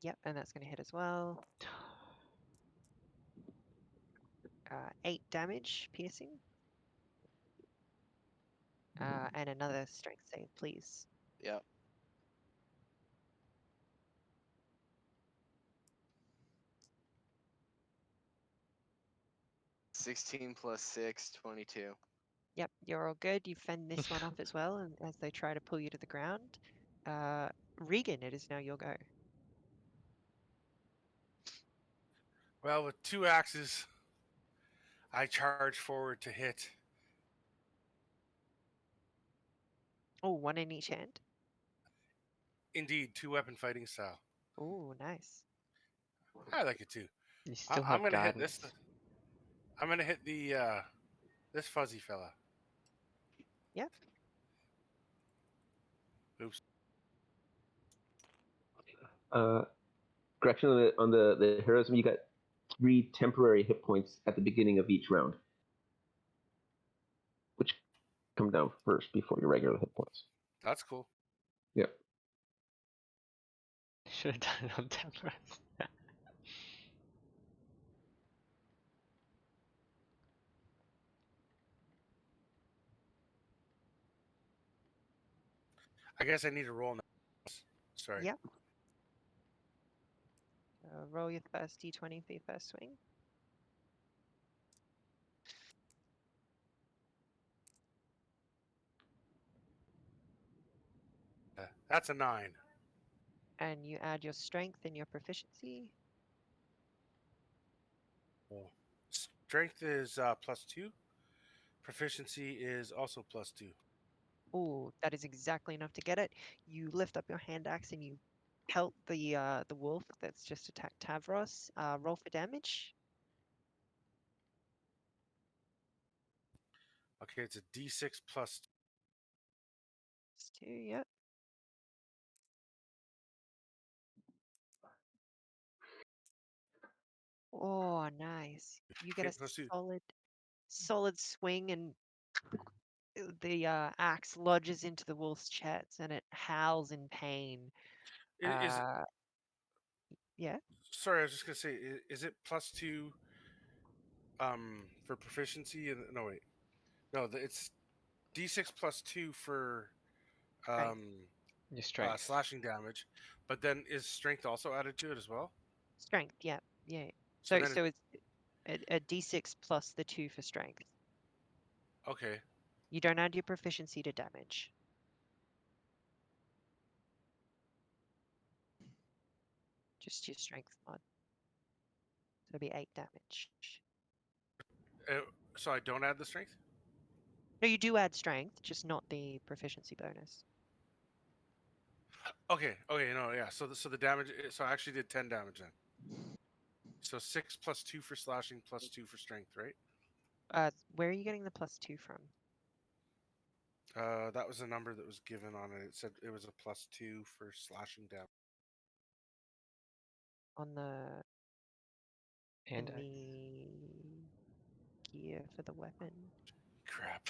yep, and that's going to hit as well. 8 damage, piercing. And another strength save, please. Yep. $16 plus 6, 22. Yep, you're all good. You fend this one off as well, and as they try to pull you to the ground. Regan, it is now your go. Well, with 2 axes, I charge forward to hit. Oh, one in each hand. Indeed, 2-weapon fighting style. Oh, nice. I like it too. You still I'm have gonna hit this. guidance. I'm gonna hit the this fuzzy fella. Yep. Oops. Correction on the heroism, you got 3 temporary hit points at the beginning of each round, which come down first before your regular hit points. That's cool. Yep. Should have done it on Tabros. I guess I need to roll now. Sorry. Yep. Roll your first d20 for your first swing. That's a 9. And you add your strength and your proficiency. Oh. Strength is +2. Proficiency is also +2. Oh, that is exactly enough to get it. You lift up your hand axe and you pelt the wolf that's just attacked Tavros. Roll for damage. Okay, it's a D6 plus. It's 2, yep. Oh, nice. You get Okay, a +2. solid swing, and the axe lodges into the wolf's chest, and it howls in pain. Is Yeah, sorry, I was just gonna say, is it +2 for proficiency? And no, wait, no, it's D6 +2 for strength. Your strength. slashing damage, but then is strength also added to it as well? Strength, yeah, yeah. So So then, it's a d6 plus the 2 for strength. okay, You don't add your proficiency to damage. Just your strength mod. So it'll be 8 damage. uh, so I don't add the strength. No, you do add strength, just not the proficiency bonus. Okay, no, yeah. So the damage. So I actually did 10 damage then. So 6 +2 for slashing, +2 for strength, right? Where are you getting the +2 from? That was a number that was given on it. It said it was a +2 for slashing damage. On the And in the gear for the weapon. Crap.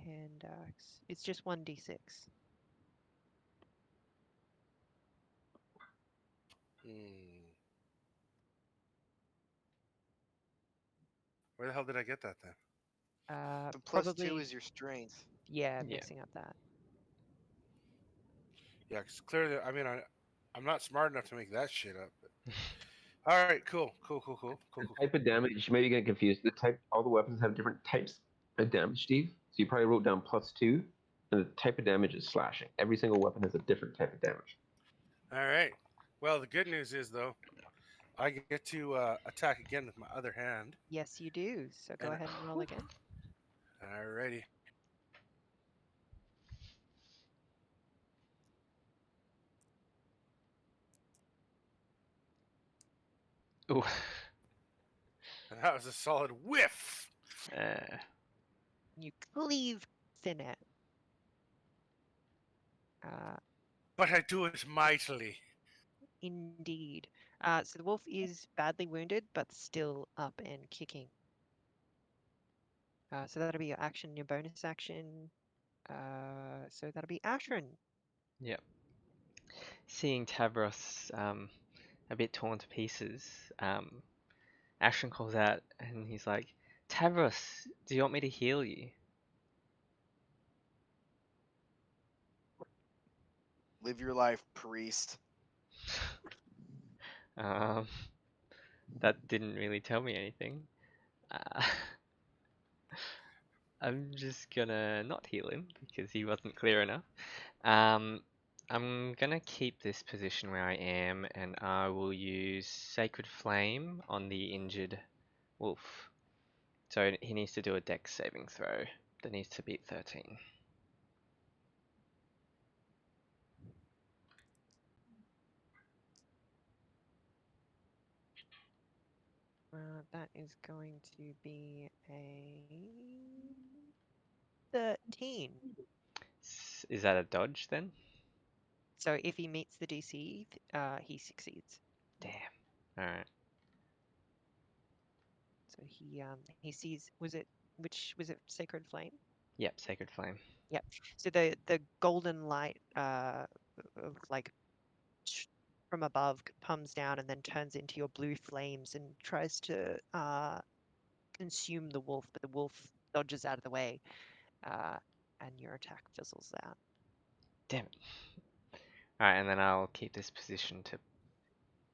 Hand axe. It's just 1d6. Hmm. Where the hell did I get that then? The +2 Probably, is your strength. yeah, Yeah. mixing up that. Yeah, because clearly, I mean, I'm not smart enough to make that shit up. But... All right, cool. The type of damage, you may be getting confused. All the weapons have different types of damage, Steve. So you probably wrote down +2, and the type of damage is slashing. Every single weapon has a different type of damage. All right. Well, the good news is though, I get to attack again with my other hand. Yes, you do. So go And ahead and roll again. alrighty. Ooh. And that was a solid whiff. You cleave thin it. Uh, But I do it mightily. Indeed. So the wolf is badly wounded, but still up and kicking. So that'll be your action, your bonus action. So that'll be Ashran. Yep. Seeing Tavros a bit torn to pieces, Ashton calls out and he's like, Tavros, do you want me to heal you? Live your life, priest. Um, that didn't really tell me anything. I'm just gonna not heal him because he wasn't clear enough. I'm gonna keep this position where I am, and I will use Sacred Flame on the injured wolf. So he needs to do a dex saving throw that needs to beat 13. That is going to be a 13. Is that a dodge then? So if he meets the DC, he succeeds. Damn. All right. So he sees, was it Sacred Flame? Yep. Sacred flame. Yep. So the golden light of like from above comes down and then turns into your blue flames and tries to consume the wolf, but the wolf dodges out of the way, and your attack fizzles out. Damn it. All right, and then I'll keep this position to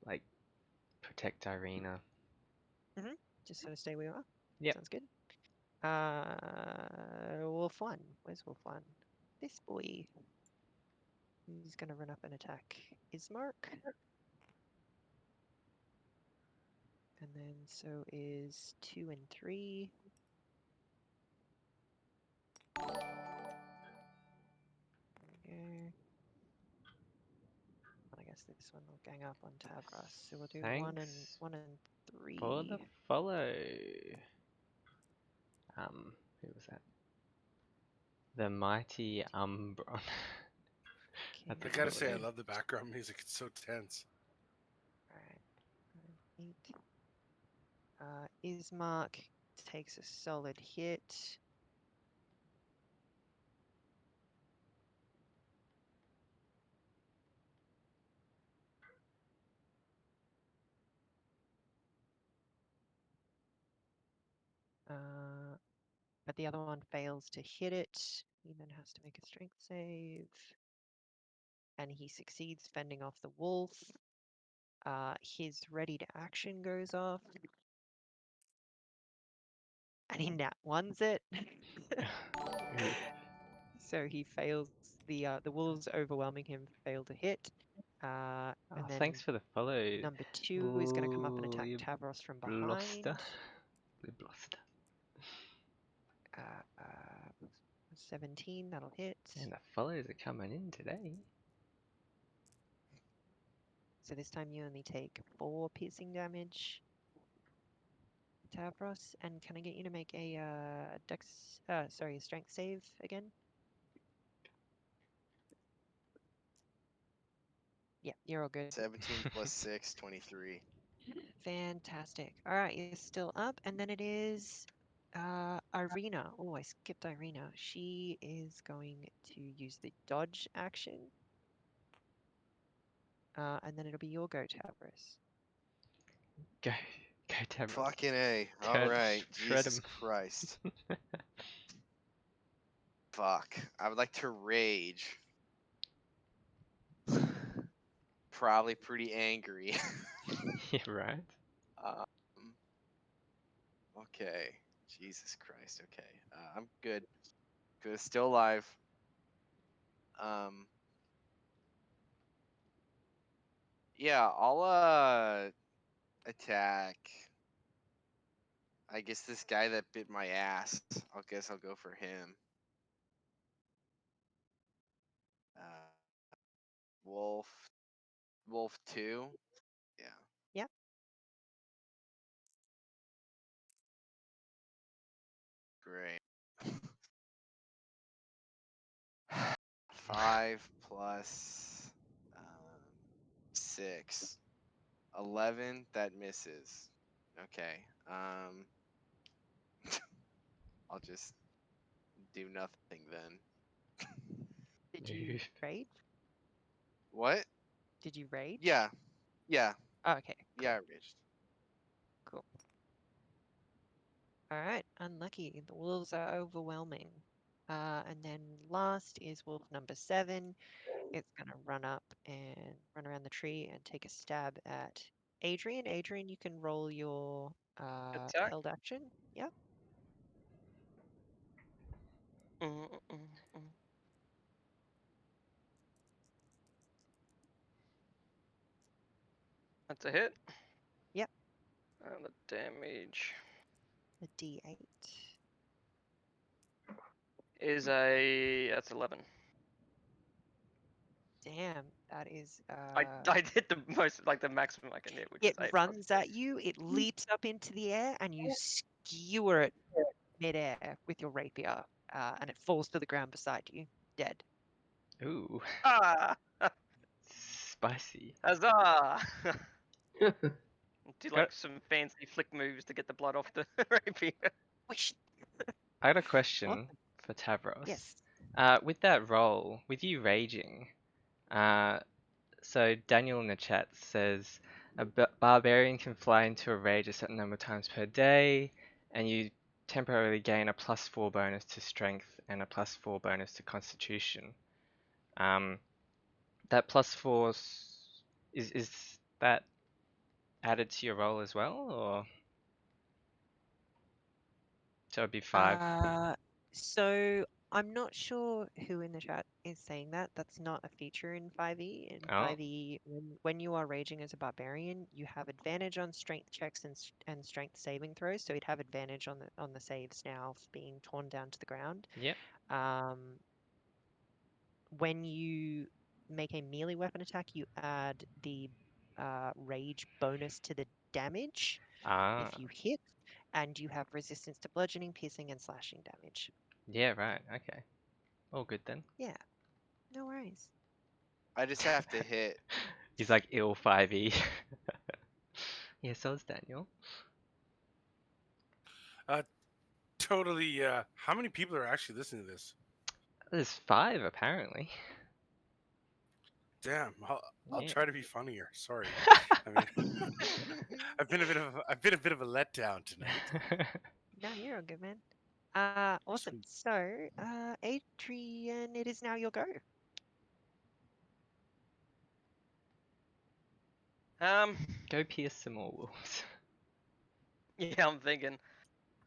like protect Irina. Just sort of stay where you are. Yep. Sounds good. Wolf one. Where's Wolf one? This boy. He's gonna run up and attack Ismark. And then so is 2 and 3. There we go. I guess this one will gang up on Tavros. So we'll do Thanks 1 and for the 3. follow. Who was that? The mighty Umbron. That's I a Okay. gotta cool say, I name. love the background music. It's so tense. Alright. 8. Ismark takes a solid hit. But the other one fails to hit it. He then has to make a strength save. And he succeeds fending off the wolf. His ready to action goes off. And he nat ones it. Oof. So he fails the wolves overwhelming him fail to hit. Oh, And then thanks for the follow. number 2 is going to come up and attack You Tavros from Bluster. behind. Bluster. 17, that'll hit. And the follows are coming in today. So this time you only take 4 piercing damage. Tavros, and can I get you to make a strength save again? Yeah, you're all good. 17 plus 6, 23. Fantastic. All right, you're still up, and then it is Irina. Oh, I skipped Irina. She is going to use the dodge action, and then it'll be your go, Tavros. Go. Go, Tavros. Fucking A. Tread- Alright. tread Jesus 'em. Christ. Fuck. I would like to rage. Probably pretty angry. Yeah, right. um, okay. Jesus Christ. Okay. I'm good. Good. Still alive. Yeah, I'll attack. I guess this guy that bit my ass. I guess I'll go for him. Wolf. Wolf 2. Yeah. Yeah. Great. 5 plus 6. 11. That misses. Okay. I'll just do nothing then. Did you Oof. rage? What? Did you rage? Yeah. Yeah. Oh, okay. Cool. Yeah, I raged. Cool. All right. Unlucky. The wolves are overwhelming. And then last is wolf number 7. It's gonna run up and run around the tree and take a stab at Adrian. Adrian, you can roll your Attack. held action. Yeah. Mm, mm, mm. That's a hit. Yep. And the damage A D8. is that's 11. Damn, that is. I did the most, like the maximum I can hit, which It is 8+. runs at you. It leaps up into the air, and you skewer it midair with your rapier, and it falls to the ground beside you, dead. Ooh, Ah, spicy. huzzah! Do Got like some fancy flick moves to get the blood off the rapier. Whoosh. I got a question Awesome. for Tavros. Yes. With that roll, with you raging, so Daniel in the chat says a barbarian can fly into a rage a certain number of times per day, and you temporarily gain a +4 bonus to strength and a +4 bonus to constitution. That +4 is that added to your roll as well, or so it'd be 5? So I'm not sure who in the chat is saying that. That's not a feature in 5e. In Oh, 5e, when you are raging as a barbarian, you have advantage on strength checks and strength saving throws. So you'd have advantage on the saves now for being torn down to the ground. yep. When you make a melee weapon attack, you add the rage bonus to the damage Ah, if you hit, and you have resistance to bludgeoning, piercing, and slashing damage. yeah, right. Okay. All good then. Yeah, no worries. I just have to hit. He's like ill 5e. Yeah, so is Daniel. Totally. How many people are actually listening to this? There's 5 apparently. Damn. I'll Yeah. try to be funnier. Sorry. I mean, I've been a bit of a letdown tonight. No, you're a good man. Awesome. Sweet. So, Adrian, it is now your go. Go pierce some more wolves. Yeah, I'm thinking.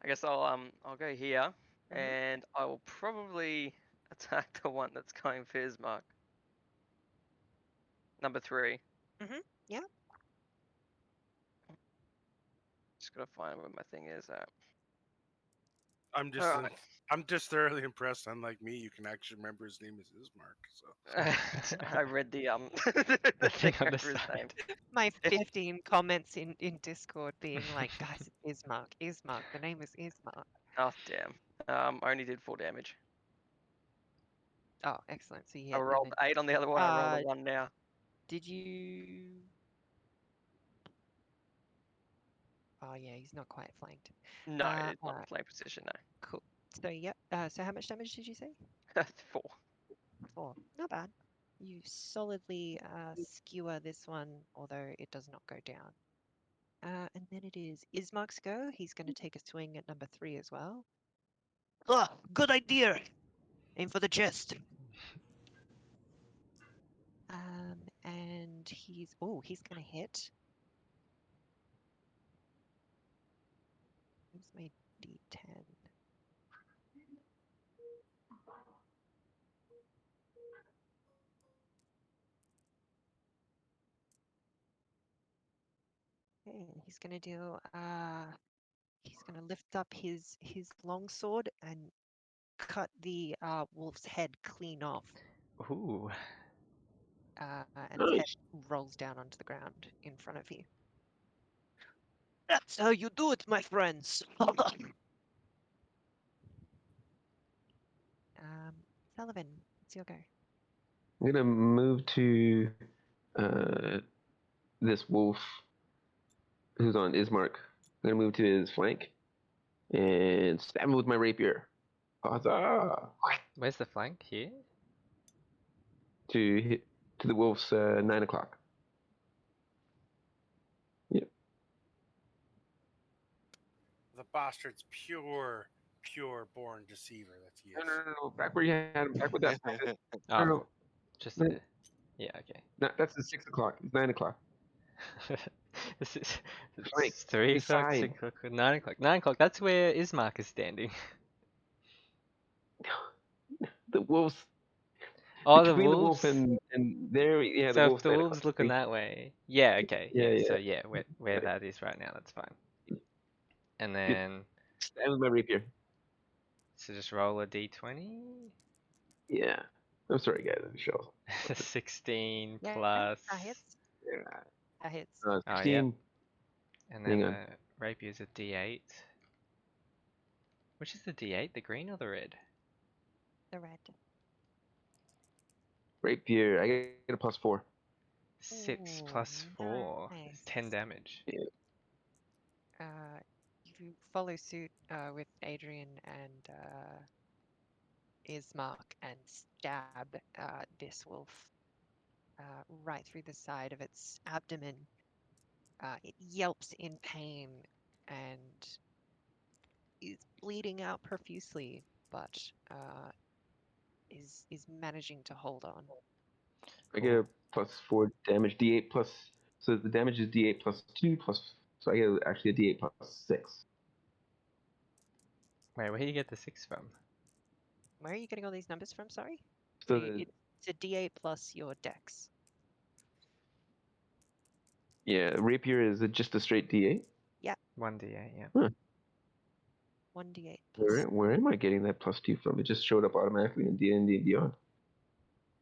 I guess I'll go here, Mhm. and I will probably attack the one that's going for his mark. Number 3. Yeah. Just gotta find where my thing is at. I'm just Alright. I'm just thoroughly impressed. Unlike me, you can actually remember his name is Ismark. So I read the The thing on the over his name. side. My 15 comments in Discord being like, guys, it's Ismark, Ismark. The name is Ismark. Oh damn. I only did 4 damage. Oh, excellent. So you I hit. rolled 8 on the other one. I rolled a 1 now. Did you? Oh yeah, he's not quite flanked. No, it's not in flank position. Cool. So yep. So how much damage did you say? No. 4. 4. Not bad. You solidly skewer this one, although it does not go down. And then it is Ismark's go. He's going to take a swing at number 3 as well. Oh, good idea. Aim for the chest. And he's going to hit. Where's my D10? Okay, he's going to do. He's going to lift up his longsword and cut the wolf's head clean off. Ooh. And its head Nice. rolls down onto the ground in front of you. That's how you do it, my friends. Sullivan, it's your go. I'm gonna move to this wolf who's on Ismark. I'm gonna move to his flank and stab him with my rapier. Huzzah! Where's the flank? Here? To hit to the wolf's 9 o'clock. Yep. the bastard's pure born deceiver. That's he is. No. Back where you had him. Back with that. Oh, No. just No. there. Yeah, okay. No, that's the 6 o'clock. It's 9 o'clock. This is Flank. it's 3 His o'clock, side. 6 o'clock, 9 o'clock. 9 o'clock, that's where Ismark is standing. The wolves. Oh, the Between the wolves? wolf and there, yeah, the So if wolf's the 9 wolves o'clock. looking that way. Yeah, okay. Yeah, Yeah, yeah. so yeah, where Right. that is right now, that's fine. And Good. then, Stab with my rapier. so just roll a d20? Yeah. I'm sorry, guys. Michelle. 16 Yeah, plus. that hits. Yeah. That hits. Oh, yep. 16. And Hang then on. the rapier's a D8. Which is the D8? The green or the red? The red. Rapier. I get a +4. 6 Ooh, plus 4. nice. 10 damage. You follow suit with Adrian and Ismark and stab this wolf right through the side of its abdomen. It yelps in pain and is bleeding out profusely, but is managing to hold on. I get a +4 damage. D8 plus. So the damage is D8 +2 plus. So I get actually a D8 +6. Wait, where do you get the 6 from? Where are you getting all these numbers from? Sorry. So It's a D8 plus your dex. yeah, rapier is just a straight D8. 1d8, yeah. Huh. 1d8 plus. Where am I getting that +2 from? It just showed up automatically in D&D Beyond.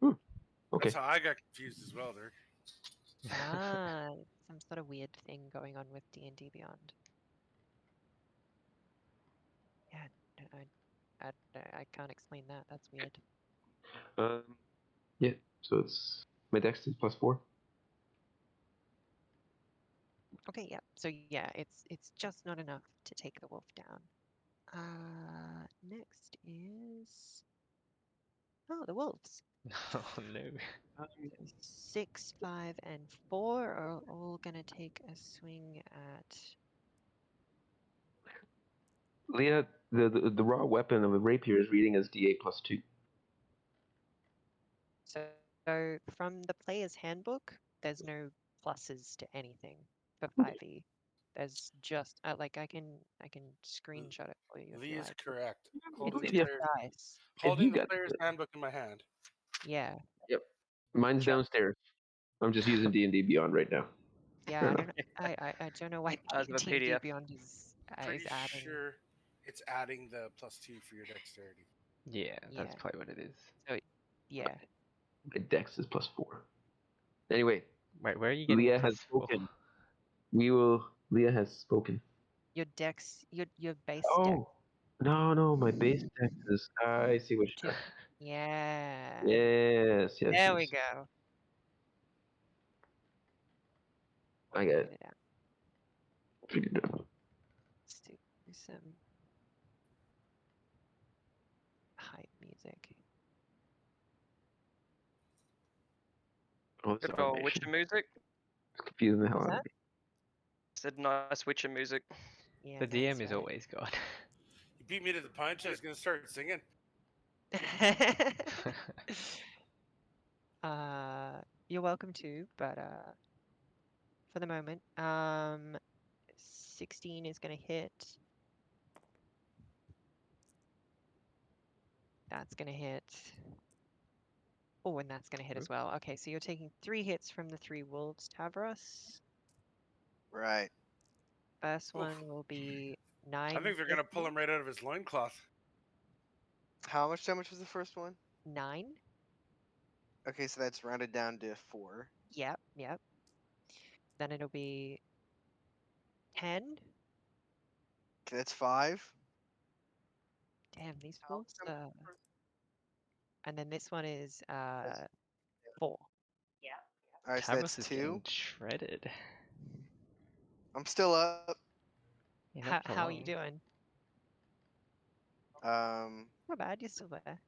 Okay. That's how I got confused as well, Dirk. Some sort of weird thing going on with D&D Beyond. Yeah, I can't explain that. That's weird. Yeah. So it's my dex is +4. Okay, yeah. So yeah, it's just not enough to take the wolf down. Next is the wolves. Oh no. 6, 5, and 4 are all gonna take a swing at. Leah, the raw weapon of a rapier is reading as D8 +2. So from the player's handbook, there's no pluses to anything for 5e. There's just I can screenshot it for you if Lee you is like. correct. It's Yeah. just dice. Holding you the got player's handbook in my hand. Yeah. Yep. Mine's Sure. downstairs. I'm just using D&D Beyond right now. Yeah, I don't know. I don't know why As of a D&D PDF. Beyond is Pretty adding. sure it's adding the +2 for your dexterity. Yeah, that's Yeah. probably what it is. So yeah. My dex is +4. Anyway, Wait, where are you getting Leah has plus 4? spoken. Leah has spoken. Your dex, your base dex. Oh, no, my base dex is. I see what you're. Yeah. Yes. There we go. I got Get it. it out. Figured it out. Let's do some hype music. Oh, this Good old automation. Witcher music. It's confusing the hell What's out that? of me. Said nice Witcher music. Yeah, The DM that's is right. always God. You beat me to the punch. I was gonna start singing. You're welcome to, but for the moment, 16 is gonna hit. That's gonna hit. Oh, and that's gonna hit as well. Okay, so you're taking 3 hits from the 3 wolves, Tavros. Right. First Oof. one will be I 9. think they're gonna pull him right out of his loincloth. How much damage was the first one? 9. Okay, so that's rounded down to 4. Yep. Then it'll be 10. Okay, that's 5. Damn, these wolves. And then this one is 4. All right, so that's Tavros is 2. getting shredded. I'm still up. Yeah, not for How are you long. doing? Not bad. You're still there.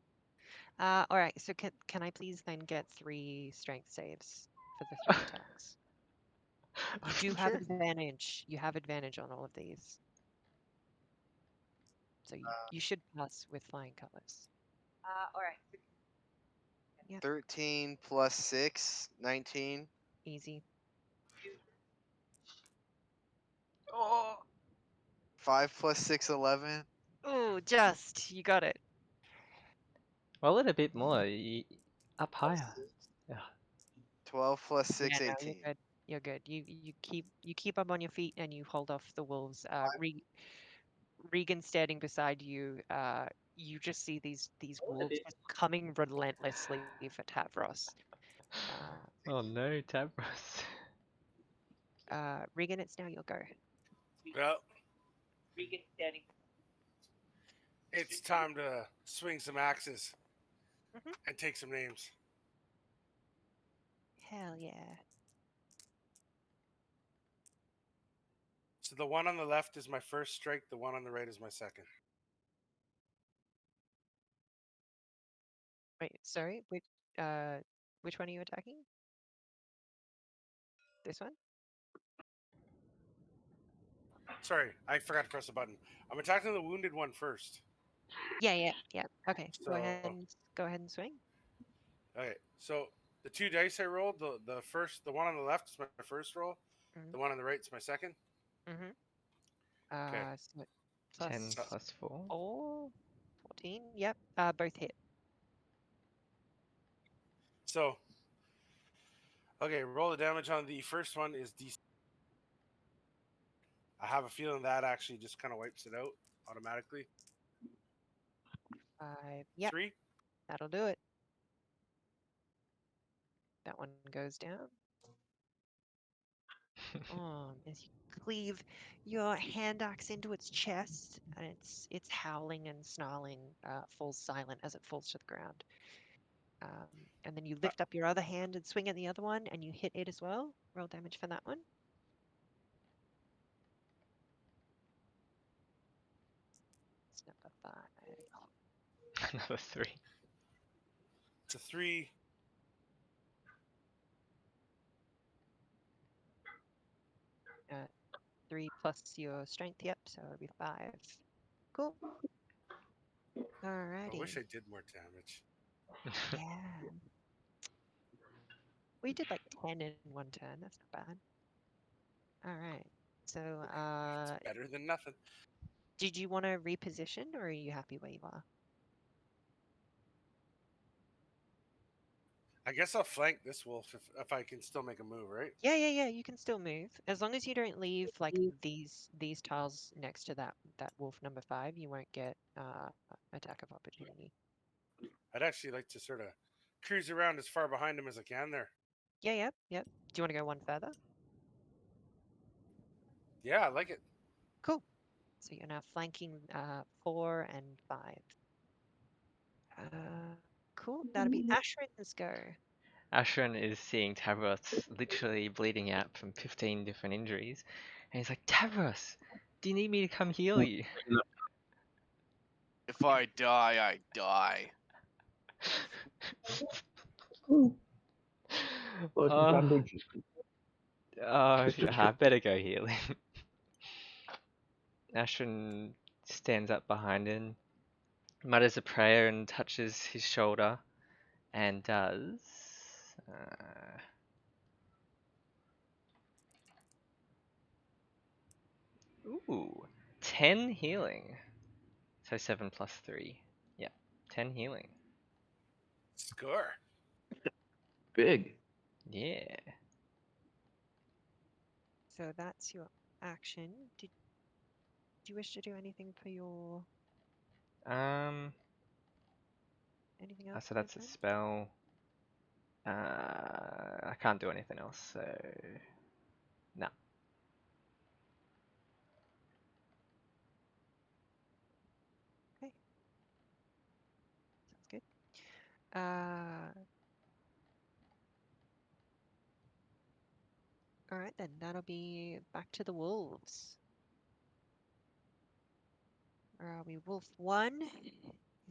All right. So can I please then get 3 strength saves for the 3 attacks? You do have Sure. advantage. You have advantage on all of these. So you should pass with flying colors. All right. 13 plus 6, 19. Easy. Oh! 5 plus 6, 11. Oh, you got it. Roll it a bit more. Up higher. Yeah. 12 plus 6, Yeah, no, 18. you're good. You keep up on your feet and you hold off the wolves. Regan standing beside you, you just see these wolves just coming relentlessly for Tavros. Oh no, Tabros. Regan, it's now your go. Well, it's time to swing some axes Mhm. and take some names. Hell yeah. So the one on the left is my first strike. The one on the right is my second. Wait, sorry, which one are you attacking? This one? Sorry, I forgot to press the button. I'm attacking the wounded one first. Yeah. Okay, So go ahead and swing. okay, so the two dice I rolled, the one on the left is my first roll. Mm-hmm. The one on the right is my second. Mm-hmm. Okay. So 10 plus plus 4. 4, 14. Yep. Both hit. So okay, roll the damage on the first one is D. I have a feeling that actually just kind of wipes it out automatically. 5. Yep, 3. that'll do it. That one goes down. As you cleave your hand axe into its chest, and it's howling and snarling, falls silent as it falls to the ground. And then you lift up your other hand and swing at the other one, and you hit it as well. Roll damage for that one. It's number 5. Another 3. It's a 3. 3 plus your strength, yep, so it'll be 5. Cool. I Alrighty. wish I did more damage. Yeah. We did like 10 in one turn. That's not bad. All right. So, Better than nothing. did you want to reposition, or are you happy where you are? I guess I'll flank this wolf if I can still make a move, right? Yeah. You can still move as long as you don't leave like these tiles next to that wolf number 5. You won't get attack of opportunity. I'd actually like to sort of cruise around as far behind him as I can there. Yep. Do you want to go one further? Yeah, I like it. Cool. So you're now flanking 4 and 5. Cool. That'll be Ashrin's go. Ashran is seeing Tavros literally bleeding out from 15 different injuries. And he's like, Tavros, do you need me to come heal you? If I die, I die. Well, if you've got Oh, big, I better go heal him. Ashran stands up behind him, mutters a prayer and touches his shoulder, and does. Uh, ooh, 10 healing. So 7 plus 3. Yeah, 10 healing. Score. big. Yeah. So that's your action. Did you wish to do anything for your Um, anything else so for your that's a turn? spell. I can't do anything else, so no. Okay, sounds good. Uh, all right then. That'll be back to the wolves. Where are we? Wolf 1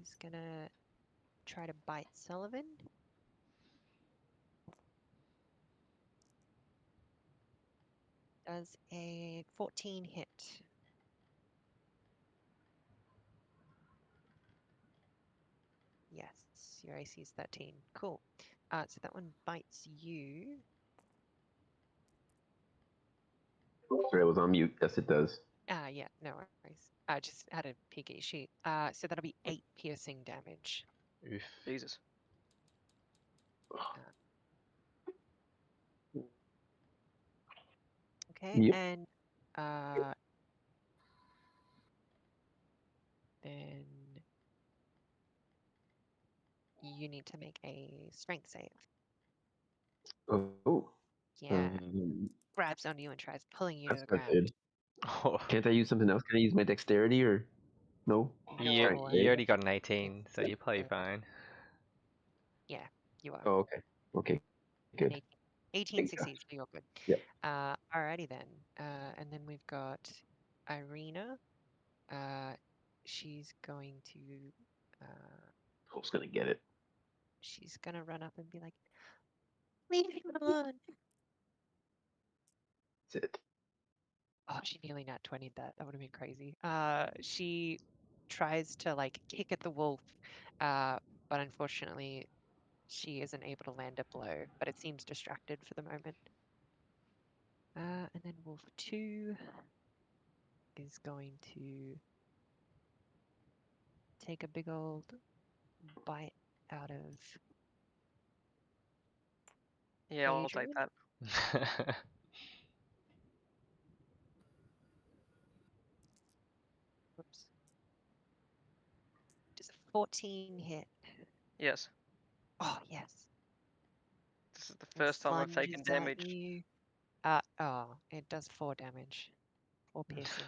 is gonna try to bite Sullivan. Does a 14 hit? Yes, your AC is 13. Cool. So that one bites you. Sorry, I was on mute. Yes, it does. Yeah, no worries. I just had a peek at your sheet. So that'll be 8 piercing damage. Oof. Jesus. Okay, Yep. and then you need to make a strength save. Oh. Yeah. Grabs onto you and tries pulling you to That's the not ground. good. Oh, Can't I use something else? Can I use my dexterity or no? you Strength, No, you right? already got an 18, so you're probably uh, fine. Yeah, you are. Oh, okay. Okay. An Good. 18 Thank God. succeeds, so you're good. Yep. Alrighty then. And then we've got Irina. She's going to Hope's gonna get it. she's gonna run up and be like, "Leave him alone." That's it. Oh, she nearly nat 20'd that. That would have been crazy. She tries to like kick at the wolf, but unfortunately she isn't able to land a blow, but it seems distracted for the moment. And then Wolf 2 is going to take a big old bite out of Yeah, I'll take Adrian. that. Whoops. Does a 14 hit? Yes. Oh, yes. This is the Wolf first time I've taken lunges at damage. you. Oh, it does 4 damage. 4 piercing.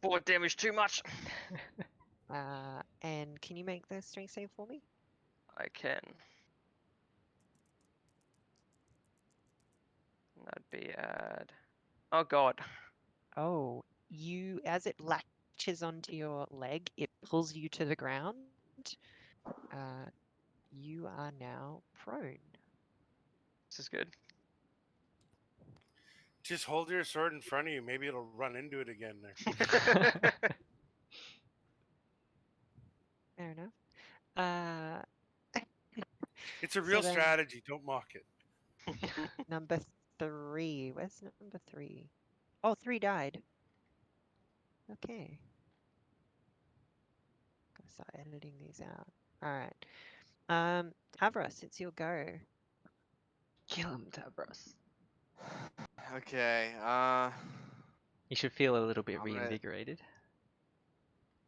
4 damage too much. And can you make the strength save for me? I can. That'd be at. Oh god. Oh, as it latches onto your leg, it pulls you to the ground. You are now prone. This is good. Just hold your sword in front of you. Maybe it'll run into it again there. Fair enough. Uh, It's a So real then- strategy. Don't mock it. number 3. Where's number 3? Oh, 3 died. Okay. Gotta start editing these out. All right. Tavros, it's your go. Kill him, Tabros. Okay. You should feel a little bit I'm gonna reinvigorated.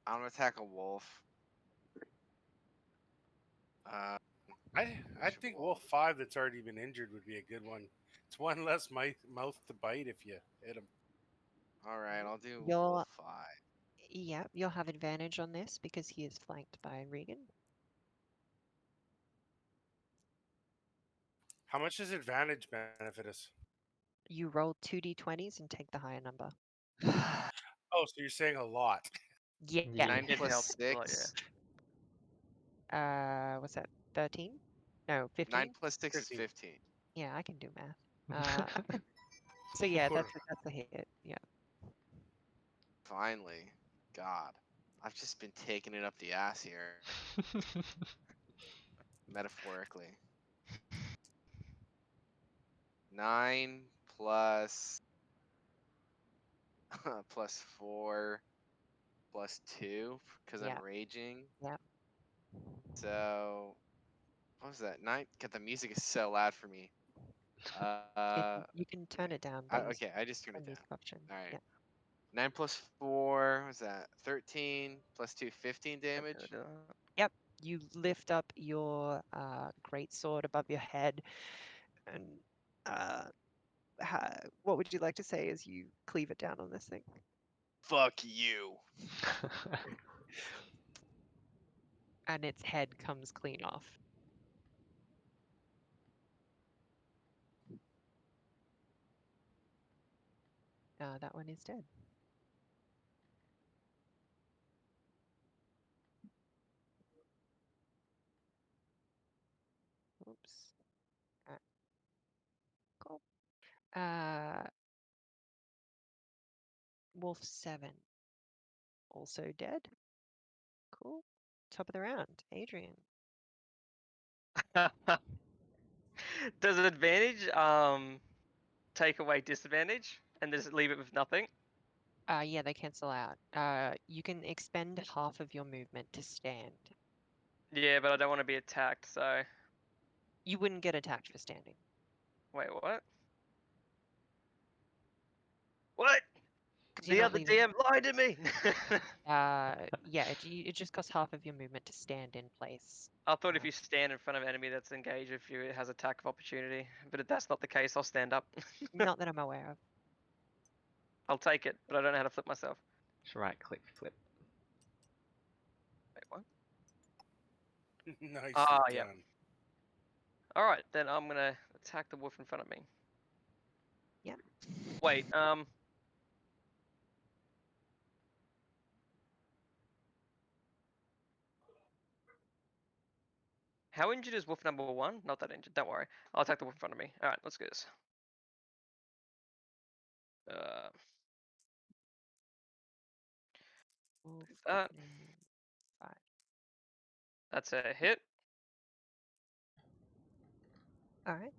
I'm gonna attack a wolf. Uh, I think Wolf 5 that's already been injured would be a good one. It's one less mouth to bite if you hit him. all right, I'll do You're- wolf 5. Yeah, you'll have advantage on this because he is flanked by Regan. How much does advantage benefit us? You roll 2d20s and take the higher number. Oh, so you're saying a lot. Yeah. Yeah. 9 It plus helps a lot, 6. What's that? 13? No, 15? 9 plus 6 is 15. 15. Yeah, I can do math. So yeah, Quarter. that's a hit. Yeah. Finally. God. I've just been taking it up the ass here. Metaphorically. 9 plus plus 4 plus 2 because Yeah. I'm raging. Yeah. So what was that? 9. God, the music is so loud for me. You can turn it down by using okay, I just turned it the down. option. All right. Yeah. 9 plus 4 was that 13 plus 2 15 damage. Yep. You lift up your great sword above your head, and what would you like to say as you cleave it down on this thing? Fuck you. And its head comes clean off. That one is dead. Oops. Cool. Wolf 7 also dead. Cool. Top of the round, Adrian. Does an advantage take away disadvantage and does it leave it with nothing? Yeah, they cancel out. You can expend half of your movement to stand. Yeah, but I don't want to be attacked, so You wouldn't get attacked for standing. wait, what? What? because you're The not other leaving. DM lied to me. Yeah, it just costs half of your movement to stand in place. I thought if you stand in front of an enemy that's engaged, if you it has attack of opportunity, but if that's not the case, I'll stand up. Not that I'm aware of. I'll take it, but I don't know how to flip myself. Just right click, flip. Wait, what? Nicely Yep. done. All right, then I'm gonna attack the wolf in front of me. Yep. Wait, how injured is wolf number 1? Not that injured. Don't worry. I'll attack the wolf in front of me. All right, let's do this. Wolf That. opening 5. That's a hit. All right.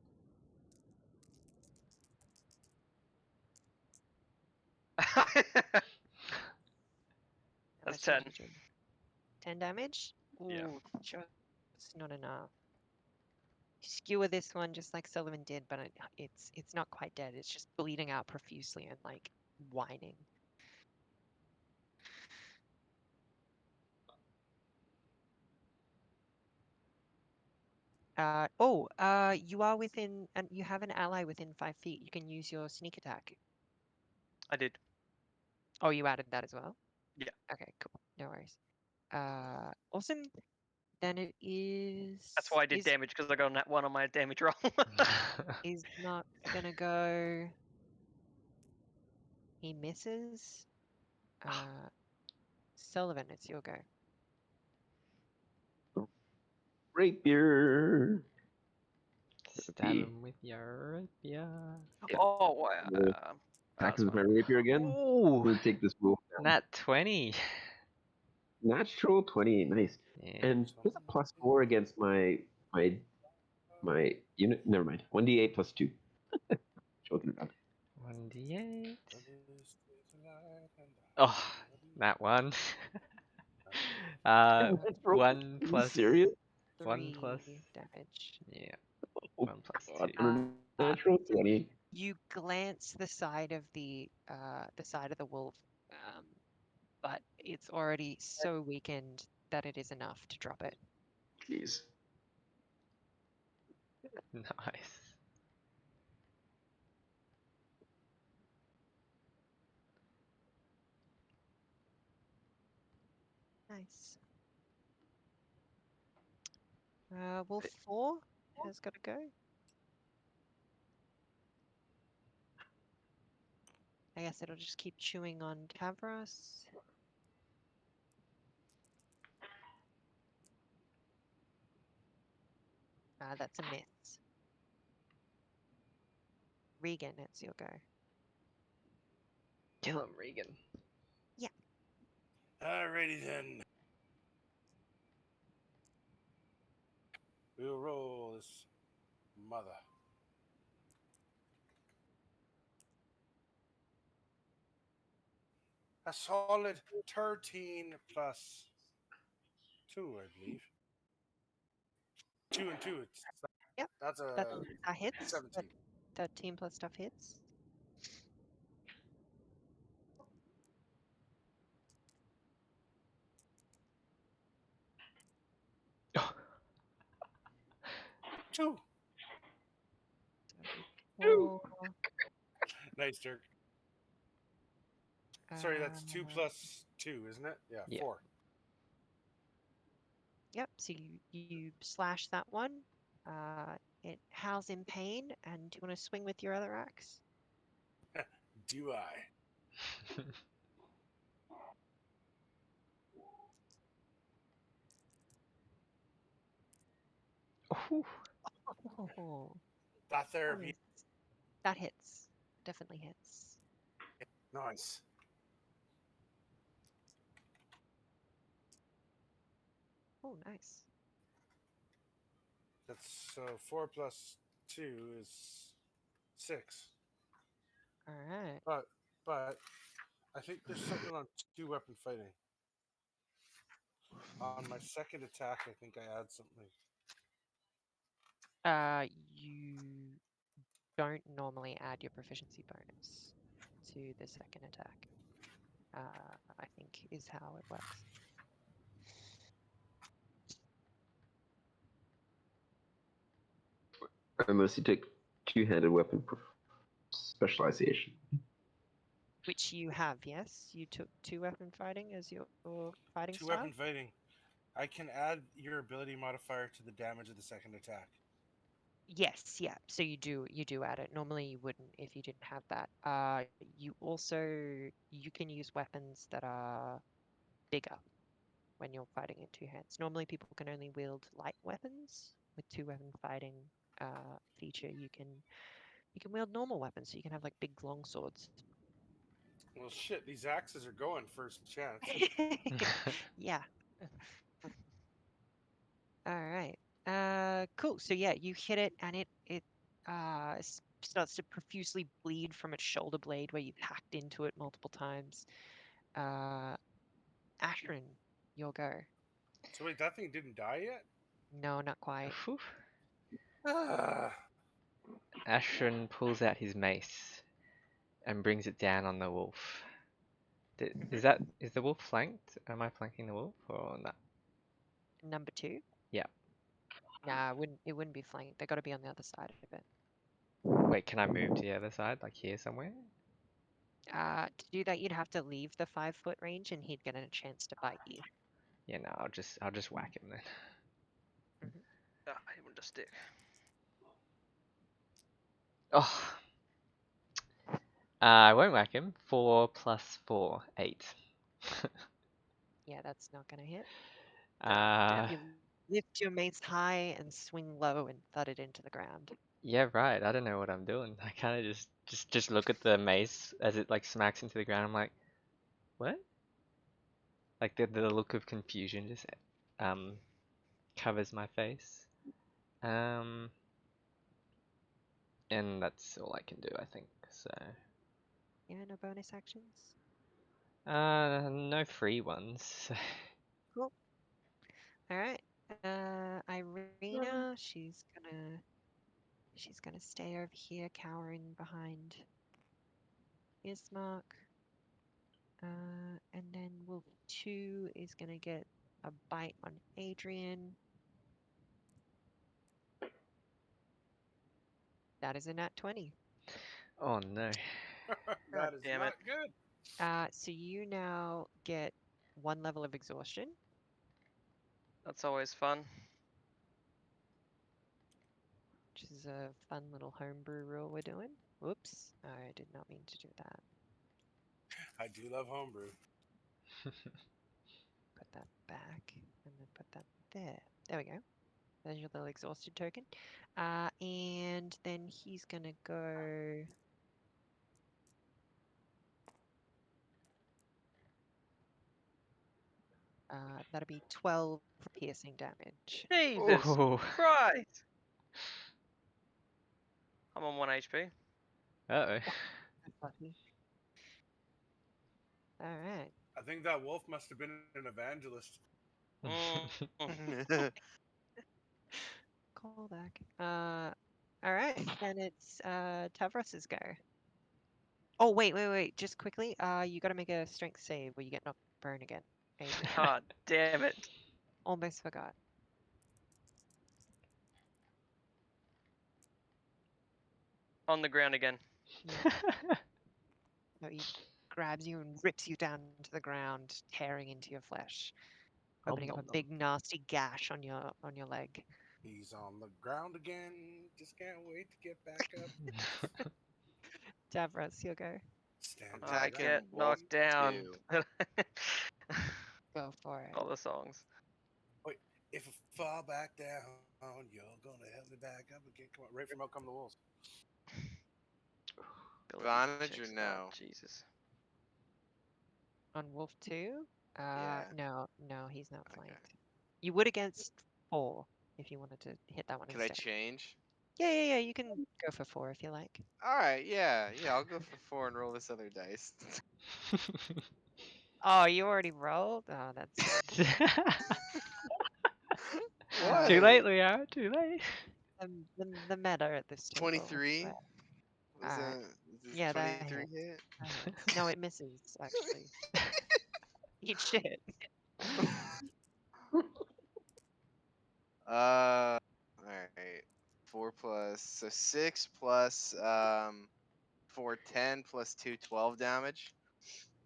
How That's much damage 10. you doing? 10 damage? Yeah. Ooh, just not enough. You skewer this one just like Sullivan did, but it's not quite dead. It's just bleeding out profusely and like whining. You are within, and you have an ally within 5 feet. You can use your sneak attack. I did. Oh, you added that as well? Yeah. Okay, cool. No worries. Awesome. Then it is. That's why I did damage, because I got on that one on my damage roll. Is not gonna go. He misses. Sullivan, it's your go. Rapier. Stab him with your rapier. Oh, wow. Attack That's with my fine. rapier again. I'm Ooh, gonna take this wolf down. nat 20. Natural 20, nice. Yeah. And there's a +4 against my unit. Never mind. 1d8 plus 2. Joking around. 1d8. Oh, that one. Natural? 1 Are you plus. serious? 1 3 plus. damage. Yeah. Oh, 1 plus God. 2. On a natural 20. You glance the side of the wolf, but it's already so weakened that it is enough to drop it. Jeez. Nice. Nice. Wolf 4 has got to go. I guess it'll just keep chewing on Tavros. That's a miss. Regan, it's your go. Kill him, Regan. Yeah. Alrighty then. We'll roll this mother. A solid 13 plus 2, I believe. 2 and 2. Yep. That's That hits. 17. 13 plus stuff hits. Two. Four. Nice, Dirk. Sorry, that's 2 plus 2, isn't it? Yeah, 4. Yep, so you slash that one. It howls in pain, and do you want to swing with your other axe? Do I? Ooh. Oh, That therapy. nice. That hits. Definitely hits. Nice. Oh, nice. That's 4 plus 2 is 6. All right. But I think there's something on 2-weapon fighting. On my second attack, I think I add something. You don't normally add your proficiency bonus to the second attack. I think is how it works. Unless you take two-handed weapon specialization. Which you have, yes? You took 2-weapon fighting as your fighting Two style? weapon fighting. I can add your ability modifier to the damage of the second attack. Yes, yeah. So you do add it. Normally you wouldn't if you didn't have that. You also you can use weapons that are bigger when you're fighting in two hands. Normally people can only wield light weapons. With 2-weapon fighting feature, you can wield normal weapons. So you can have like big long swords. Well, shit, these axes are going first chance. Yeah. All right. Cool. So yeah, you hit it, and it starts to profusely bleed from its shoulder blade where you've hacked into it multiple times. Ashrin, your go. So wait, that thing didn't die yet? No, not quite. Whew. Ah, Ashran pulls out his mace and brings it down on the wolf. Is the wolf flanked? Am I flanking the wolf or not? Number 2. Yeah. Nah, it wouldn't be flanked. They got to be on the other side of it. Wait, can I move to the other side, like here somewhere? To do that, you'd have to leave the 5-foot range, and he'd get a chance to bite you. Yeah, no, I'll just whack him then. Ah, hit with the stick. Oh, I won't whack him. 4 plus 4, 8. Yeah, that's not gonna hit. Uh, You lift your mace high and swing low and thud it into the ground. yeah, right. I don't know what I'm doing. I kind of just look at the mace as it like smacks into the ground. I'm like, what? Like the look of confusion just um covers my face. Um, and that's all I can do, I think. So, Yeah, no bonus actions. no free ones. Cool. All right. Irina, she's gonna stay over here, cowering behind Ismark. And then Wolf 2 is gonna get a bite on Adrian. That is a nat 20. Oh no. that is damn not it. good. So you now get 1 level of exhaustion. That's always fun. Which is a fun little homebrew rule we're doing. Whoops, I did not mean to do that. I do love homebrew. Put that back and then put that there. There we go. There's your little exhausted token. And then he's gonna go. That'll be 12 piercing damage. Jesus Oh. Christ! I'm on 1 HP. Uh-oh. That's lucky. All right. I think that wolf must have been an evangelist. Call back. All right. Then it's Tavros's go. Oh, wait. Just quickly. You got to make a strength save where you get knocked prone again. Adrian. God damn it. Almost forgot. On the ground again. Yeah. So he grabs you and rips you down to the ground, tearing into your flesh, opening up a big nasty gash on your leg. He's on the ground again. Just can't wait to get back up. Davros, you'll go. Stand I Attacking get Wolf knocked down. 2. Go for it. All the songs. Wait, if I fall back down, you're gonna help me back up again. Come on, right from Out Come the Wolves. Ability Advantage or checks. no? Oh, Jesus. On Wolf 2? Yeah. No, he's not Okay. flanked. You would against 4 if you wanted to hit that one Can I instead. change? Yeah, you can go for 4 if you like. All right, yeah, I'll go for 4 and roll this other dice. Oh, you already rolled? Oh, that's What? Too late, Liara. Too late. the meta at this table. 23. Alright. Does Yeah, that 23 hits. hit? That hits. No, it misses, actually. Eat shit. All right. 4 plus, so 6 plus 4, 10 plus 2, 12 damage.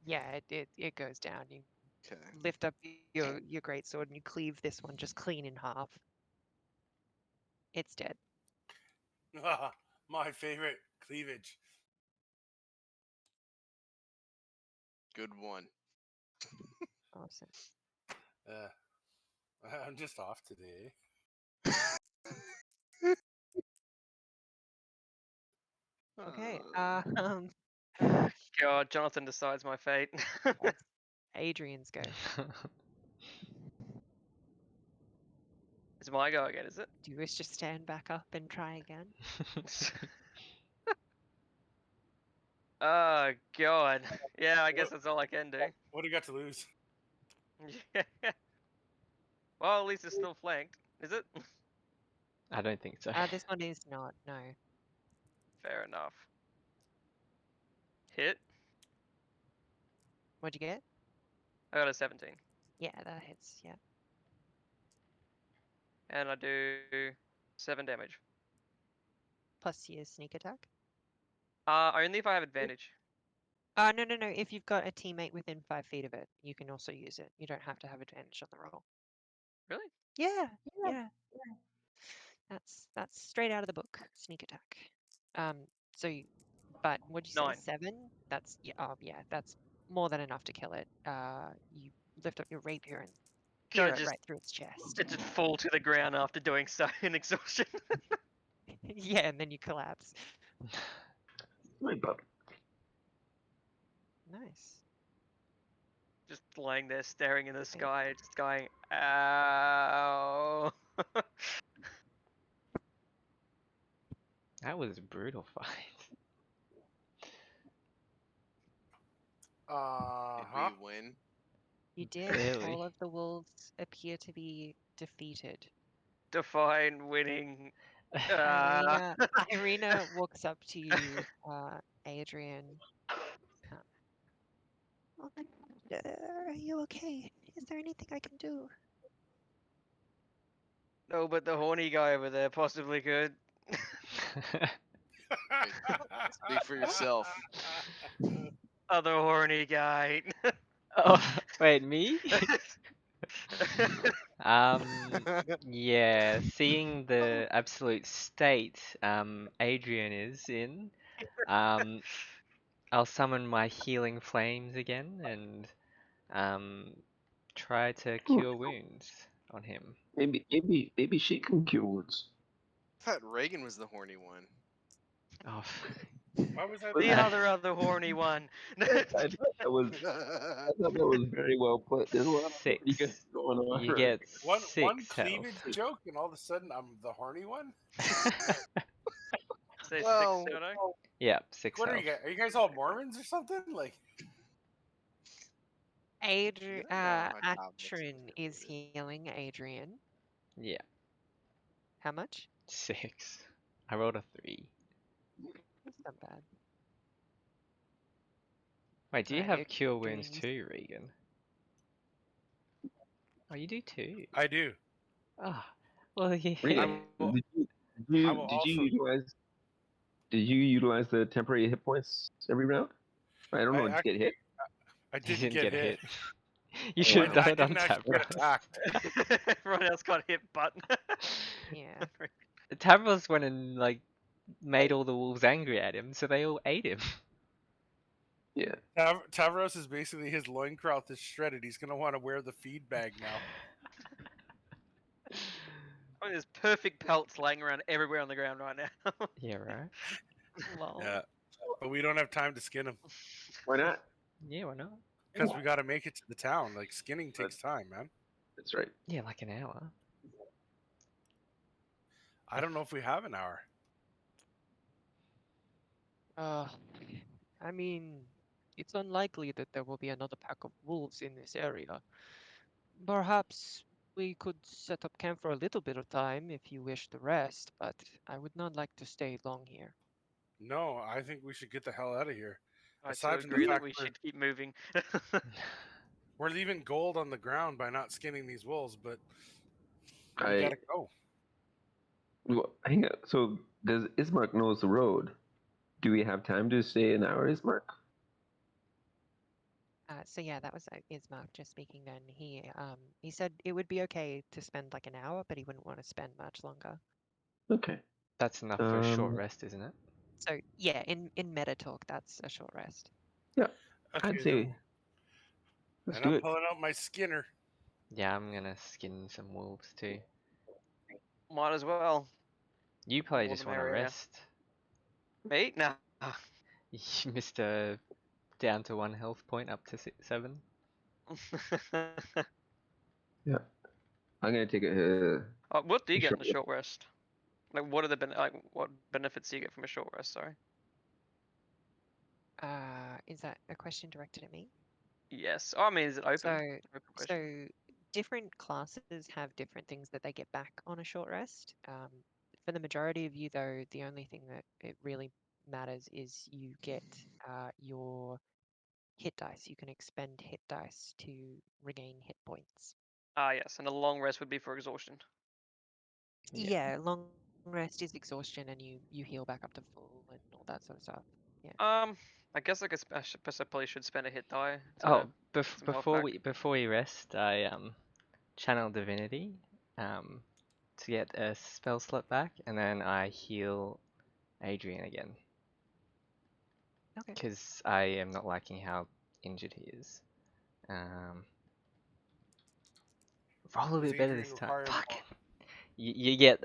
Yeah, it goes down. You Okay. lift up your great sword and you cleave this one just clean in half. It's dead. My favorite cleavage. Good one. Awesome. Uh, I'm just off today. Okay. God, Jonathan decides my fate. That's Adrian's go. It's my go again, is it? Do you wish to stand back up and try again? Oh God. Yeah, I guess What, that's all I can do. what do you got to lose? Yeah. Well, at least it's still flanked, is it? I don't think so. This one is not. No. Fair enough. Hit. What'd you get? I got a 17, Yeah, that hits. Yeah. and I do 7 damage. Plus your sneak attack. Only if I have advantage. No, no, no. If you've got a teammate within 5 feet of it, you can also use it. You don't have to have advantage on the roll. Really? Yeah, yeah. That's straight out of the book. Sneak attack. Um, so you, but what'd you say? 9. 7? That's yeah. Oh, yeah. That's more than enough to kill it. You lift up your rapier and Can I spear it just right through its chest. it just fall to the ground after doing so in exhaustion? Yeah, and then you collapse. My butt. Nice. Just laying there staring in the Okay. sky, just going, ow. That was a brutal fight. Did Huh? we win? You did. Barely. All of the wolves appear to be defeated. Define winning. Irina, Irina walks up to you, Adrian. Uh, Oh my God, are you okay? Is there anything I can do? No, but the horny guy over there possibly could. Speak for yourself. Other horny guy. Oh, wait, me? Yeah, seeing the absolute state Adrian is in, um, I'll summon my healing flames again and um, try to cure wounds on him. Maybe she can cure wounds. I thought Reagan was the horny one. Oh, Why was I The there? other horny one. I thought that was very well put. There's a lot of horny six. guys going on. You Right? get One 6 health. cleavage joke, and all of a sudden I'm the horny one. Say 6, Well, Soto. Yeah, 6 What are health. you guys? Are you guys all Mormons or something? Like, Adrian, You know how Tablets Atrin is distributed. healing Adrian. Yeah, How much? 6. I rolled a 3. That's not bad. Wait, do you Alright, have cure wounds Adrian, you too, Regan? Oh, you do too. I do. Ah, well, I Regan, will. I will did you also. utilize the temporary hit points every round? I don't I know. Did you get actually. hit? I you didn't didn't get get hit. hit. You Oh, should I have know. done I it on didn't actually get Tavros. attacked. Everyone else got hit, but yeah. Tavros went and made all the wolves angry at him, so they all ate him. Yeah. Tavros is basically his loincloth is shredded. He's gonna want to wear the feed bag now. I mean, there's perfect pelts laying around everywhere on the ground right now. Yeah, right. Lol. Yeah, but we don't have time to skin him Why not? Yeah, why not? because we got to make it to the town. Like skinning But takes time, man. that's right. Yeah, like an hour. I don't know if we have an hour. Uh, I mean, it's unlikely that there will be another pack of wolves in this area. Perhaps we could set up camp for a little bit of time if you wish to rest, but I would not like to stay long here. No, I think we should get the hell out of here. I too Aside from the agree that fact we we're, should keep moving. we're leaving gold on the ground by not skinning these wolves, but we I gotta go. well, hang on. So does Ismark knows the road? Do we have time to stay an hour, Ismark? So yeah, that was Ismark just speaking then. He said it would be okay to spend like an hour, but he wouldn't want to spend much longer. Okay. That's enough for a short Um. rest, isn't it? So yeah, in meta talk, that's a short rest. Yeah. I'd Okay, say let's and do I'm it. pulling out my Skinner. Yeah, I'm gonna skin some wolves too. Might as well. You probably More just the want to merrier. rest. Me? Nah. Mr. Down to 1 health point up to 7. Yeah. I'm gonna take a What do you get in short the short rest? Like, what are the what benefits do you get from a short rest? Sorry. Is that a question directed at me? Yes. Oh, I mean, is it open? So Open question. so different classes have different things that they get back on a short rest. For the majority of you, though, the only thing that it really matters is you get your hit dice. You can expend hit dice to regain hit points. Ah, yes, and a long rest would be for exhaustion. Yeah, long rest is exhaustion, and you heal back up to full and all that sort of stuff. Yeah. I guess I suppose I probably should spend a hit die to Oh, get some health back. before we rest, I channel divinity to get a spell slot back, and then I heal Adrian again Okay. because I am not liking how injured he is. Um, roll a Does bit better Adrian this time. require Fuck. more? You get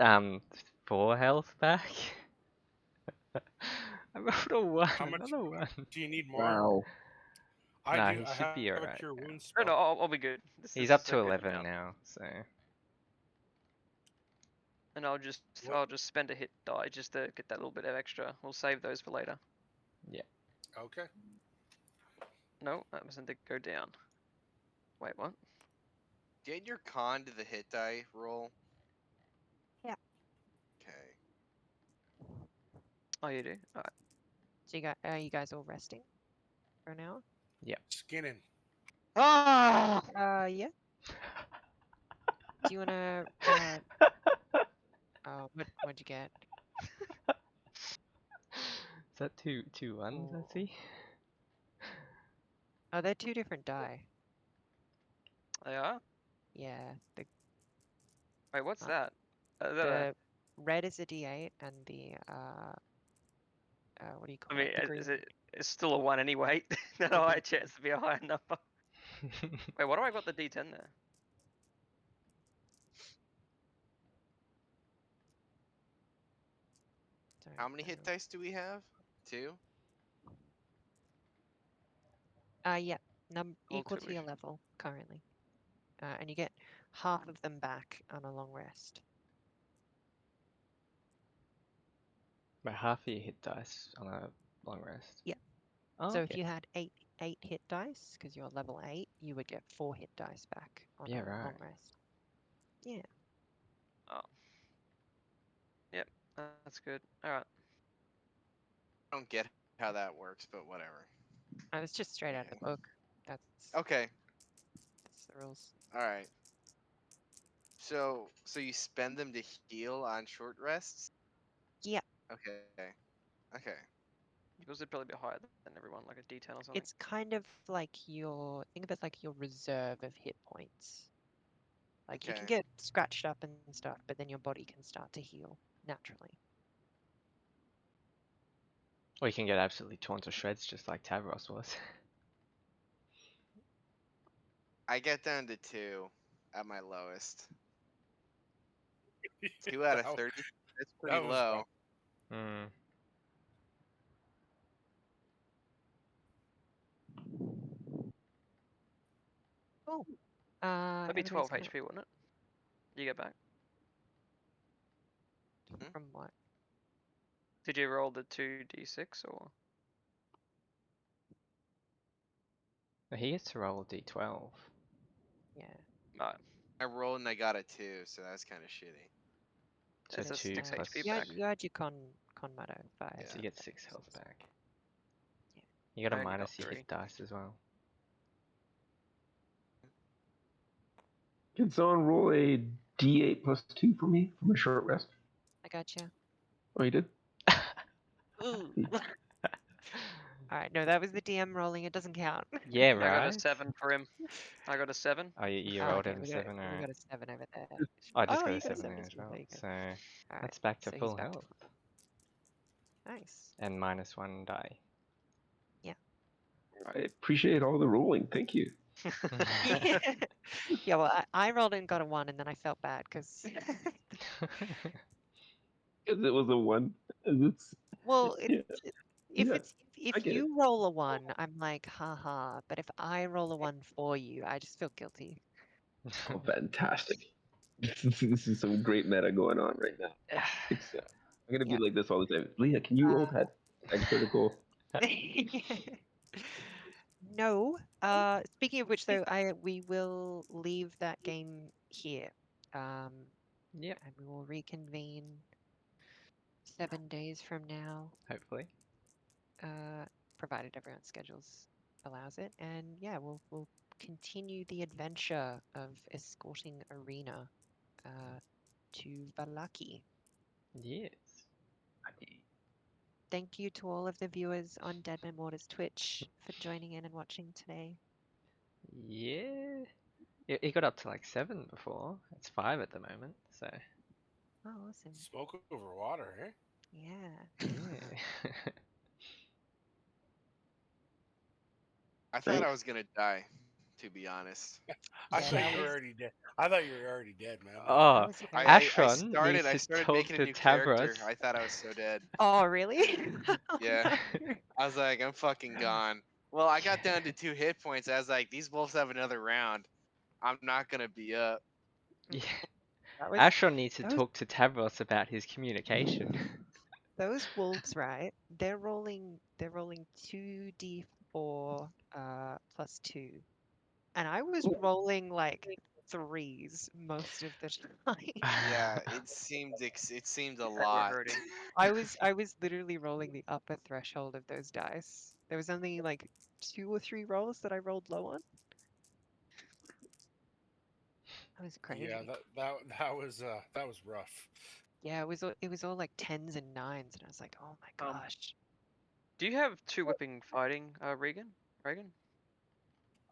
4 health back. I rolled a 1, How much another 1. do you need more? wow. I Nah, do. he I should have be a alright cure now. wounds Oh spell. no, I'll be good. This He's up is a to good 11 amount, now, so and What? I'll just spend a hit die just to get that little bit of extra. We'll save those for later. yeah. Okay. No, that wasn't to go down. Wait, what? Get your con to the hit die roll. Yeah. Okay. Oh, you do. All right. So are you guys all resting for an hour? Skinning. Ah! Yeah. Do you wanna what'd you get? Is that two ones? I Oh, see. they're two different die. They are. Yeah. Wait, what's Uh, that? Is that the red is a D8 and the what do you I call mean, it? The green. it's still a 1 anyway. No the high green. chance to be a higher number. Wait, what do I got the D10 there? How many hit dice do we have? 2? Yeah, All equal to your two-ish. level currently, and you get half of them back on a long rest. But half of your hit dice on a long rest. Yeah. Oh, So if okay. you had eight hit dice, because you're level 8, you would get 4 hit dice back on Yeah, a right. long rest. Yeah. Oh. Yep, that's good. All right. I don't get how that works, but whatever. I was just straight out of the Okay. book. Okay. That's the rules. All right. So you spend them to heal on short rests? Yeah. Okay. Okay. Yours would probably be higher than everyone, like a D10 or something. It's kind of like think of it like your reserve of hit points. Like you can Okay. get scratched up and stuff, but then your body can start to heal naturally. Or you can get absolutely torn to shreds, just like Tavros was. I get down to 2 at my lowest. 2 out of That 30. That's pretty was rough. low. Hmm. Cool. That'd be Everybody's 12 kind of HP, wouldn't it? You get back. from what? Did you roll the 2d6 or? He gets to roll a d12. Yeah. Alright. I rolled and I got a 2, so that's kind of shitty. So There's a 2 6 plus. HP you back. had your con motto 5. Yeah. So you get 6 health back. Yeah. You got I a only got minus your 3. hit dice as well. Can someone roll a D8 plus 2 for me for my short rest? I got you. Oh, you did? Ooh. All right, no, that was the DM rolling. It doesn't count. Yeah, I got a right? 7 for him. I got a 7. Oh, you Oh, rolled okay, in a we 7, got alright. a 7 over there. I just Oh, got you a got a 7 7 there as as well. well. There you go. So All right, that's back to so he's full back to health. Nice. And minus 1 die. I appreciate all the rolling. Thank you. Yeah. Yeah, well, I rolled and got a 1, and then I felt bad because, Because it was a 1. It's, well, yeah, yeah, I if get it. you roll a 1, I'm like, haha. But if I roll a 1 for you, I just feel guilty. Oh, fantastic. This is some great meta going on right now. It's, I'm going to be Yeah. like this all the time. Leah, can you roll that critical? No. Speaking of which, though, we will leave that game here. Yep, And we will reconvene 7 days from now, hopefully. provided everyone's schedules allows it. And yeah, we'll continue the adventure of escorting Arena to Valaki. Yes. Thank you to all of the viewers on Deadmanwater's Twitch for joining in and watching today. Yeah. It got up to like 7 before. It's 5 at the moment, so Oh, awesome. Smoke over water, eh? Yeah. yeah. I thought Right. I was gonna die, to be honest. I Yeah, thought that you were was already dead. I thought you were already dead, man. Oh, that was I, very. I, I Ashron started needs I to started talk making a to new character. Tavros. I thought I was so dead. Oh, really? Oh, Yeah. no. I was like, I'm fucking gone. Well, I got down to 2 hit points. I was like, these wolves have another round. I'm not gonna be up. Yeah. That was Ashron needs to those talk to Tavros about his communication. those wolves, right? They're rolling 2d4 plus 2. And I was rolling like 3s most of the time. Yeah, it seemed a Bet you're lot. hurting. I was literally rolling the upper threshold of those dice. There was only like 2 or 3 rolls that I rolled low on. That was Yeah, crazy. that was rough. Yeah, it was all like 10s and 9s, and I was like, oh my gosh. Do you have 2 whipping fighting, Regan? Regan?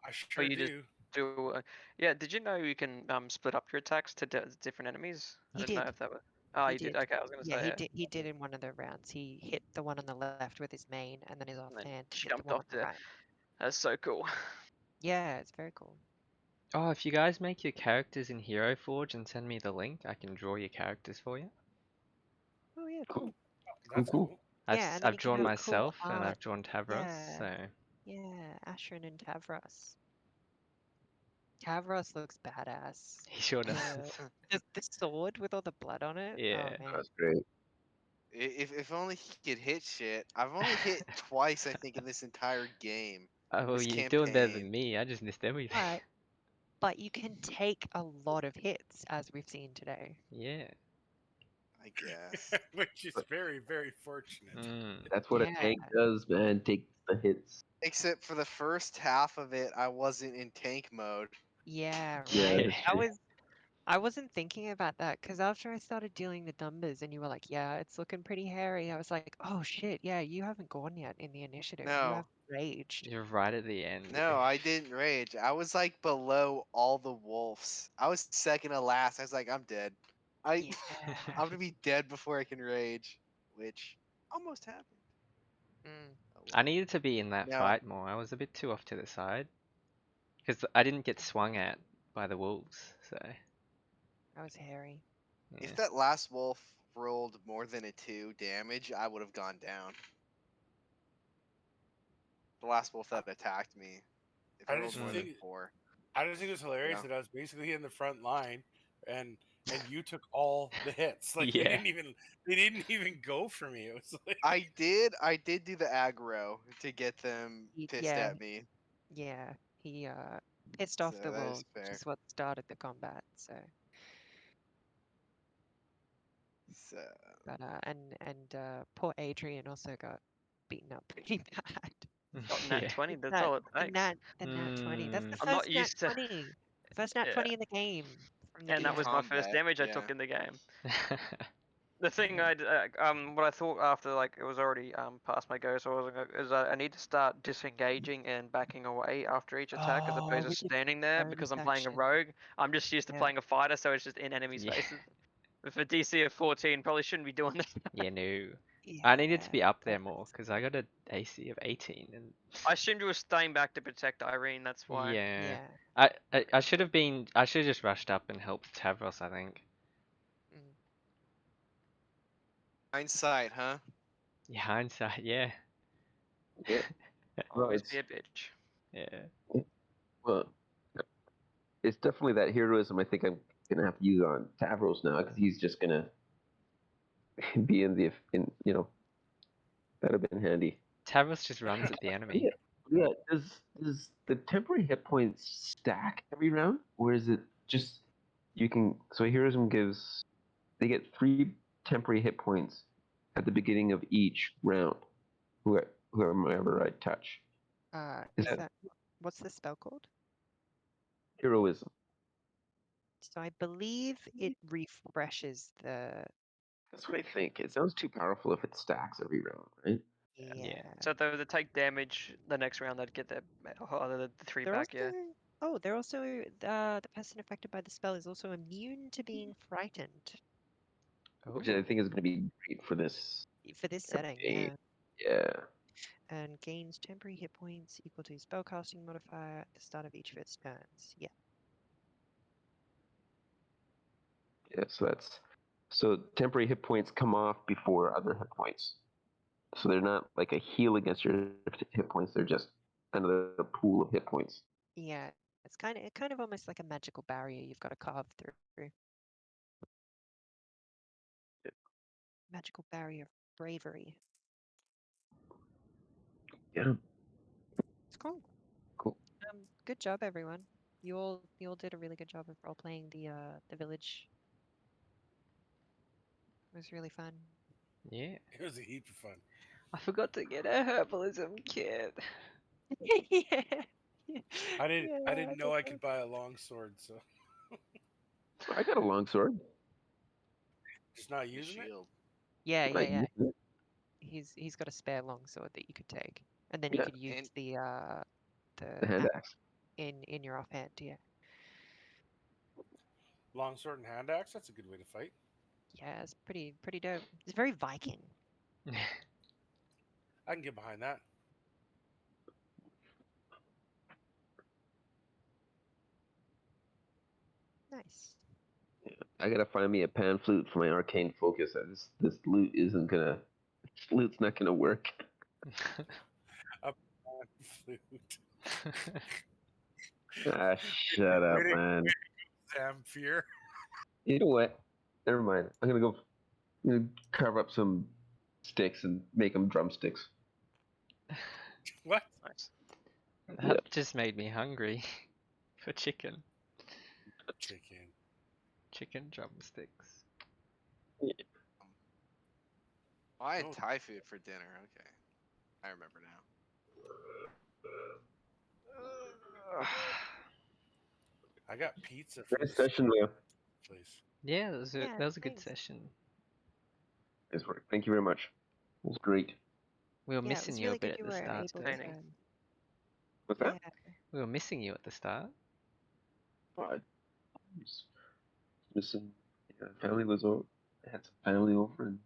I Or sure you just do. do? Yeah. Did you know you can split up your attacks to different enemies? I He didn't know did. if that was. Oh, He you did. did. Okay, I was gonna Yeah, say he yeah. did. He did in one of the rounds. He hit the one on the left with his main, and then his And then offhand hit the jumped one off on the to. right. That's so cool. Yeah, it's very cool. Oh, if you guys make your characters in Hero Forge and send me the link, I can draw your characters for you. Oh yeah, Cool. cool. Cool, That's cool. cool. Yeah, and then I've you can drawn have cool myself and art. I've drawn Tavros, Yeah, so yeah, Ashrin and Tavros. Tavros looks badass. he sure does. The sword with all the blood on it. Oh Yeah. man. That's great. If only he could hit shit. I've only hit twice, I think, in this entire game. Oh, well, This you're doing better campaign. than me. I just missed everything. But you can take a lot of hits, as we've seen today. Yeah. I guess. Which is very, very fortunate. That's what a Yeah, tank does, man. Take the hits. Except for the first half of it, I wasn't in tank mode. yeah, Yeah, right. that's That true. was I wasn't thinking about that because after I started dealing the numbers and you were like, yeah, it's looking pretty hairy, I was like, oh shit, yeah, you haven't gone yet in the initiative. You No, have raged. You're right at the end. no, I didn't rage. I was like below all the wolves. I was second to last. I was like, I'm dead. I Yeah. I'm gonna be dead before I can rage, which almost happened. Mm, Oh I well. needed to be in that Now, fight more. I was a bit too off to the side. Because I didn't get swung at by the wolves, so that was hairy. yeah. if that last wolf rolled more than a 2 damage, I would have gone down. The last wolf that attacked me, if it I rolled just more Mm. than think 4. I just think it was hilarious Yeah. that I was basically in the front line, and you took all the hits. Like Yeah. they didn't even go for me. It was like I did do the aggro to get them pissed Yeah, at me. yeah. He pissed So off the that is wolves, which fair. is what started the combat. So So But poor Adrian also got beaten up pretty bad. Got nat Yeah. 20. That's That all it the takes. nat 20. That's the Mm. I'm not first nat used to. 20. First nat Yeah. 20 in the game from the And that in was DM. my first combat, damage I yeah. took in the game. The thing what I thought after like it was already past my go, so I was is I need to start disengaging and backing away after each attack as Oh, opposed to with your standing there because bonus I'm playing a action. rogue. I'm just used to Yeah. playing a fighter, so it's just in enemies' Yeah. faces. But for DC of 14, probably shouldn't be doing that. Yeah, no. Yeah. I needed to be up there perfect. more because I got an AC of 18 and I assumed you were staying back to protect Irene. That's why. yeah. Yeah. I should have been. I should have just rushed up and helped Tavros. I think. Mm. Hindsight, huh? Yeah, hindsight. Yeah. Yeah. Well, Always it's be a bitch. Yeah. well, it's definitely that heroism. I think I'm gonna have to use on Tavros now because he's just gonna be in that'd have been handy. Tavros just runs at the enemy. Yeah, yeah. Does the temporary hit points stack every round, or is it just you can? So heroism gives they get 3 temporary hit points at the beginning of each round. Whoever I touch. Is Is that that what's the spell called? heroism? So I believe it refreshes the That's what I think. It sounds too powerful if it stacks every round, right? yeah. So if they were to take damage the next round, they'd get their the 3 They're back. Yeah. also they're also the person affected by the spell is also immune to being frightened Which I Oh. think is going to be great for this for this setting, campaign. yeah. Yeah. And gains temporary hit points equal to spellcasting modifier at the start of each of its turns. Yeah. Yeah. So temporary hit points come off before other hit points. So they're not like a heal against your hit points. They're just another pool of hit points. Yeah. It's kind of almost like a magical barrier you've got to carve through. Magical barrier of bravery. Yeah. It's cool. Cool. Good job, everyone. You all did a really good job of role playing the village. It was really fun. Yeah. It was a heap of fun. I forgot to get a herbalism kit. Yeah. I didn't. I Yeah, didn't know I could buy a long sword, so I got a longsword. just not The using it. shield. Yeah, I yeah. used it. He's got a spare longsword that you could take, and then you Yeah. could use And The hand axe axe. in your offhand. Yeah, Long sword and hand axe. That's a good way to fight. yeah. It's pretty dope. It's very Viking. I can get behind that. Nice. I gotta find me a pan flute for my arcane focus. This loot isn't gonna. Loot's not gonna work. Flute. Ah, shut up, Way to- man. Damn fear. You know what? Never mind. I'm gonna carve up some sticks and make them drumsticks. What? Nice. That just made me hungry for chicken. Chicken. Chicken drumsticks. I had Oh. Thai food for dinner. Okay, I remember now. I got pizza from Nice this session, Leo. place. Yeah, Yeah, that was a good thanks. session. Nice work. Thank you very much. It was great. We were Yeah, it missing was you a really bit good at you the were start able though. to. What's that? Yeah, We were missing you at the start. I was missing. Yeah, family was over. I had some family over, and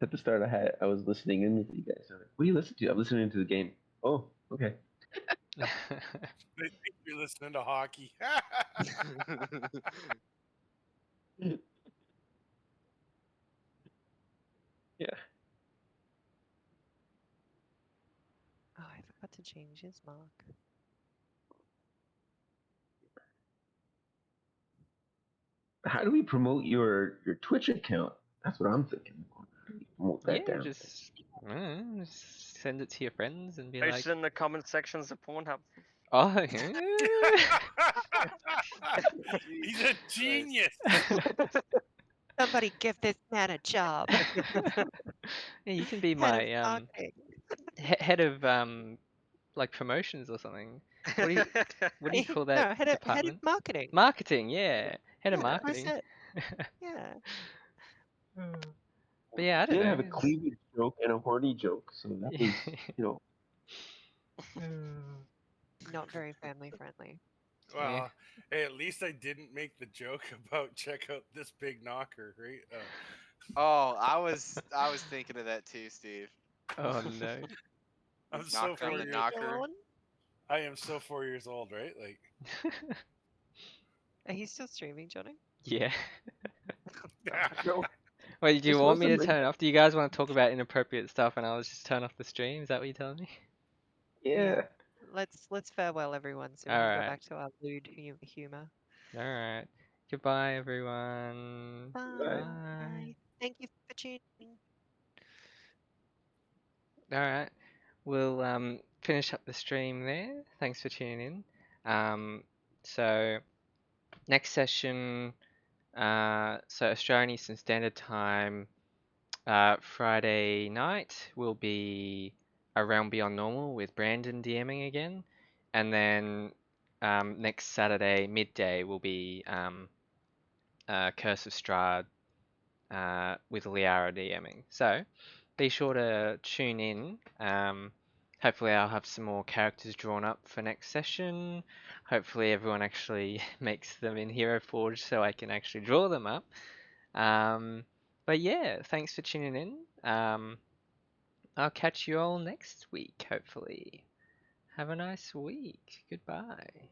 at the start, I was listening in with you guys. I'm like, what do you listen to? I'm listening to the game. Oh, okay. They think you're listening to hockey. Yeah. oh, I forgot to change his mark. How do we promote your Twitch account? That's what I'm thinking. How do we promote that Yeah, down? just send it to your friends and be Post like, it in the comment sections of Pornhub. oh, He's a genius. Somebody give this man a job. Yeah, you can be Head of my marketing. head of like promotions or something. What do you what do you call that No, head of department? marketing. Marketing, yeah. Head of Yeah, I marketing. said, yeah. But yeah, I don't Did have a know. cleavage joke and a horny joke, so that was, you know, Not very family friendly. Yeah. Well, hey, at least I didn't make the joke about check out this big knocker, right? Oh, I was thinking of that too, Steve. Oh no. I'm Is so Knock on the 4 years. streaming knocker. on? I am so 4 years old, right? Like, Are you still streaming, Johnny? Yeah. no, Wait, do you this want me to wasn't. turn it off? Do you guys want to talk about inappropriate stuff and I'll just turn off the stream? Is that what you're telling me? Yeah. Let's farewell everyone so we can go Alright. back to our lewd humor. Alright. Goodbye, everyone. Bye. Bye. Thank you for tuning in. Alright. We'll finish up the stream there. Thanks for tuning in. So next session, so Australian Eastern Standard Time, Friday night will be a Realm Beyond Normal with Brandon DMing again, and then next Saturday midday will be Curse of Strahd with Liara DMing. So be sure to tune in. Hopefully, I'll have some more characters drawn up for next session. Hopefully, everyone actually makes them in Hero Forge so I can actually draw them up. But yeah, thanks for tuning in. I'll catch you all next week, hopefully. Have a nice week. Goodbye.